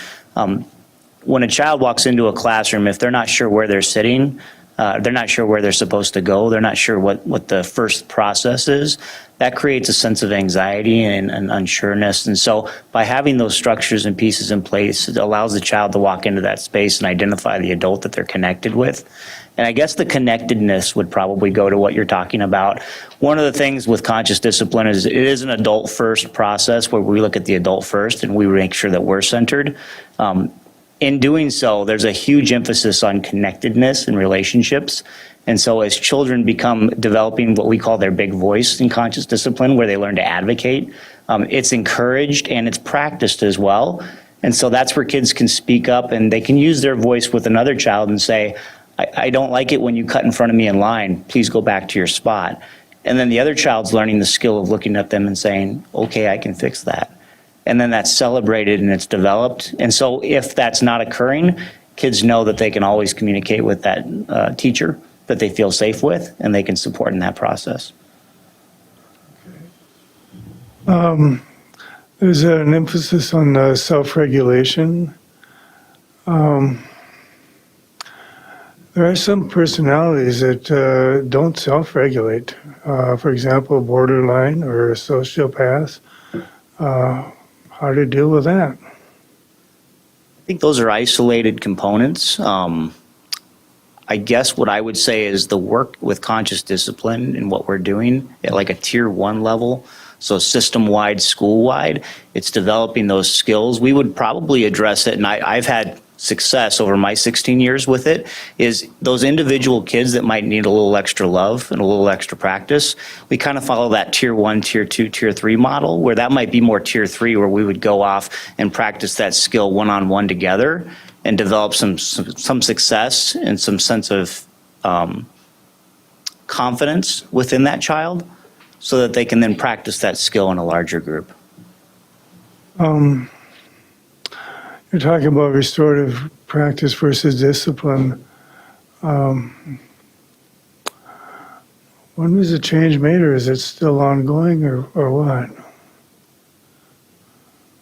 when a child walks into a classroom, if they're not sure where they're sitting, they're not sure where they're supposed to go, they're not sure what the first process is, that creates a sense of anxiety and unsureness. And so by having those structures and pieces in place, it allows the child to walk into that space and identify the adult that they're connected with. And I guess the connectedness would probably go to what you're talking about. One of the things with conscious discipline is it is an adult first process where we look at the adult first and we make sure that we're centered. In doing so, there's a huge emphasis on connectedness and relationships. And so as children become developing what we call their big voice in conscious discipline, where they learn to advocate, it's encouraged and it's practiced as well. And so that's where kids can speak up and they can use their voice with another child and say, I don't like it when you cut in front of me in line, please go back to your spot. And then the other child's learning the skill of looking at them and saying, okay, I can fix that. And then that's celebrated and it's developed. And so if that's not occurring, kids know that they can always communicate with that teacher that they feel safe with, and they can support in that process. There's an emphasis on self-regulation. There are some personalities that don't self-regulate. For example, borderline or a sociopath. How to deal with that? I think those are isolated components. I guess what I would say is the work with conscious discipline and what we're doing at like a tier 1 level, so system-wide, school-wide, it's developing those skills. We would probably address it, and I've had success over my 16 years with it, is those individual kids that might need a little extra love and a little extra practice. We kind of follow that tier 1, tier 2, tier 3 model, where that might be more tier 3, where we would go off and practice that skill one-on-one together and develop some success and some sense of confidence within that child so that they can then practice that skill in a larger group. You're talking about restorative practice versus discipline. When was the change made, or is it still ongoing, or what?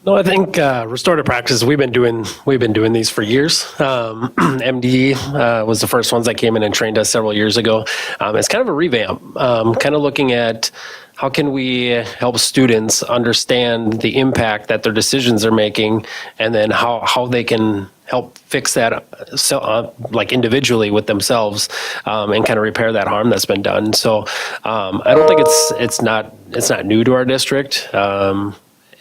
No, I think restorative practices, we've been doing these for years. MDE was the first ones that came in and trained us several years ago. It's kind of a revamp, kind of looking at how can we help students understand the impact that their decisions are making, and then how they can help fix that like individually with themselves, and kind of repair that harm that's been done. So I don't think it's not new to our district.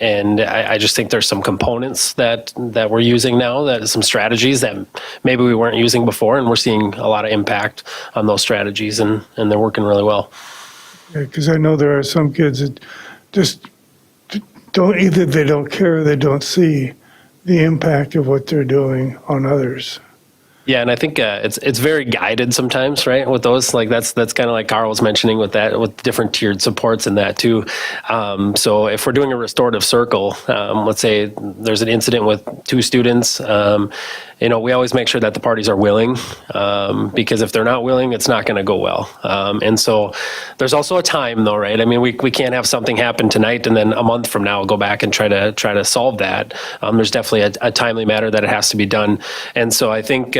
And I just think there's some components that we're using now, that some strategies that maybe we weren't using before, and we're seeing a lot of impact on those strategies, and they're working really well. Because I know there are some kids that just either they don't care or they don't see the impact of what they're doing on others. Yeah, and I think it's very guided sometimes, right? With those, like that's kind of like Carl was mentioning with that, with different tiered supports and that too. So if we're doing a restorative circle, let's say there's an incident with 2 students, we always make sure that the parties are willing, because if they're not willing, it's not going to go well. And so there's also a time though, right? I mean, we can't have something happen tonight and then a month from now go back and try to solve that. There's definitely a timely matter that it has to be done. And so I think,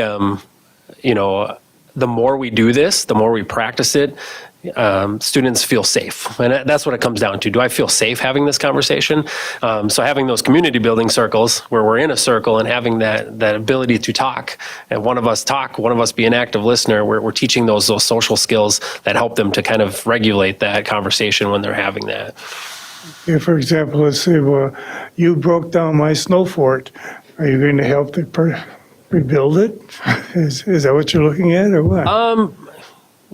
the more we do this, the more we practice it, students feel safe. And that's what it comes down to. Do I feel safe having this conversation? So having those community building circles where we're in a circle and having that ability to talk, and one of us be an active listener, we're teaching those social skills that help them to kind of regulate that conversation when they're having that. Okay, for example, let's say, well, you broke down my snow fort. Are you going to help rebuild it? Is that what you're looking at, or what?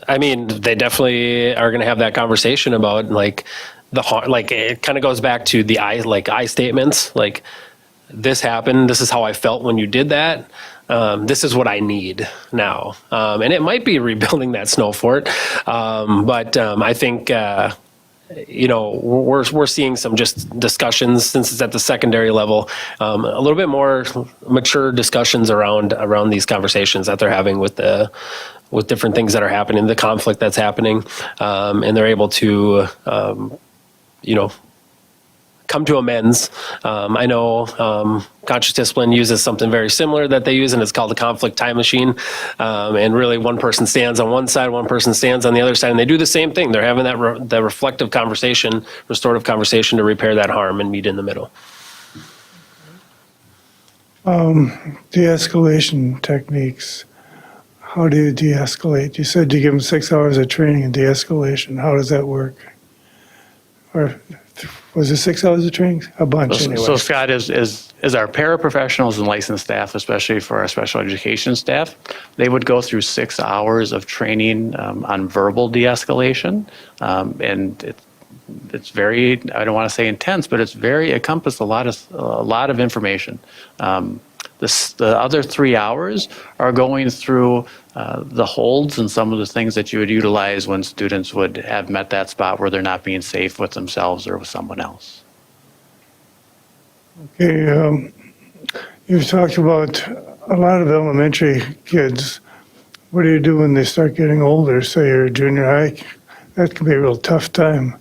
I mean, they definitely are going to have that conversation about like it kind of goes back to the I statements, like this happened, this is how I felt when you did that. This is what I need now. And it might be rebuilding that snow fort. But I think, we're seeing some just discussions since it's at the secondary level, a little bit more mature discussions around these conversations that they're having with different things that are happening, the conflict that's happening, and they're able to, come to amends. I know Conscious Discipline uses something very similar that they use, and it's called the conflict time machine. And really, one person stands on one side, one person stands on the other side, and they do the same thing. They're having that reflective conversation, restorative conversation to repair that harm and meet in the middle. De-escalation techniques. How do you de-escalate? You said you give them 6 hours of training in de-escalation. How does that work? Or was it 6 hours of training? A bunch, anyway. So Scott, is our paraprofessionals and licensed staff, especially for our special education staff, they would go through 6 hours of training on verbal de-escalation. And it's very, I don't want to say intense, but it encompasses a lot of information. The other 3 hours are going through the holds and some of the things that you would utilize when students would have met that spot where they're not being safe with themselves or with someone else. Okay, you've talked about a lot of elementary kids. What do you do when they start getting older, say you're junior high? That can be a real tough time.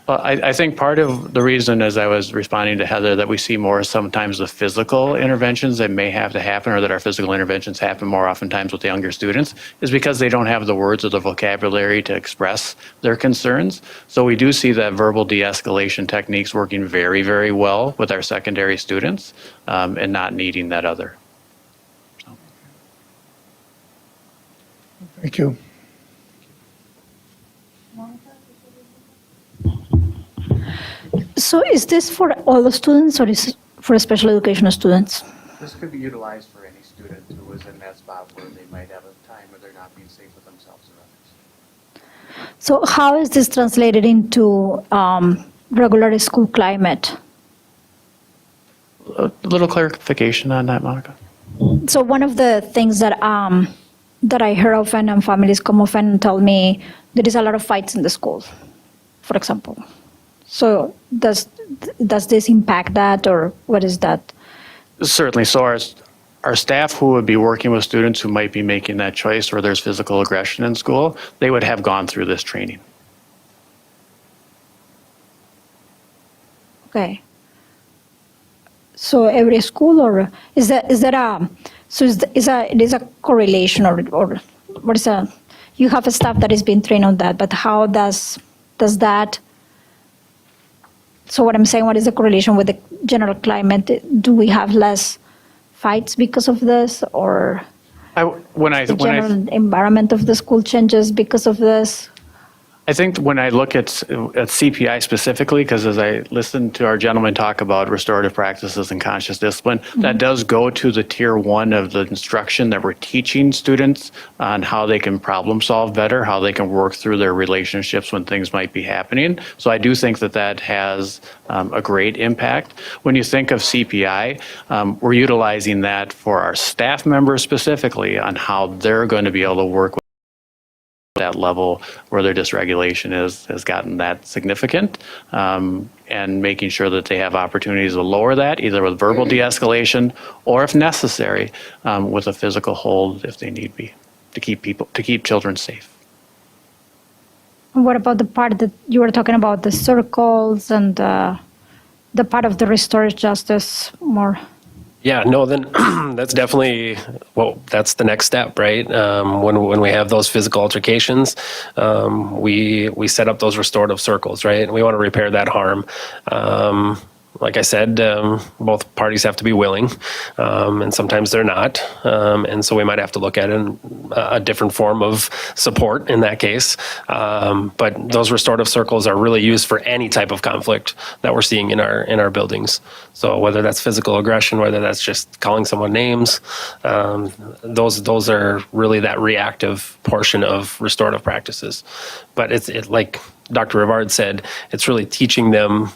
Well, I think part of the reason, as I was responding to Heather, that we see more sometimes the physical interventions that may have to happen, or that our physical interventions happen more oftentimes with younger students, is because they don't have the words or the vocabulary to express their concerns. So we do see that verbal de-escalation techniques working very, very well with our secondary students, and not needing that other. Thank you. So is this for all the students, or is it for special educational students? This could be utilized for any student who is in that spot where they might have a time where they're not being safe with themselves or others. So how is this translated into regular school climate? A little clarification on that, Monica. So one of the things that I hear often, and families come often and tell me, there is a lot of fights in the school, for example. So does this impact that, or what is that? Certainly. So our staff who would be working with students who might be making that choice where there's physical aggression in school, they would have gone through this training. Okay. So every school, or is a correlation, or what is a, you have a staff that is being trained on that, but how does that, so what I'm saying, what is the correlation with the general climate? Do we have less fights because of this, or the general environment of the school changes because of this? I think when I look at CPI specifically, because as I listened to our gentleman talk about restorative practices and conscious discipline, that does go to the tier 1 of the instruction that we're teaching students on how they can problem solve better, how they can work through their relationships when things might be happening. So I do think that has a great impact. When you think of CPI, we're utilizing that for our staff members specifically on how they're going to be able to work with that level where their dysregulation has gotten that significant, and making sure that they have opportunities to lower that, either with verbal de-escalation or, if necessary, with a physical hold if they need be, to keep children safe. What about the part that you were talking about, the circles and the part of the restorative justice more? Yeah, no, then that's definitely, well, that's the next step, right? When we have those physical altercations, we set up those restorative circles, right? We want to repair that harm. Like I said, both parties have to be willing, and sometimes they're not. And so we might have to look at a different form of support in that case. But those restorative circles are really used for any type of conflict that we're seeing in our buildings. So whether that's physical aggression, whether that's just calling someone names, those are really that reactive portion of restorative practices. But it's like Dr. Rivard said, it's really teaching them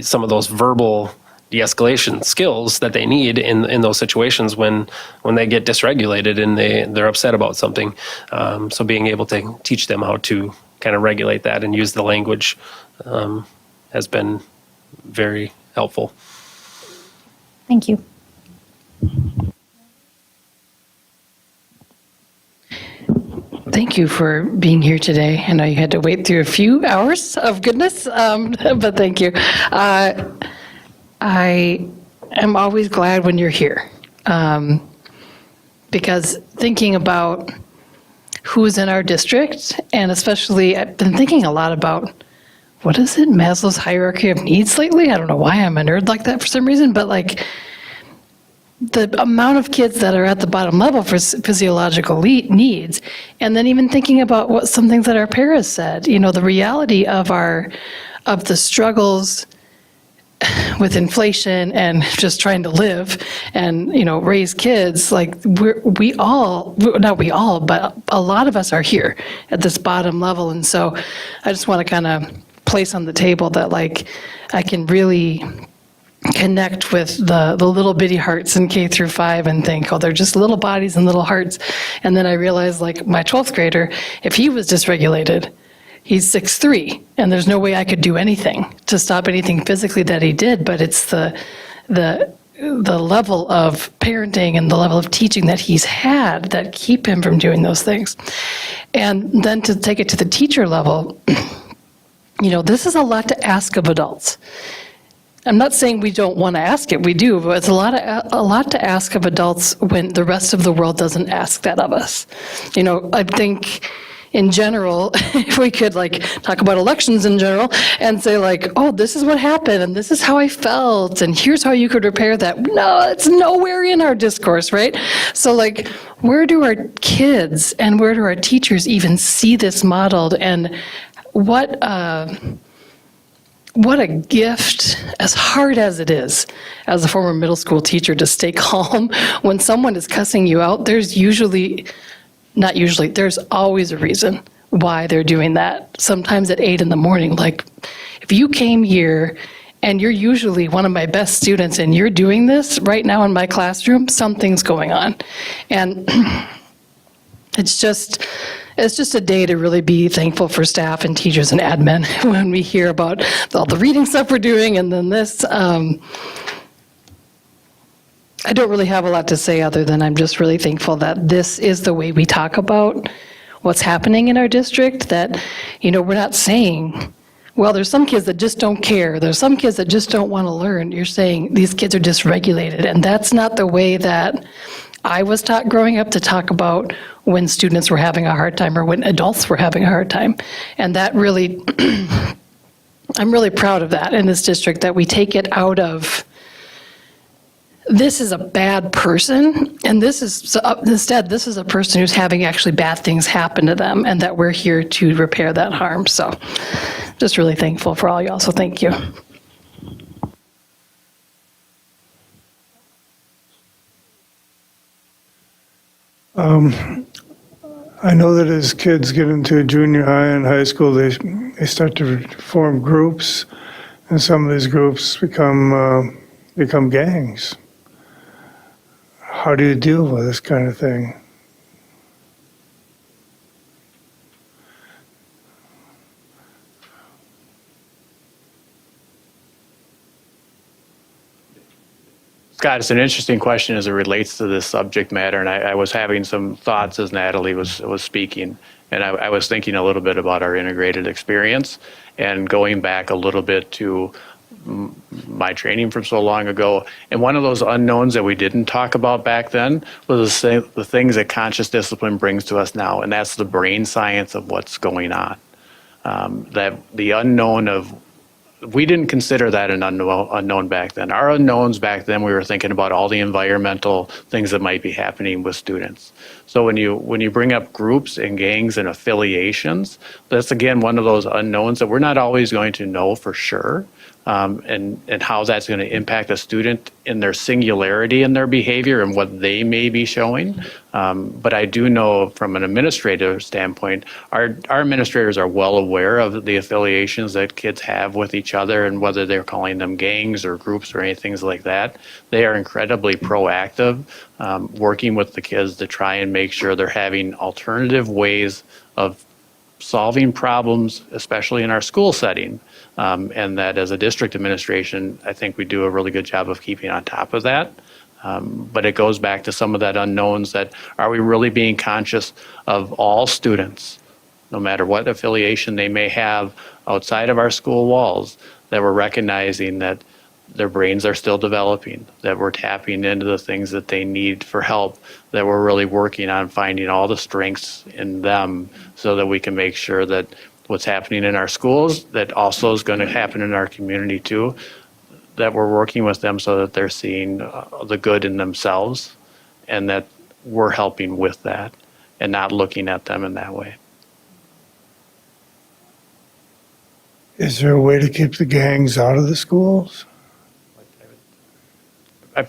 some of those verbal de-escalation skills that they need in those situations when they get dysregulated and they're upset about something. So being able to teach them how to kind of regulate that and use the language has been very helpful. Thank you. Thank you for being here today. I know you had to wait through a few hours of goodness, but thank you. I am always glad when you're here, because thinking about who's in our district, and especially I've been thinking a lot about, what is it, Maslow's hierarchy of needs lately? I don't know why I'm a nerd like that for some reason, but like, the amount of kids that are at the bottom level for physiological needs, and then even thinking about what some things that our paras said, you know, the reality of the struggles with inflation and just trying to live and, you know, raise kids, like not we all, but a lot of us are here at this bottom level. And so I just want to kind of place on the table that, like, I can really connect with the little bitty hearts in K through 5 and think, oh, they're just little bodies and little hearts. And then I realized, like, my 12th grader, if he was dysregulated, he's 6'3", and there's no way I could do anything to stop anything physically that he did, but it's the level of parenting and the level of teaching that he's had that keep him from doing those things. And then to take it to the teacher level, you know, this is a lot to ask of adults. I'm not saying we don't want to ask it, we do, but it's a lot to ask of adults when the rest of the world doesn't ask that of us. You know, I think in general, if we could, like, talk about elections in general and say, like, oh, this is what happened and this is how I felt and here's how you could repair that. No, it's nowhere in our discourse, right? So, like, where do our kids and where do our teachers even see this modeled, and what a gift, as hard as it is, as a former middle school teacher, to stay calm when someone is cussing you out. There's there's always a reason why they're doing that. Sometimes at 8 in the morning, like, if you came here and you're usually one of my best students and you're doing this right now in my classroom, something's going on. And it's just a day to really be thankful for staff and teachers and admin when we hear about all the reading stuff we're doing and then this. I don't really have a lot to say other than I'm just really thankful that this is the way we talk about what's happening in our district, that, you know, we're not saying, well, there's some kids that just don't care. There's some kids that just don't want to learn. You're saying these kids are dysregulated. And that's not the way that I was taught growing up to talk about when students were having a hard time or when adults were having a hard time. And that really, I'm really proud of that in this district, that we take it out of, this is a bad person, and this is, instead, this is a person who's having actually bad things happen to them, and that we're here to repair that harm. So just really thankful for all y'all, so thank you. I know that as kids get into junior high and high school, they start to form groups, and some of these groups become gangs. How do you deal with this kind of thing? Scott, it's an interesting question as it relates to this subject matter, and I was having some thoughts as Natalie was speaking, and I was thinking a little bit about our integrated experience and going back a little bit to my training from so long ago. And one of those unknowns that we didn't talk about back then was the things that conscious discipline brings to us now, and that's the brain science of what's going on. That the unknown of, we didn't consider that an unknown back then. Our unknowns back then, we were thinking about all the environmental things that might be happening with students. So when you bring up groups and gangs and affiliations, that's again one of those unknowns that we're not always going to know for sure. And how that's going to impact a student in their singularity in their behavior and what they may be showing. But I do know from an administrative standpoint, our administrators are well aware of the affiliations that kids have with each other, and whether they're calling them gangs or groups or anything like that. They are incredibly proactive, working with the kids to try and make sure they're having alternative ways of solving problems, especially in our school setting. And that as a district administration, I think we do a really good job of keeping on top of that. But it goes back to some of that unknowns that, are we really being conscious of all students, no matter what affiliation they may have outside of our school walls, that we're recognizing that their brains are still developing, that we're tapping into the things that they need for help, that we're really working on finding all the strengths in them so that we can make sure that what's happening in our schools, that also is going to happen in our community too, that we're working with them so that they're seeing the good in themselves, and that we're helping with that and not looking at them in that way. Is there a way to keep the gangs out of the schools?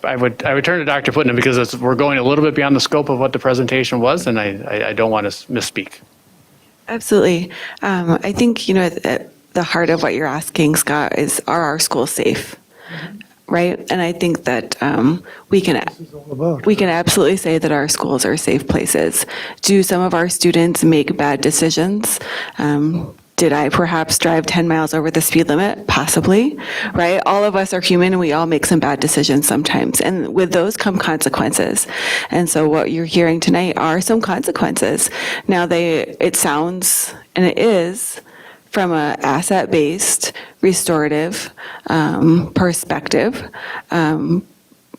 I would turn to Dr. Putnam because we're going a little bit beyond the scope of what the presentation was, and I don't want to misspeak. Absolutely. I think, at the heart of what you're asking, Scott, is, are our schools safe? Right? And I think that we can absolutely say that our schools are safe places. Do some of our students make bad decisions? Did I perhaps drive 10 miles over the speed limit? Possibly, right? All of us are human and we all make some bad decisions sometimes. And with those come consequences. And so what you're hearing tonight are some consequences. Now it sounds, and it is, from an asset-based, restorative perspective,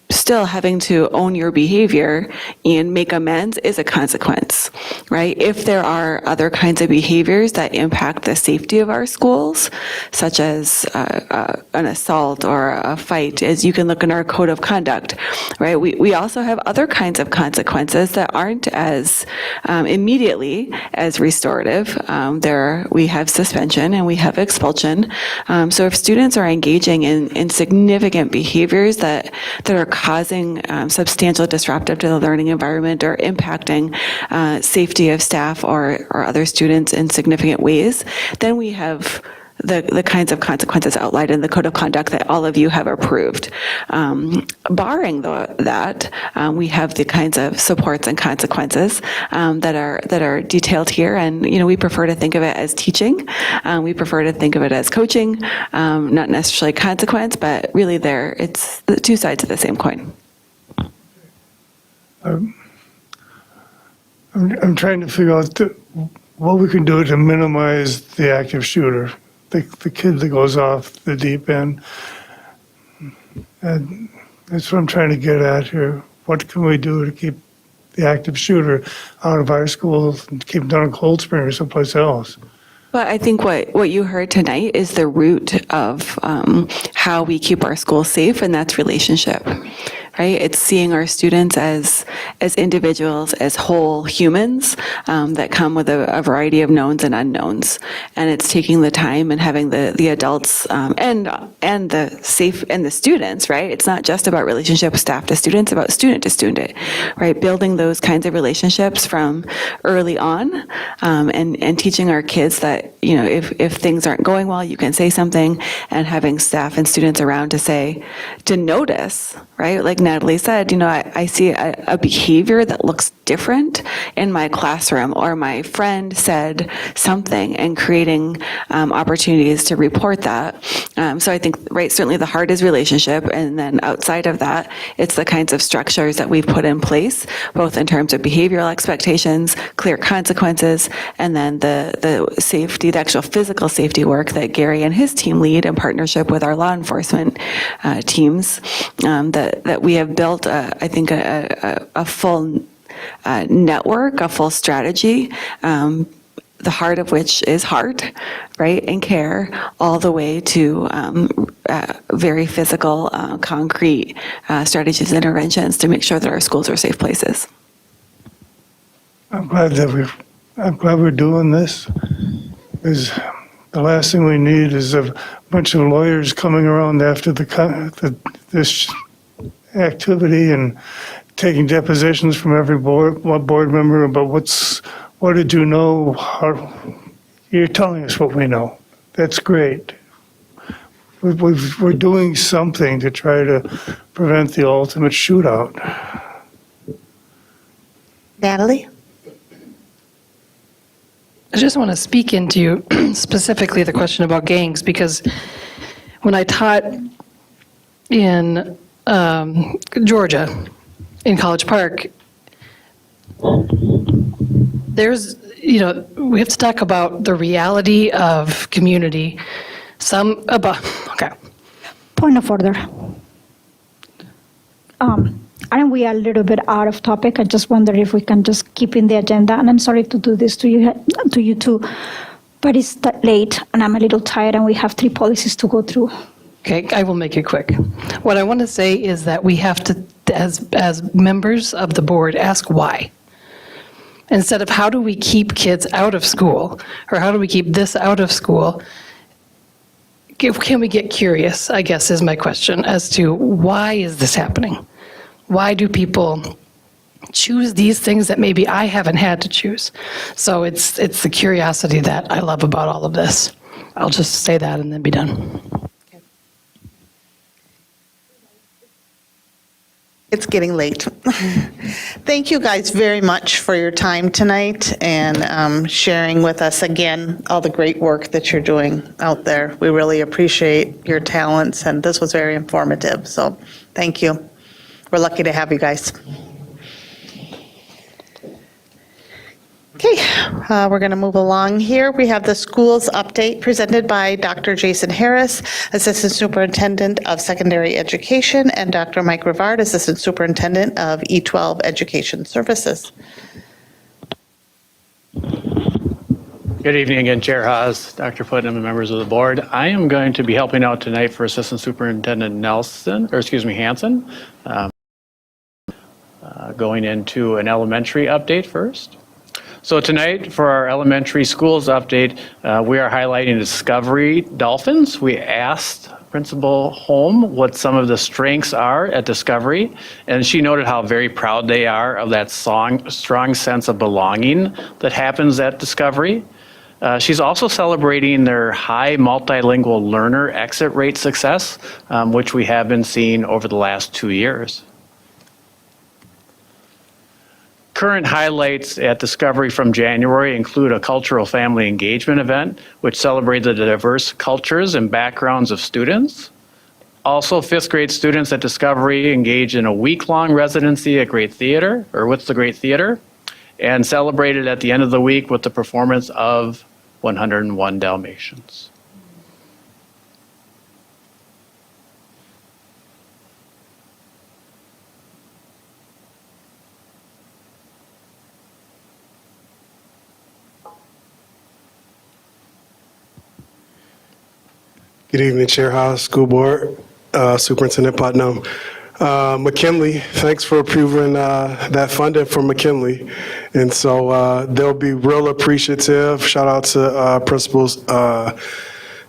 still having to own your behavior and make amends is a consequence, right? If there are other kinds of behaviors that impact the safety of our schools, such as an assault or a fight, as you can look in our code of conduct, right? We also have other kinds of consequences that aren't as immediately as restorative. We have suspension and we have expulsion. So if students are engaging in significant behaviors that are causing substantial disruptive to the learning environment or impacting safety of staff or other students in significant ways, then we have the kinds of consequences outlined in the code of conduct that all of you have approved. Barring that, we have the kinds of supports and consequences that are detailed here, and we prefer to think of it as teaching. We prefer to think of it as coaching, not necessarily consequence, but really it's the two sides of the same coin. I'm trying to figure out what we can do to minimize the active shooter. The kid that goes off the deep end. And that's what I'm trying to get at here. What can we do to keep the active shooter out of our schools and keep him down in Cold Spring or someplace else? But I think what you heard tonight is the root of how we keep our schools safe, and that's relationship, right? It's seeing our students as individuals, as whole humans that come with a variety of knowns and unknowns, and it's taking the time and having the adults and the safe and the students, right? It's not just about relationship staff to students, about student to student, right? Building those kinds of relationships from early on, and teaching our kids that if things aren't going well, you can say something, and having staff and students around to notice, right? Like Natalie said, I see a behavior that looks different in my classroom, or my friend said something, and creating opportunities to report that. So I think, right, certainly the heart is relationship, and then outside of that, it's the kinds of structures that we've put in place, both in terms of behavioral expectations, clear consequences, and then the safety, the actual physical safety work that Gary and his team lead in partnership with our law enforcement teams, that we have built, I think, a full network, a full strategy, the heart of which is heart, right, and care, all the way to very physical, concrete strategies and interventions to make sure that our schools are safe places. I'm glad we're doing this, because the last thing we need is a bunch of lawyers coming around after this activity and taking depositions from every board member about what did you know? You're telling us what we know. That's great. We're doing something to try to prevent the ultimate shootout. Natalie? I just want to speak into specifically the question about gangs, because when I taught in Georgia, in College Park, there's, we have to talk about the reality of community. Okay. Point of order. And we are a little bit out of topic. I just wonder if we can just keep in the agenda. And I'm sorry to do this to you too, but it's that late and I'm a little tired and we have 3 policies to go through. Okay, I will make it quick. What I want to say is that we have to, as members of the board, ask why. Instead of how do we keep kids out of school, or how do we keep this out of school, can we get curious, I guess is my question, as to why is this happening? Why do people choose these things that maybe I haven't had to choose? So it's the curiosity that I love about all of this. I'll just say that and then be done. It's getting late. Thank you guys very much for your time tonight and sharing with us again all the great work that you're doing out there. We really appreciate your talents, and this was very informative, so thank you. We're lucky to have you guys. Okay, we're going to move along here. We have the schools update presented by Dr. Jason Harris, Assistant Superintendent of Secondary Education, and Dr. Mike Rivard, Assistant Superintendent of E12 Education Services. Good evening again, Chair Haas, Dr. Putnam, and members of the board. I am going to be helping out tonight for Assistant Superintendent Hansen, going into an elementary update first. So tonight, for our elementary schools update, we are highlighting Discovery Dolphins. We asked Principal Holm what some of the strengths are at Discovery, and she noted how very proud they are of that strong sense of belonging that happens at Discovery. She's also celebrating their high multilingual learner exit rate success, which we have been seeing over the last 2 years. Current highlights at Discovery from January include a cultural family engagement event, which celebrated the diverse cultures and backgrounds of students. Also, 5th grade students at Discovery engaged in a week-long residency at Great Theater, or with the Great Theater, and celebrated at the end of the week with the performance of 101 Dalmatians. Good evening, Chair House, School Board, Superintendent Putnam. McKinley, thanks for approving that funding for McKinley. And so they'll be real appreciative. Shout out to Principals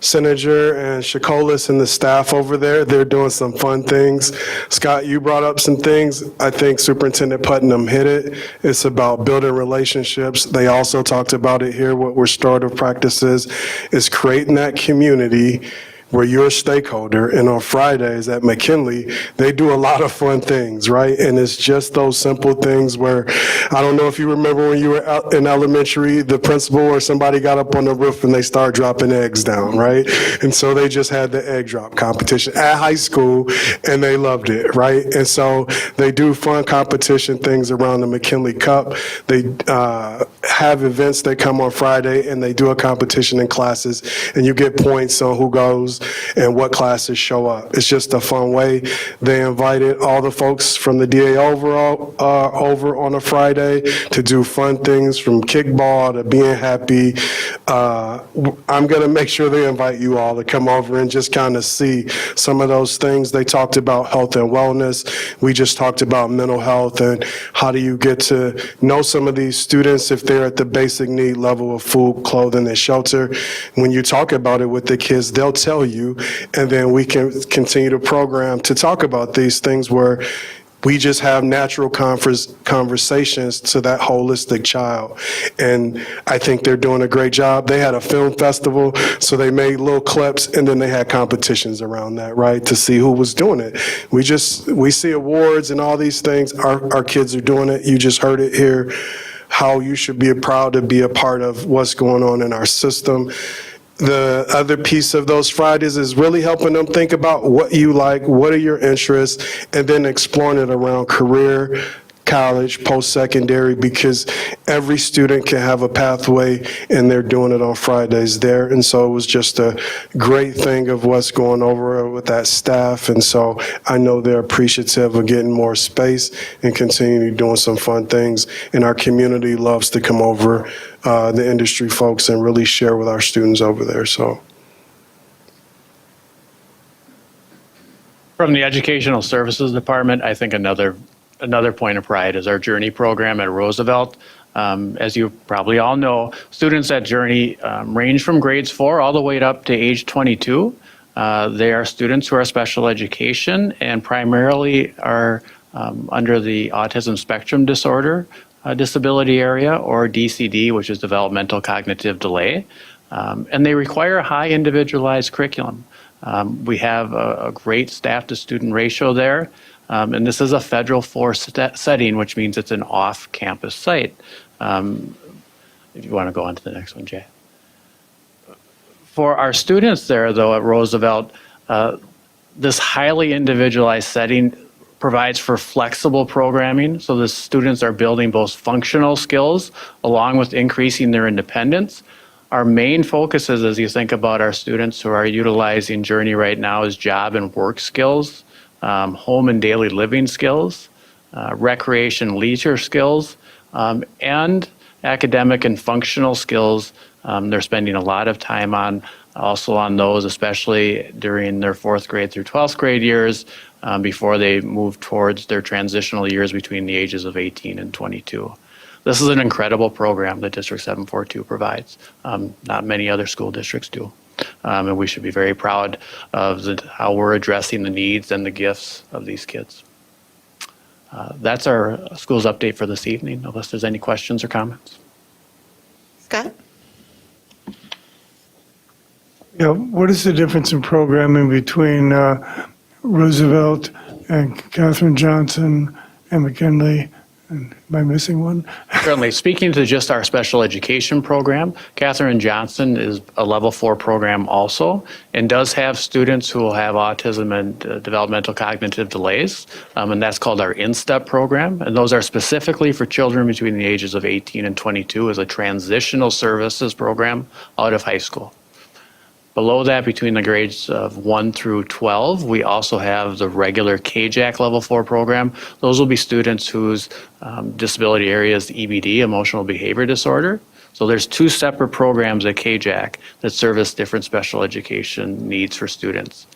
Senator and Shakolis and the staff over there. They're doing some fun things. Scott, you brought up some things. I think Superintendent Putnam hit it. It's about building relationships. They also talked about it here. What restorative practices is creating that community where you're a stakeholder. And on Fridays at McKinley, they do a lot of fun things, right? And it's just those simple things where, I don't know if you remember when you were out in elementary, the principal or somebody got up on the roof and they started dropping eggs down, right? And so they just had the egg drop competition at high school, and they loved it, right? And so they do fun competition things around the McKinley Cup. They have events that come on Friday, and they do a competition in classes, and you get points on who goes and what classes show up. It's just a fun way. They invited all the folks from the DA overall over on a Friday to do fun things from kickball to being happy. I'm going to make sure they invite you all to come over and just kind of see some of those things. They talked about health and wellness. We just talked about mental health and how do you get to know some of these students if they're at the basic need level of food, clothing, and shelter. When you talk about it with the kids, they'll tell you, and then we can continue to program to talk about these things where we just have natural conversations to that holistic child. And I think they're doing a great job. They had a film festival, so they made little clips, and then they had competitions around that, right, to see who was doing it. We see awards and all these things. Our kids are doing it. You just heard it here, how you should be proud to be a part of what's going on in our system. The other piece of those Fridays is really helping them think about what you like, what are your interests, and then exploring it around career, college, post-secondary, because every student can have a pathway, and they're doing it on Fridays there. And so it was just a great thing of what's going over with that staff. And so I know they're appreciative of getting more space and continuing doing some fun things. And our community loves to come over, the industry folks, and really share with our students over there. So. From the Educational Services Department, I think another point of pride is our Journey program at Roosevelt. As you probably all know, students at Journey range from grades 4 all the way up to age 22. They are students who are special education and primarily are under the autism spectrum disorder disability area, or DCD, which is developmental cognitive delay. And they require a high individualized curriculum. We have a great staff to student ratio there. And this is a Federal 4 setting, which means it's an off-campus site. If you want to go on to the next one, Jay. For our students there, though, at Roosevelt, this highly individualized setting provides for flexible programming, so the students are building both functional skills along with increasing their independence. Our main focus is, as you think about our students who are utilizing Journey right now, is job and work skills, home and daily living skills, recreation, leisure skills, and academic and functional skills. They're spending a lot of time on those, especially during their 4th grade through 12th grade years, before they move towards their transitional years between the ages of 18 and 22. This is an incredible program that District 742 provides. Not many other school districts do. And we should be very proud of how we're addressing the needs and the gifts of these kids. That's our schools update for this evening, unless there's any questions or comments. Scott? Yeah, what is the difference in programming between Roosevelt and Katherine Johnson and McKinley? And am I missing one? Certainly. Speaking to just our special education program, Katherine Johnson is a level 4 program also, and does have students who will have autism and developmental cognitive delays, and that's called our InStep program. And those are specifically for children between the ages of 18 and 22 as a transitional services program out of high school. Below that, between the grades of 1 through 12, we also have the regular KJAC Level 4 program. Those will be students whose disability area is EBD, emotional behavior disorder. So there's 2 separate programs at KJAC that service different special education needs for students.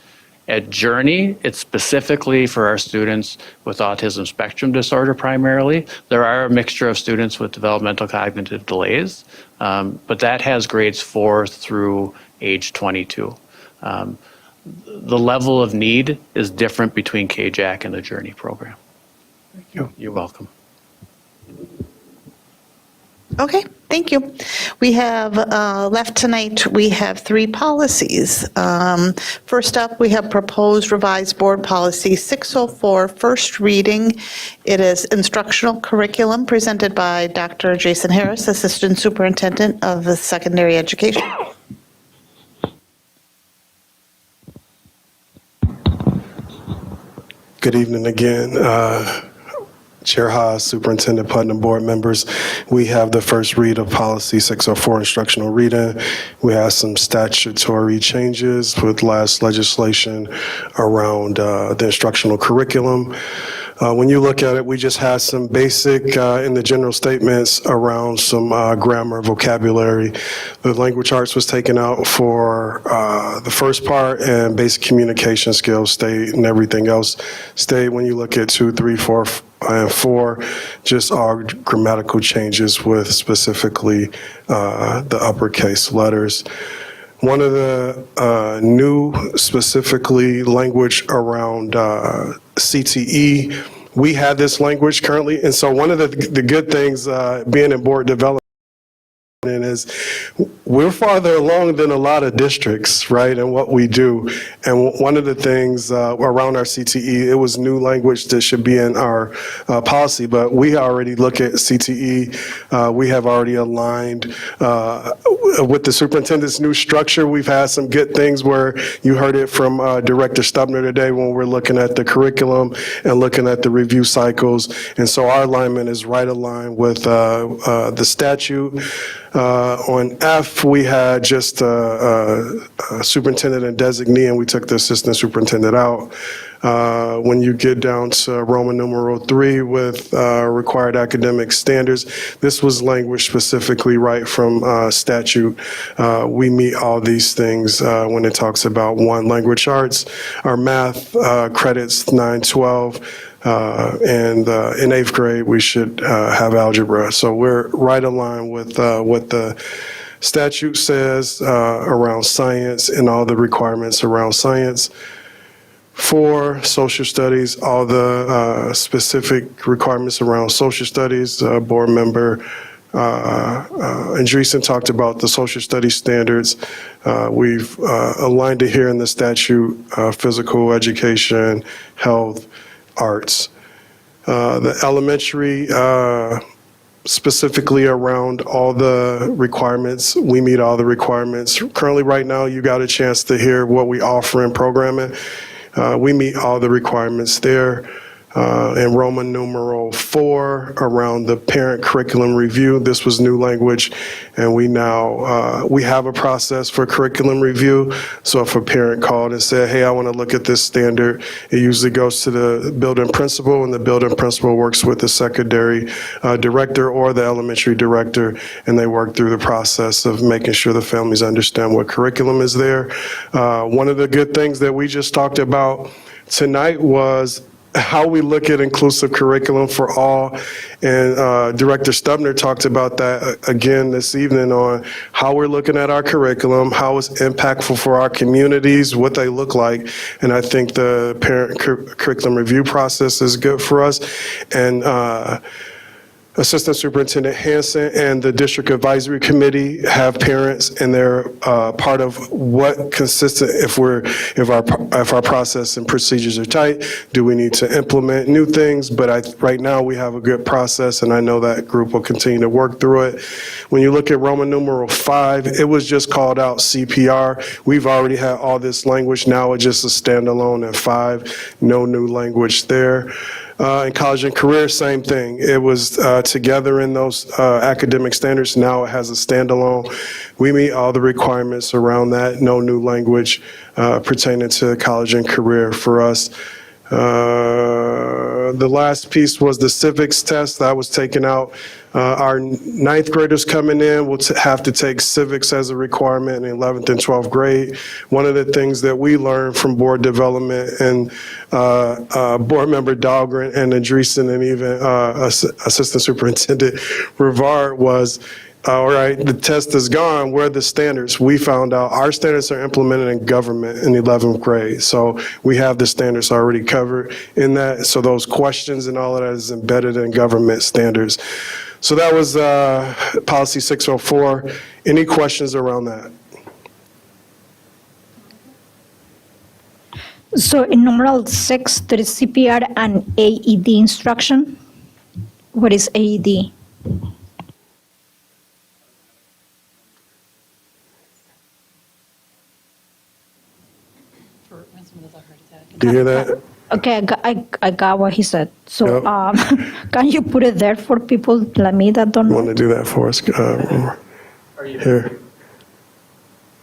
At Journey, it's specifically for our students with autism spectrum disorder primarily. There are a mixture of students with developmental cognitive delays, but that has grades 4 through age 22. The level of need is different between KJAC and the Journey program. Thank you. You're welcome. Okay, thank you. We have left tonight, we have 3 policies. First up, we have proposed revised board policy 604, first reading. It is instructional curriculum presented by Dr. Jason Harris, Assistant Superintendent of the Secondary Education. Good evening again. Chair Haas, Superintendent Putnam, board members. We have the first read of policy 604, instructional reading. We have some statutory changes with last legislation around the instructional curriculum. When you look at it, we just had some basic in the general statements around some grammar, vocabulary. The language arts was taken out for the first part, and basic communication skills stayed, and everything else stayed. When you look at 2, 3, 4, and 4, just are grammatical changes with specifically the uppercase letters. One of the new specifically language around CTE, we have this language currently, and so one of the good things being in board development is we're farther along than a lot of districts, right, in what we do. And one of the things around our CTE, it was new language that should be in our policy, but we already look at CTE. We have already aligned with the superintendent's new structure. We've had some good things where you heard it from Director Stubner today when we're looking at the curriculum and looking at the review cycles. And so our alignment is right aligned with the statute. On F, we had just a superintendent and designee, and we took the assistant superintendent out. When you get down to Roman numeral 3 with required academic standards, this was language specifically right from statute. We meet all these things when it talks about 1, language arts. Our math credits 912. And in 8th grade, we should have algebra. So we're right aligned with what the statute says around science and all the requirements around science. For social studies, all the specific requirements around social studies, board member Andreessen talked about the social studies standards. We've aligned it here in the statute, physical education, health, arts. The elementary, specifically around all the requirements, we meet all the requirements. Currently, right now, you got a chance to hear what we offer in programming. We meet all the requirements there. In Roman numeral 4, around the parent curriculum review, this was new language, and we now we have a process for curriculum review. So if a parent called and said, hey, I want to look at this standard, it usually goes to the building principal, and the building principal works with the secondary director or the elementary director, and they work through the process of making sure the families understand what curriculum is there. One of the good things that we just talked about tonight was how we look at inclusive curriculum for all. And Director Stubner talked about that again this evening on how we're looking at our curriculum, how it's impactful for our communities, what they look like. And I think the parent curriculum review process is good for us. And Assistant Superintendent Hanson and the District Advisory Committee have parents, and they're part of what consistent, if our process and procedures are tight, do we need to implement new things? But right now we have a good process, and I know that group will continue to work through it. When you look at Roman numeral 5, it was just called out CPR. We've already had all this language. Now it's just a standalone at 5, no new language there. In college and career, same thing. It was together in those academic standards. Now it has a standalone. We meet all the requirements around that. No new language pertaining to college and career for us. The last piece was the civics test that was taken out. Our 9th graders coming in will have to take civics as a requirement in 11th and 12th grade. One of the things that we learned from board development and board member Dahlgren and Andreessen and even Assistant Superintendent Rivard was all right, the test is gone, where are the standards? We found out our standards are implemented in government in 11th grade. So we have the standards already covered in that. So those questions and all of that is embedded in government standards. So that was policy 604. Any questions around that? So in numeral 6, there is CPR and AED instruction. What is AED? Do you hear that? Okay, I got what he said. So Yep. can you put it there for people like me that don't You know? want to do that for us? Here.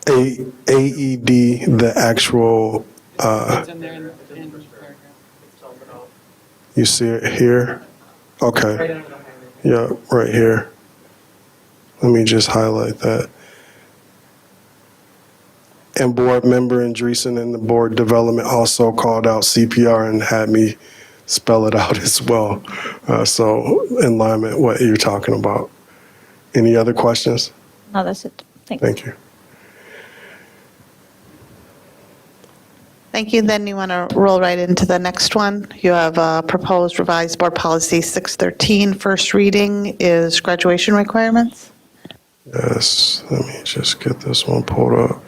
AED, the actual, you see it here? Okay. Yeah, right here. Let me just highlight that. And board member Andreessen in the board development also called out CPR and had me spell it out as well. So in line with what you're talking about. Any other questions? No, that's it. Thank you. Thank you. Thank you. Then you want to roll right into the next one. You have proposed revised board policy 613. First reading is graduation requirements. Yes, let me just get this one pulled up.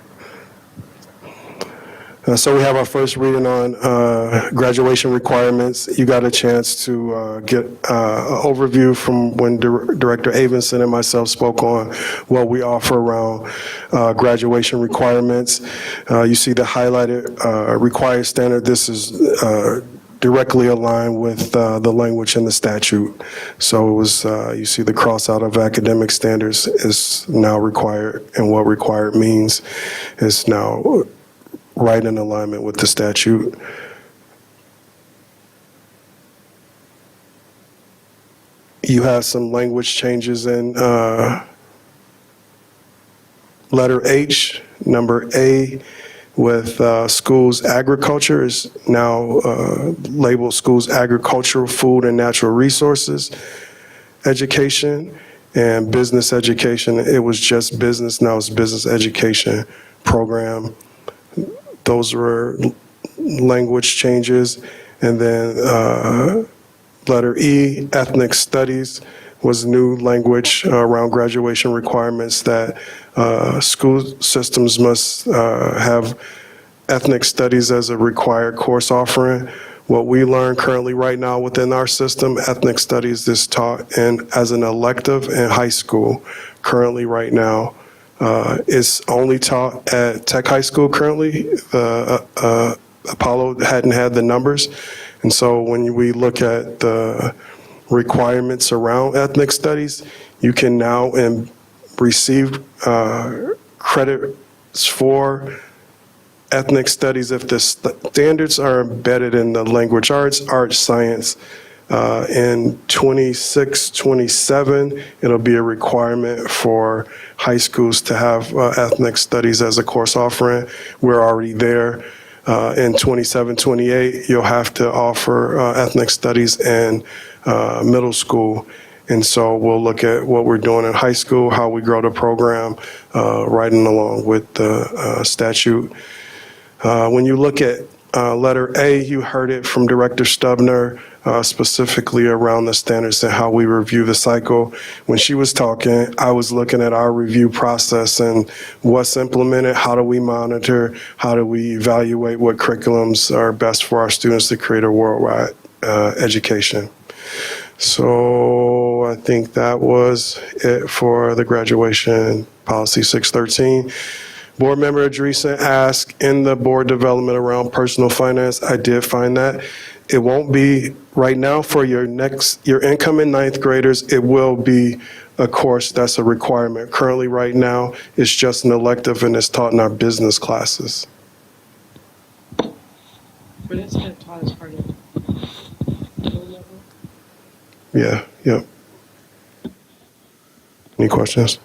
So we have our first reading on graduation requirements. You got a chance to get an overview from when Director Avenson and myself spoke on what we offer around graduation requirements. You see the highlighted required standard. This is directly aligned with the language in the statute. So it was, you see the cross out of academic standards is now required, and what required means is now right in alignment with the statute. You have some language changes in letter H, number A, with schools agriculture is now labeled schools agricultural, food, and natural resources education, and business education. It was just business, now it's business education program. Those were language changes. And then letter E, ethnic studies, was new language around graduation requirements that school systems must have ethnic studies as a required course offering. What we learn currently right now within our system, ethnic studies is taught as an elective in high school. Currently right now, it's only taught at Tech High School currently. Apollo hadn't had the numbers. And so when we look at the requirements around ethnic studies, you can now receive credits for ethnic studies if the standards are embedded in the language arts, science. In 26, 27, it'll be a requirement for high schools to have ethnic studies as a course offering. We're already there. In 27, 28, you'll have to offer ethnic studies in middle school. And so we'll look at what we're doing in high school, how we grow the program, riding along with the statute. When you look at letter A, you heard it from Director Stubner, specifically around the standards and how we review the cycle. When she was talking, I was looking at our review process and what's implemented, how do we monitor, how do we evaluate what curriculums are best for our students to create a worldwide education. So I think that was it for the graduation policy 613. Board member Andreessen asked in the board development around personal finance. I did find that. It won't be right now for your incoming ninth graders. It will be a course that's a requirement. Currently right now, it's just an elective and it's taught in our business classes. But isn't it taught as part of Yeah, yep. Any questions?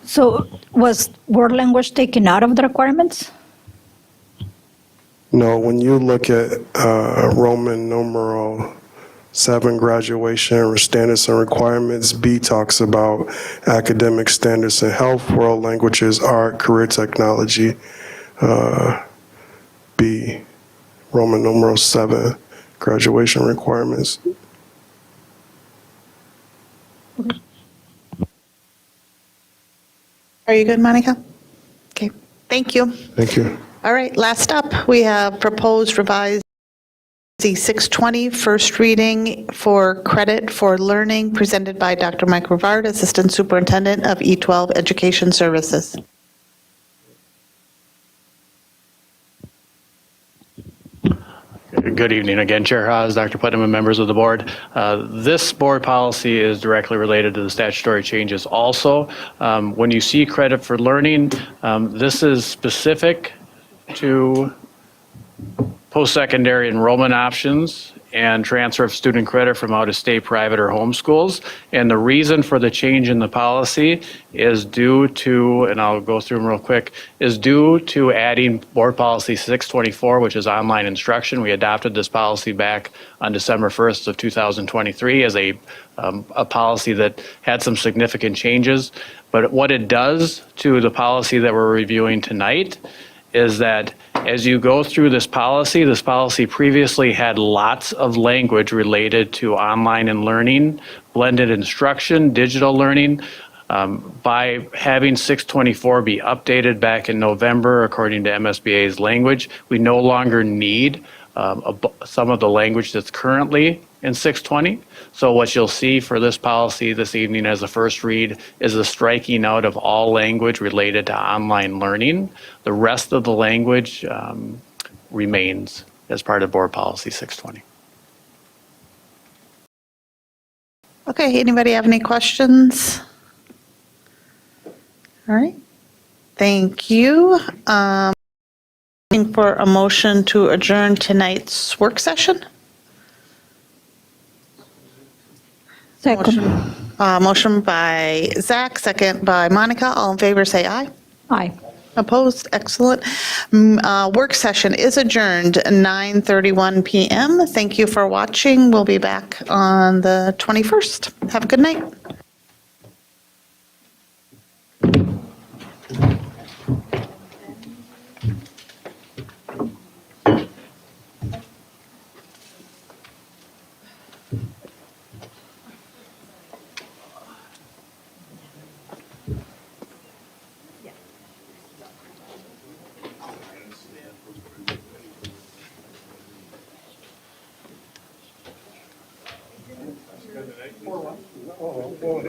So was world language taken out of the requirements? No, when you look at Roman numeral 7, graduation standards and requirements. B talks about academic standards in health, world languages, art, career technology. B, Roman numeral 7, graduation requirements. Are you good, Monica? Okay, thank you. Thank you. All right, last up, we have proposed revised C620, first reading for credit for learning, presented by Dr. Mike Rivard, Assistant Superintendent of E12 Education Services. Good evening again, Chair Haas, Dr. Putnam, and members of the board. This board policy is directly related to the statutory changes also. When you see credit for learning, this is specific to post-secondary enrollment options and transfer of student credit from out-of-state private or home schools. And the reason for the change in the policy is due to, and I'll go through them real quick, is due to adding Board Policy 624, which is online instruction. We adopted this policy back on December 1st of 2023 as a policy that had some significant changes. But what it does to the policy that we're reviewing tonight is that as you go through this policy previously had lots of language related to online and learning, blended instruction, digital learning. By having 624 be updated back in November, according to MSBA's language, we no longer need some of the language that's currently in 620. So what you'll see for this policy this evening as a first read is the striking out of all language related to online learning. The rest of the language remains as part of Board Policy 620. Okay, anybody have any questions? All right, thank you. Looking for a motion to adjourn tonight's work session? Second. Motion by Zach, second by Monica. All in favor, say aye. Aye. Opposed? Excellent. Work session is adjourned 9:31 p.m. Thank you for watching. We'll be back on the 21st. Have a good night.